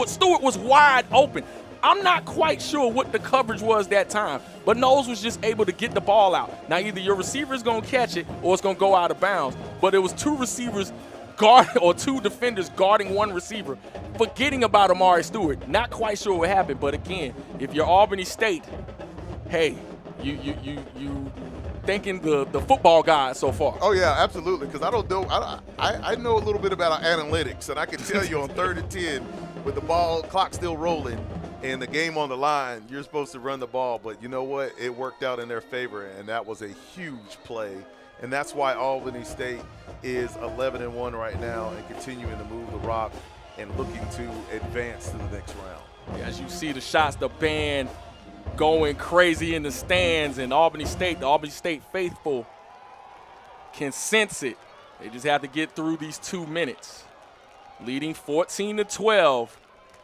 Stewart was wide open. I'm not quite sure what the coverage was that time, but Knowles was just able to get the ball out. Now, either your receiver is going to catch it or it's going to go out of bounds, but it was 2 receivers or 2 defenders guarding 1 receiver, forgetting about Amari Stewart. Not quite sure what happened, but again, if you're Albany State, hey, you thanking the football guys so far. Oh yeah, absolutely. Because I don't know, I know a little bit about analytics, and I can tell you on 3rd and 10, with the clock still rolling and the game on the line, you're supposed to run the ball. But you know what? It worked out in their favor, and that was a huge play. And that's why Albany State is 11-1 right now and continuing to move the rock and looking to advance to the next round. As you see the shots, the band going crazy in the stands, and the Albany State faithful can sense it. They just have to get through these 2 minutes. Leading 14-12.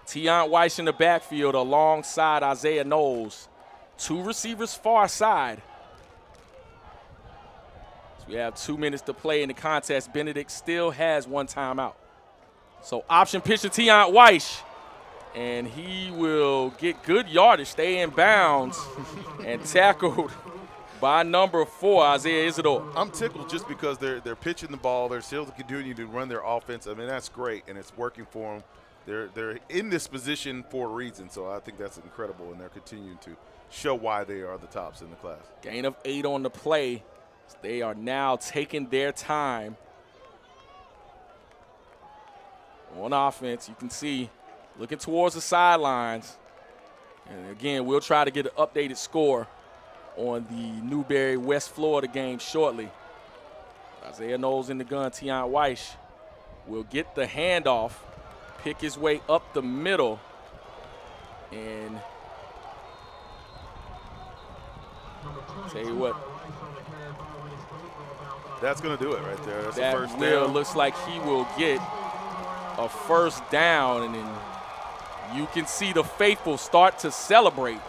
Tion Weiss in the backfield alongside Isaiah Knowles. 2 receivers far side. We have 2 minutes to play in the contest. Benedict still has 1 timeout. So option pitch to Tion Weiss, and he will get good yardage, stay in bounds, and tackled by number 4, Isaiah Isidore. I'm tickled just because they're pitching the ball. They're still continuing to run their offense. I mean, that's great, and it's working for them. They're in this position for a reason, so I think that's incredible, and they're continuing to show why they are the tops in the class. Gain of 8 on the play. They are now taking their time on offense. You can see looking towards the sidelines. And again, we'll try to get an updated score on the Newberry West Florida game shortly. Isaiah Knowles in the gun. Tion Weiss will get the handoff, pick his way up the middle, and tell you what, that's going to do it right there. That's that the first will down. Looks like he will get a first down, and then you can see the faithful start to celebrate.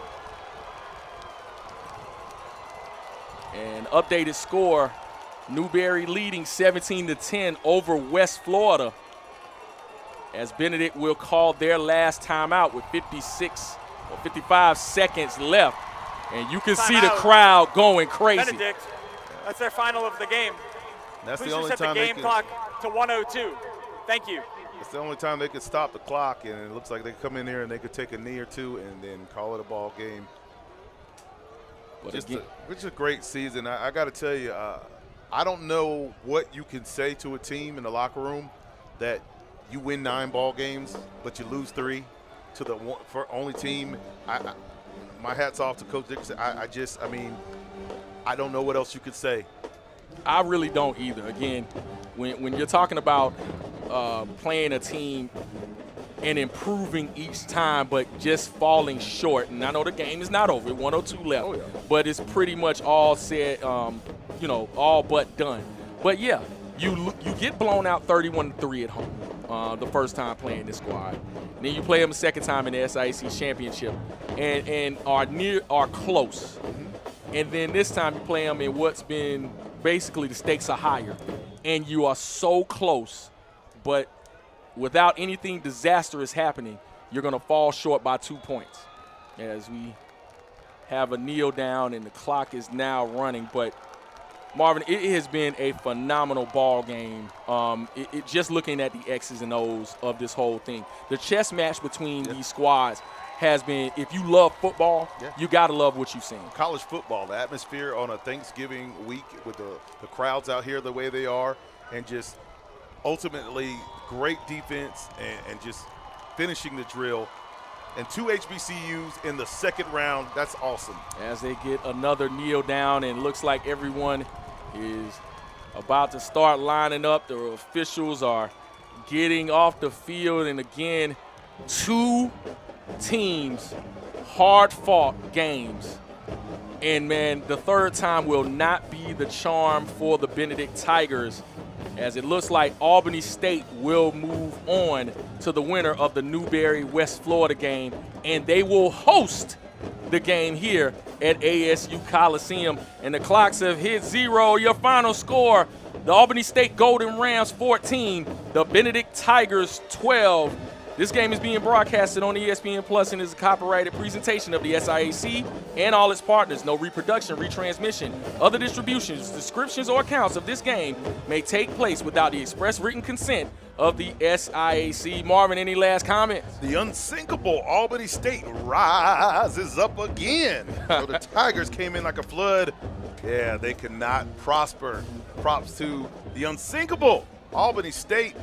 And updated score, Newberry leading 17-10 over West Florida, as Benedict will call their last timeout with 55 seconds left. And you can see the crowd going crazy. Benedict, that's their final of the game. That's Please the only reset the time they game can. clock to 102. Thank you. It's the only time they could stop the clock, and it looks like they come in there and they could take a knee or two and then call it a ball game. But Which is a great season. I got to tell you, I don't know what you can say to a team in the locker room that you win 9 ball games, but you lose 3 to the only team. My hat's off to Coach Dickerson. I mean, I don't know what else you could say. I really don't either. Again, when you're talking about playing a team and improving each time, but just falling short. And I know the game is not over, 102 left, Oh, yeah. but it's pretty much all said, all but done. But yeah, you get blown out 31-3 at home the first time playing this squad. Then you play them a second time in the SIAC championship, and are close. And then this time you play them in what's been basically the stakes are higher, and you are so close, but without anything disastrous happening, you're going to fall short by 2 points. As we have a kneel down and the clock is now running. But Marvin, it has been a phenomenal ball game. Just looking at the X's and O's of this whole thing, the chess match between these squads has been. If you love football, you got to love what you've seen. College football, the atmosphere on a Thanksgiving week with the crowds out here the way they are, and just ultimately great defense and just finishing the drill. And 2 HBCUs in the second round, that's awesome. As they get another kneel down, and looks like everyone is about to start lining up. The officials are getting off the field, and again, 2 teams, hard-fought games. And, man, the third time will not be the charm for the Benedict Tigers, as it looks like Albany State will move on to the winner of the Newberry-West Florida game, and they will host the game here at ASU Coliseum. And the clocks have hit 0. Your final score, the Albany State Golden Rams 14, the Benedict Tigers 12. This game is being broadcasted on ESPN Plus and is a copyrighted presentation of the SIAC and all its partners. No reproduction, retransmission, other distributions, descriptions, or accounts of this game may take place without the express written consent of the SIAC. Marvin, any last comments? The unsinkable Albany State rises up again. So the Tigers came in like a flood. Yeah, they could not prosper. Props to the unsinkable Albany State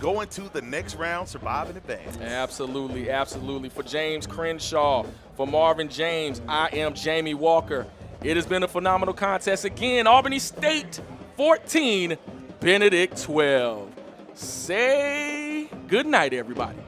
going to the next round, surviving advance. Absolutely, absolutely. For James Crenshaw, for Marvin James, I am Jamie Walker. It has been a phenomenal contest. Again, Albany State 14, Benedict 12. Say good night, everybody.